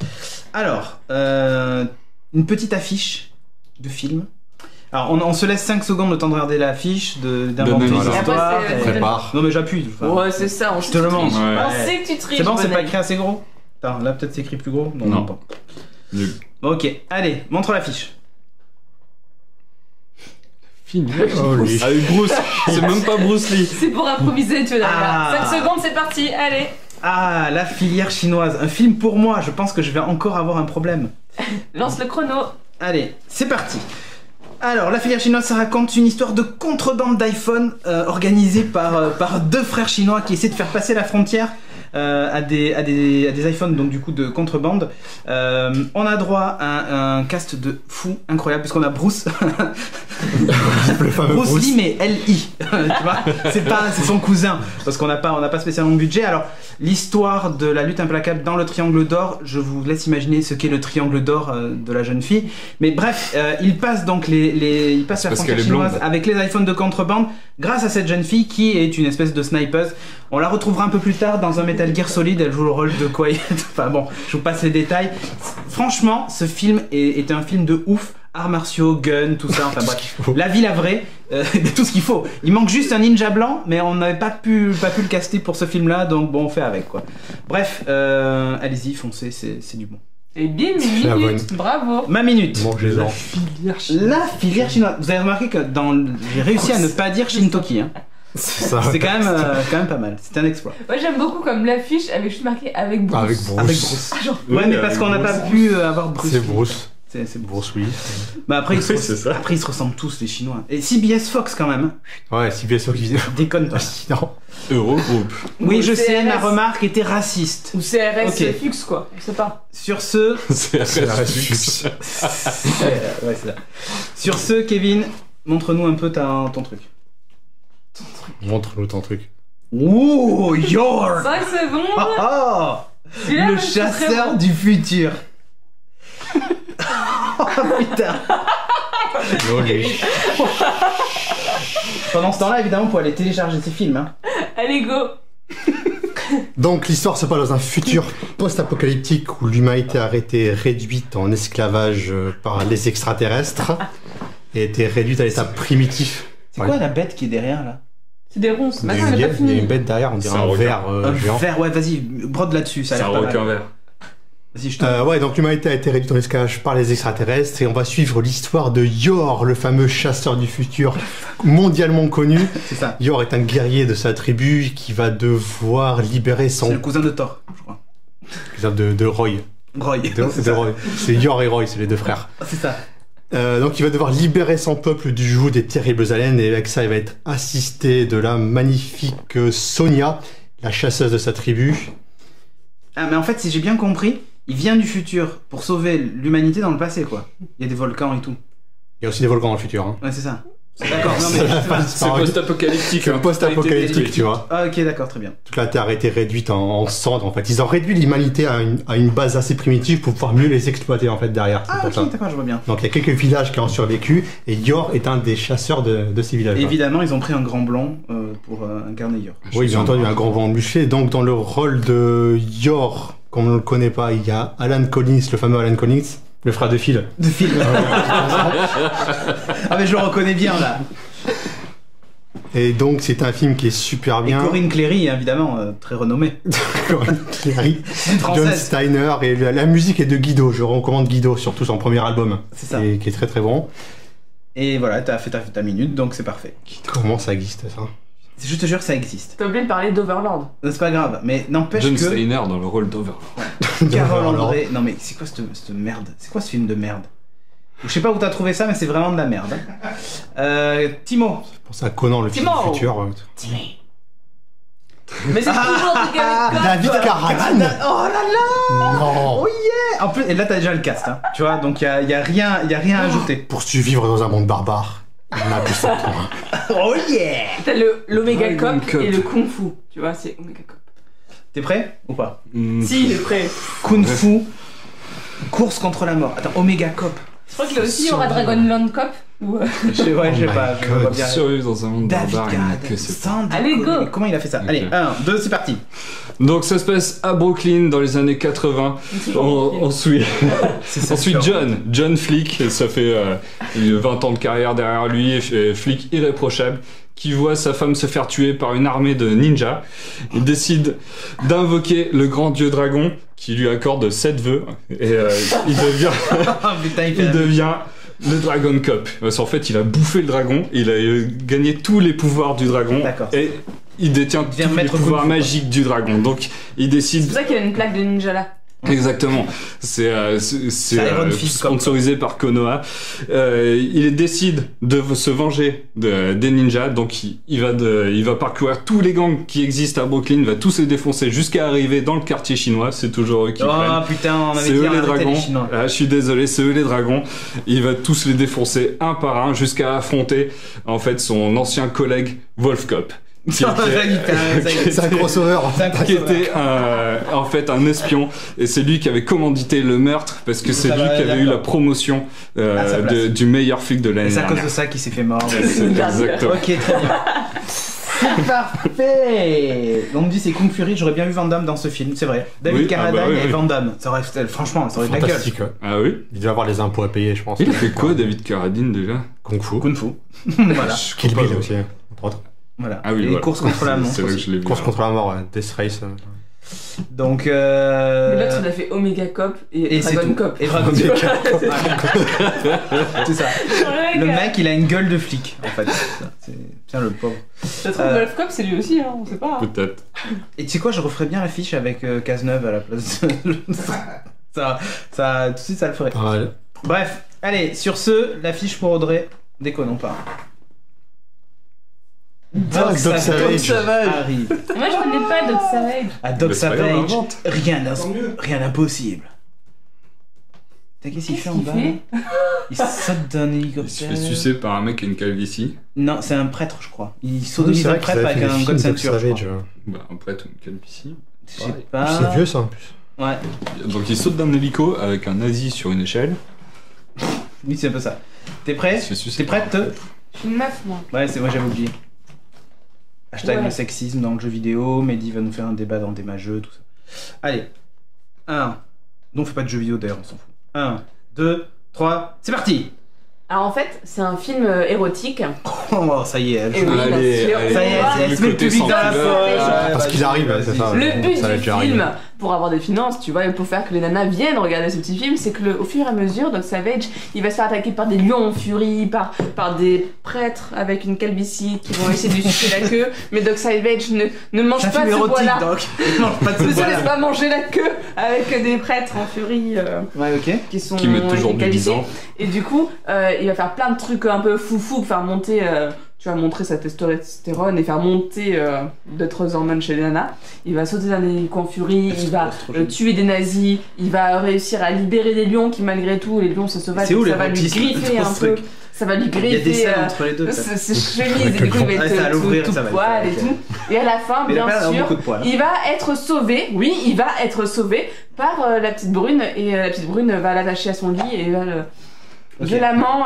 Alors, une petite affiche de film. Alors, on se laisse 5 secondes le temps de regarder l'affiche, d'inventer Donne-nous, l'histoire. alors. Après, Prépare. Non, mais j'appuie. Enfin, Ouais, c'est ça, je te le montre. Ouais. On sait que tu triches. C'est bon, c'est pas Bonnet. écrit assez gros? Attends, là peut-être c'est écrit plus gros? Non. pas. Nul. Ok, allez, montre l'affiche. Holy shit. Avec Bruce, c'est même pas Bruce Lee. C'est pour improviser, tu vois. Ah. 5 secondes, c'est parti, allez. Ah, la filière chinoise. Un film pour moi, je pense que je vais encore avoir un problème. Lance le chrono. Allez, c'est parti. Alors, la filière chinoise, ça raconte une histoire de contrebande d'iPhone organisée par 2 frères chinois qui essaient de faire passer la frontière à des iPhones, donc du coup de contrebande. On a droit à un cast de fous incroyable, puisqu'on a Bruce. Le fameux Bruce Bruce. Lee, mais L.I. Tu vois, c'est son cousin, parce qu'on n'a pas spécialement de budget. Alors, l'histoire de la lutte implacable dans le triangle d'or, je vous laisse imaginer ce qu'est le triangle d'or de la jeune fille. Mais bref, il passe donc il passe la parce frontière qu'elle est chinoise blonde. avec les iPhones de contrebande grâce à cette jeune fille qui est une espèce de snipeuse. On la retrouvera un peu plus tard dans un Metal Gear Solid, elle joue le rôle de Quiet. Enfin bon, je vous passe les détails. Franchement, ce film est un film de ouf. Arts martiaux, guns, tout ça, enfin bref. La vie, la vraie, tout ce qu'il faut. Il manque juste un ninja blanc, mais on n'avait pas pu le caster pour ce film-là, donc bon, on fait avec quoi. Bref, allez-y, foncez, c'est du bon. Et bim, C'est la minute. Bravo. Ma minute. Mangez-en. La filière chinoise. Vous avez remarqué que j'ai réussi à ne pas dire Shintoki. Hein. C'est ça. C'est quand même pas mal. C'est un exploit. Moi, j'aime beaucoup comme l'affiche avec juste marqué avec Bruce. Avec Bruce. Avec Bruce. Ah, genre, Ouais, mais parce qu'on n'a pas pu avoir Bruce. C'est Bruce. C'est Bruce Lee. Bah après, Oui, c'est ça. après, ils se ressemblent tous, les Chinois. Et CBS Fox, quand même. Ouais, CBS Fox vidéo. Déconne, toi. Non. Eurogroupe. Oui, Ou je sais, CRS. ma remarque était raciste. Ou CRS Ok. Fux, quoi. On sait pas. Sur ce... C'est la Reflux. ouais, c'est ça. Sur ce, Kevin, montre-nous un peu ton truc. Montre-nous ton truc. Ouh, Yor 5 secondes. Ah, Celui-là, le je suis très chasseur bon. du futur. Oh putain. Pendant ce temps-là, évidemment, pour aller télécharger ces films. Hein. Allez, go. Donc l'histoire se passe dans un futur post-apocalyptique où l'humanité a été réduite en esclavage par les extraterrestres et a été réduite à l'état primitif. C'est quoi la bête qui est derrière là? C'est des ronces. Il y a Maintenant, une- elle il y est a pas finie. une bête derrière, on dirait C'est un un requin. ver Un géant. verre, ouais, vas-y, brode là-dessus, ça a C'est un l'air pas requin mal. vert. Vas-y, je te... Ouais, donc l'humanité a été réduite en esclavage par les extraterrestres et on va suivre l'histoire de Yor, le fameux chasseur du futur mondialement connu. C'est ça. Yor est un guerrier de sa tribu qui va devoir libérer C'est son le cousin de Thor, je crois. de Roy. Roy. De Roy. C'est Yor et Roy, c'est les deux frères. C'est ça. Donc il va devoir libérer son peuple du joug des terribles aliens et avec ça il va être assisté de la magnifique Sonia, la chasseuse de sa tribu. Ah, mais en fait, si j'ai bien compris, il vient du futur pour sauver l'humanité dans le passé, quoi. Il y a des volcans et tout. Il y a aussi des volcans dans le futur. Hein. Ouais, c'est ça. D'accord, non mais... C'est post-apocalyptique. C'est hein. post-apocalyptique, tu vois. Ah, ok, d'accord, très bien. Toute la Terre a été réduite en cendres, en fait. Ils ont réduit l'humanité à une base assez primitive pour pouvoir mieux les exploiter, en fait, derrière. C'est Ah, pour ok, ça. d'accord, je vois bien. Donc il y a quelques villages qui ont survécu et Yor est un des chasseurs de ces villages. Évidemment, ils ont pris un grand blond pour incarner Yor. Oui, bien entendu, un grand vent musclé. Donc dans le rôle de Yor, comme on ne le connaît pas, il y a Alan Collins, le fameux Alan Collins, le frère de Phil. De film. Ah, mais je le reconnais bien, là. Et donc c'est un film qui est super Et bien. Corinne Cléry, évidemment, très renommée. Cléry, Une John française. Steiner et la musique est de Guido. Je recommande Guido, surtout son premier album. C'est ça. Qui est très très bon. Et voilà, t'as fait ta minute, donc c'est parfait. Comment ça existe ça? Je te jure que ça existe. T'as oublié de parler d'Overlord. C'est pas grave, mais n'empêche John que... Steiner dans le rôle d'Overlord. Carole Overlord. André... Non mais c'est quoi cette merde? C'est quoi ce film de merde? Je sais pas où t'as trouvé ça, mais c'est vraiment de la merde. Timo. Je pense à Conan, le film du futur. Mais c'est toujours du gars. David Carradine. Oh là là. Non. Oh yeah. En plus, et là t'as déjà le cast, hein, tu vois, donc y a rien à ajouter. Pour survivre dans un monde barbare, on a plus ça. Oh yeah. T'as l'Omega Dragon Cop Cup. et le Kung Fu. Tu vois, c'est Omega Cop. T'es prêt ou pas? Si, il est prêt. Kung Fu, course contre la mort. Attends, Omega Cop. Je crois que là aussi, il y aura Dragonland Cop. Ou... Je sais pas, je vois bien. Survivre dans un monde David barbare, il n'y a Carradine. que c'est Sans Allez, déconner. go. Comment il a fait ça? Ok. Allez, 1, 2, c'est parti. Donc ça se passe à Brooklyn dans les années 80. On suit ensuite John flic, ça fait 20 ans de carrière derrière lui, flic irréprochable, qui voit sa femme se faire tuer par une armée de ninjas. Il décide d'invoquer le grand dieu dragon qui lui accorde 7 vœux et il devient Putain, il devient le Dragon Cop. Parce qu'en fait, il a bouffé le dragon, il a gagné tous les pouvoirs du dragon. D'accord. Et il détient devient tous les maître pouvoirs Kung Fu, magiques du dragon. Donc, il C'est décide... pour ça qu'il y a une plaque de ninja là. Exactement. C'est Iron Fist, sponsorisé par Konoha. Il décide de se venger des ninjas, donc il va parcourir tous les gangs qui existent à Brooklyn, il va tous les défoncer jusqu'à arriver dans le quartier chinois. C'est toujours eux qui Oh prennent. putain, on avait C'est dit eux les arrêtez dragons. les Chinois. Ah, je suis désolé, c'est eux les dragons. Il va tous les défoncer un par un jusqu'à affronter en fait son ancien collègue Wolf Cop. Qui C'est un crossover. qui était en fait un espion et c'est lui qui avait commandité le meurtre parce que c'est Ça lui va, qui avait eu d'accord. la promotion À sa place. du meilleur flic de Et l'année c'est à cause de dernière. ça qu'il s'est fait mort. C'est exactement. Ok, très bien. C'est parfait. On me dit c'est Kung Fury, j'aurais bien vu Van Damme dans ce film, c'est vrai. David Oui, Carradine ah bah oui, et oui. Van Damme. Ça aurait, franchement, ça aurait de la gueule. Fantastique. Ouais. Ah oui. Il devait avoir les impôts à payer, je pense. Il a fait quoi David Carradine déjà? Kung Fu. Kung Fu. Voilà. Je Kill crois Bill pas, aussi, entre autres. Voilà. Ah oui, et voilà. course contre la montre. C'est là que aussi. je l'ai vu. Course contre la mort, ouais. Death Race. Donc. Mais l'autre, il a fait Omega Cop et c'est Dragon tout. Cop. Et Dragon Omega Cop. C'est ça. Le mec, il a une gueule de flic, en fait. C'est bien le pauvre. Ça se trouve, Wolf Cop, c'est lui aussi, hein, on sait pas. hein. Peut-être. Et tu sais quoi, je referais bien l'affiche avec Cazeneuve à la place de... ça, tout de suite, ça le ferait. Pas mal. Bref, allez, sur ce, l'affiche pour Audrey, déconnons pas. Doc Savage. arrive. Moi, je connais pas Doc Savage. À Doc Mais c'est pas grave, Savage, invente. rien d'impossible. T'as qu'est-ce qu'il fait en bas fait là Il saute d'un Il se hélicoptère. fait sucer par un mec qui a une calvitie. Non, c'est un prêtre, je crois. Il Oui, sodomise c'est un vrai qu'ils prêtre avaient avec fait un des God films Doc Ceinture, je Savage. crois. Bah, un prêtre ou une calvitie. Je sais C'est pas. vieux ça en plus. Ouais, Donc il saute d'un hélico avec un nazi sur une échelle. oui, c'est un peu ça. T'es prêt Il se fait sucer T'es par un prête prêtre. Je suis une meuf, moi. Ouais, c'est moi, j'avais oublié. Hashtag Ouais. le sexisme dans le jeu vidéo, Mehdi va nous faire un débat dans des jeux, tout ça. Allez, 1. Non, on fait pas de jeux vidéo d'ailleurs, on s'en fout. 1, 2, 3, c'est parti. Alors, en fait, c'est un film érotique. Oh, ça y est, elle Et joue. oui, Allez, bien sûr. allez. Ça y est, Le elle se met le côté public dans la sans poche. couleur. Parce qu'il arrive, c'est ça. Le but Ça va du déjà film, arriver. pour avoir des finances, tu vois, et pour faire que les nanas viennent regarder ce petit film, c'est que au fur et à mesure, Doc Savage, il va se faire attaquer par des lions en furie, par des prêtres avec une calvitie qui vont essayer de lui sucer la queue, mais Doc Savage ne mange C'est un pas film ce érotique, bois-là. donc. Il mange pas de Ne ce se laisse bois-là. pas manger la queue avec des prêtres en furie Ouais, ok. qui sont Qui met toujours avec du une calvitie. bison. Et du coup, il va faire plein de trucs un peu foufou pour faire monter, tu vas montrer sa testostérone et faire monter d'autres hormones chez les nanas. Il va sauter d'un hélico en furie, il va tuer des nazis, il va réussir à libérer des lions qui malgré tout, les lions sont sauvages, C'est où ça va lui l'érotisme griffer dans un ce peu. truc Ça va lui Il y a des griffer scènes entre les deux. peut-être. ses chemises et du coup il va Ouais, ça va être l'ouvrir, tout ça va le poil faire, et ok. tout. Et à la fin, Mais il a bien pas sûr, beaucoup de poils. il va être sauvé, oui, il va être sauvé par la petite brune et la petite brune va l'attacher à son lit et va le Ok. violemment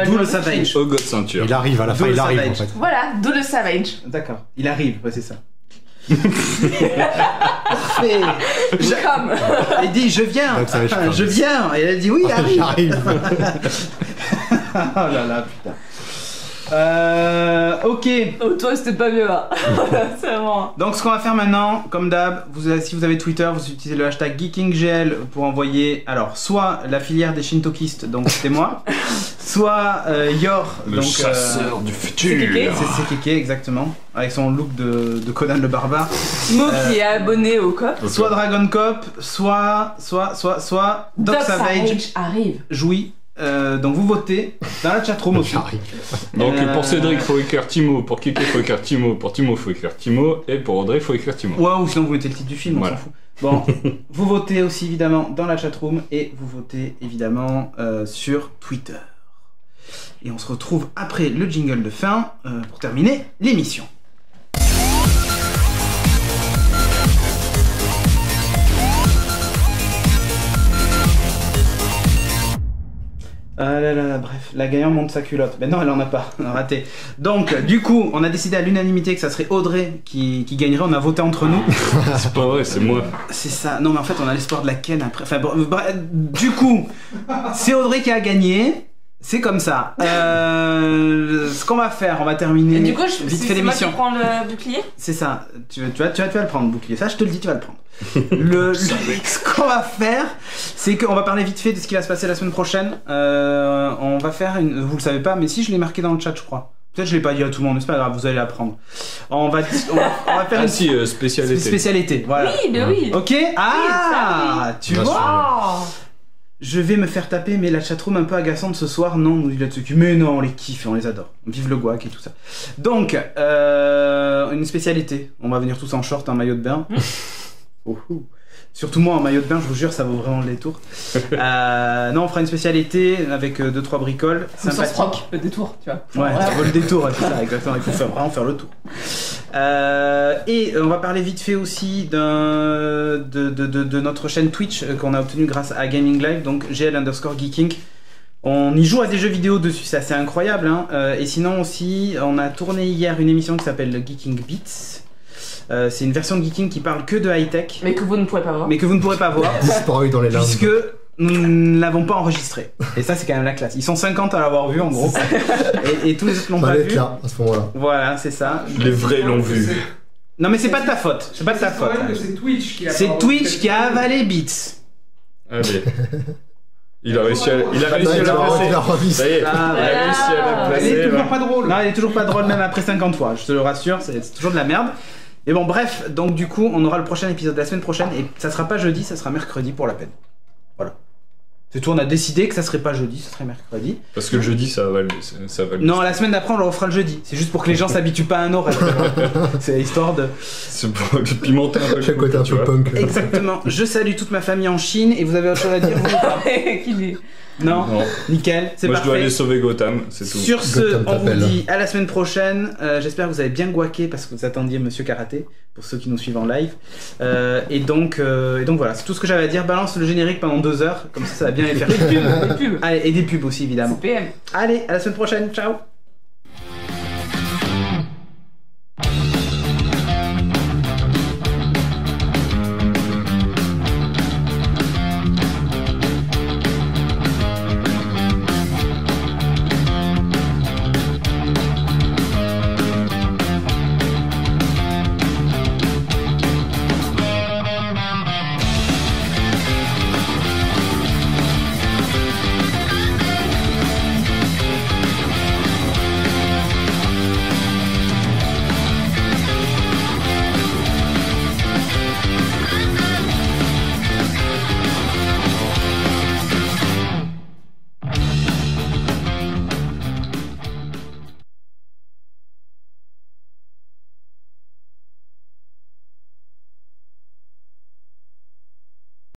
D'où lui le enlever. Savage. Au god ceinture. Il arrive, à la fin D'où il le arrive en Savage. fait. Voilà, d'où le Savage. D'accord, il arrive, ouais, c'est ça. Parfait. Comme. Elle dit je viens, Donc, ça va être je viens. Et elle a dit oui, arrive. J'arrive. Oh là là, putain. Ok. Oh, toi, c'était pas mieux, hein. C'est vraiment. Donc ce qu'on va faire maintenant, comme d'hab, si vous avez Twitter, vous utilisez le hashtag GeekingGL pour envoyer, alors, soit la filière des Shintokistes, donc c'était moi, soit Yor, Le donc chasseur du C'est Kéké. futur. c'est Keke, exactement, avec son look de Conan le barbare. Timo qui est abonné au COP. Soit Dragon Cop, soit Doc Savage arrive. jouit Donc vous votez dans la chatroom aussi. Donc pour Cédric, faut écrire Timo, pour Kiki, faut écrire Timo, pour Timo, faut écrire Timo, et pour Audrey, faut écrire Timo. Ouais, ou sinon vous mettez le titre du film, Voilà. on s'en fout. Bon, vous votez aussi évidemment dans la chatroom et vous votez évidemment sur Twitter. Et on se retrouve après le jingle de fin pour terminer l'émission. Ah là là là, bref, la gagnante monte sa culotte. Mais non, elle en a pas, on a raté. Donc, du coup, on a décidé à l'unanimité que ça serait Audrey qui gagnerait. On a voté entre nous. C'est pas vrai, c'est moi. C'est ça. Non, mais en fait, on a l'espoir de la Ken après. Enfin, bon, bref, du coup, c'est Audrey qui a gagné. C'est comme ça. Ce qu'on va faire, on va terminer Du coup, vite fait c'est moi qui l'émission. prends le bouclier. C'est ça. Tu vas le prendre, le bouclier. Ça, je te le dis, tu vas le prendre. Ce qu'on va faire, c'est qu'on va parler vite fait de ce qui va se passer la semaine prochaine. On va faire une. Vous le savez pas, mais si, je l'ai marqué dans le chat, je crois. Peut-être je l'ai pas dit à tout le monde, mais c'est pas grave, vous allez l'apprendre. On va faire une spécialité. spécialité. Voilà. Oui, ben oui. Ok. Ah, ça, tu Bien vois. Oh. Je vais me faire taper, mais la chatroom un peu agaçante ce soir, non, nous dit Latsuki. Mais non, on les kiffe, on les adore. Vive le guac et tout ça. Donc, une spécialité. On va venir tous en short, en maillot de bain. Ouhou. Surtout moi en maillot de bain, je vous jure, ça vaut vraiment le détour. Non, on fera une spécialité avec 2-3 bricoles. Sans Sympathiques. froc, le détour, tu vois. Ouais, ça vaut le détour, ouais, c'est ça, exactement. Il faut vraiment faire le tour. Et on va parler vite fait aussi de notre chaîne Twitch qu'on a obtenue grâce à Gaming Live, donc GL_Geeking. On y joue à des jeux vidéo dessus, c'est assez incroyable. Hein. Et sinon aussi, on a tourné hier une émission qui s'appelle Geeking Beats. C'est une version de Geeking qui parle que de high-tech, Mais que vous ne pouvez pas voir. mais que vous ne pourrez pas voir, Disparu dans les larmes. puisque nous ne l'avons pas enregistré. Et ça, c'est quand même la classe. Ils sont 50 à l'avoir vu, en gros. Et tous les autres l'ont pas Fallait être vu. là, à ce moment-là. Voilà, c'est ça. Les vrais l'ont vu. Non, mais c'est pas de ta faute. C'est pas de ta C'est faute. quand même que c'est Twitch qui a. C'est Twitch qui a avalé Beats. Allez. Il a réussi à la Ouais, placer. tu l'as remis. Ça y est, Ah, il a réussi à la Elle placer. est toujours là. pas drôle. Non, elle est toujours pas drôle, même après 50 fois. Je te le rassure, c'est toujours de la merde. Et bon, bref, donc du coup, on aura le prochain épisode la semaine prochaine. Et ça sera pas jeudi, ça sera mercredi pour la peine. Voilà. C'est tout, on a décidé que ça serait pas jeudi, ça serait mercredi. Parce que le jeudi, ça va le. Ça va le- Non, la semaine d'après, on le refera le jeudi. C'est juste pour que les gens s'habituent pas à un horaire. C'est histoire de. C'est pour pimenter un peu le Chaque côté coup, un tu peu vois. punk. Exactement. Je salue toute ma famille en Chine et vous avez autre chose à dire, vous ou pas? Qu'il est. Non, Non. nickel, c'est Moi, je dois parfait. aller sauver Gotham, c'est tout. Sur ce, Gotham on vous t'appelle. dit à la semaine prochaine. J'espère que vous avez bien guaqué parce que vous attendiez Monsieur Karaté, pour ceux qui nous suivent en live. Et donc voilà, c'est tout ce que j'avais à dire. Balance le générique pendant 2 heures, comme ça va bien les faire. Des pubs. Allez, et des pubs aussi évidemment. C'est PM. Allez, à la semaine prochaine, ciao.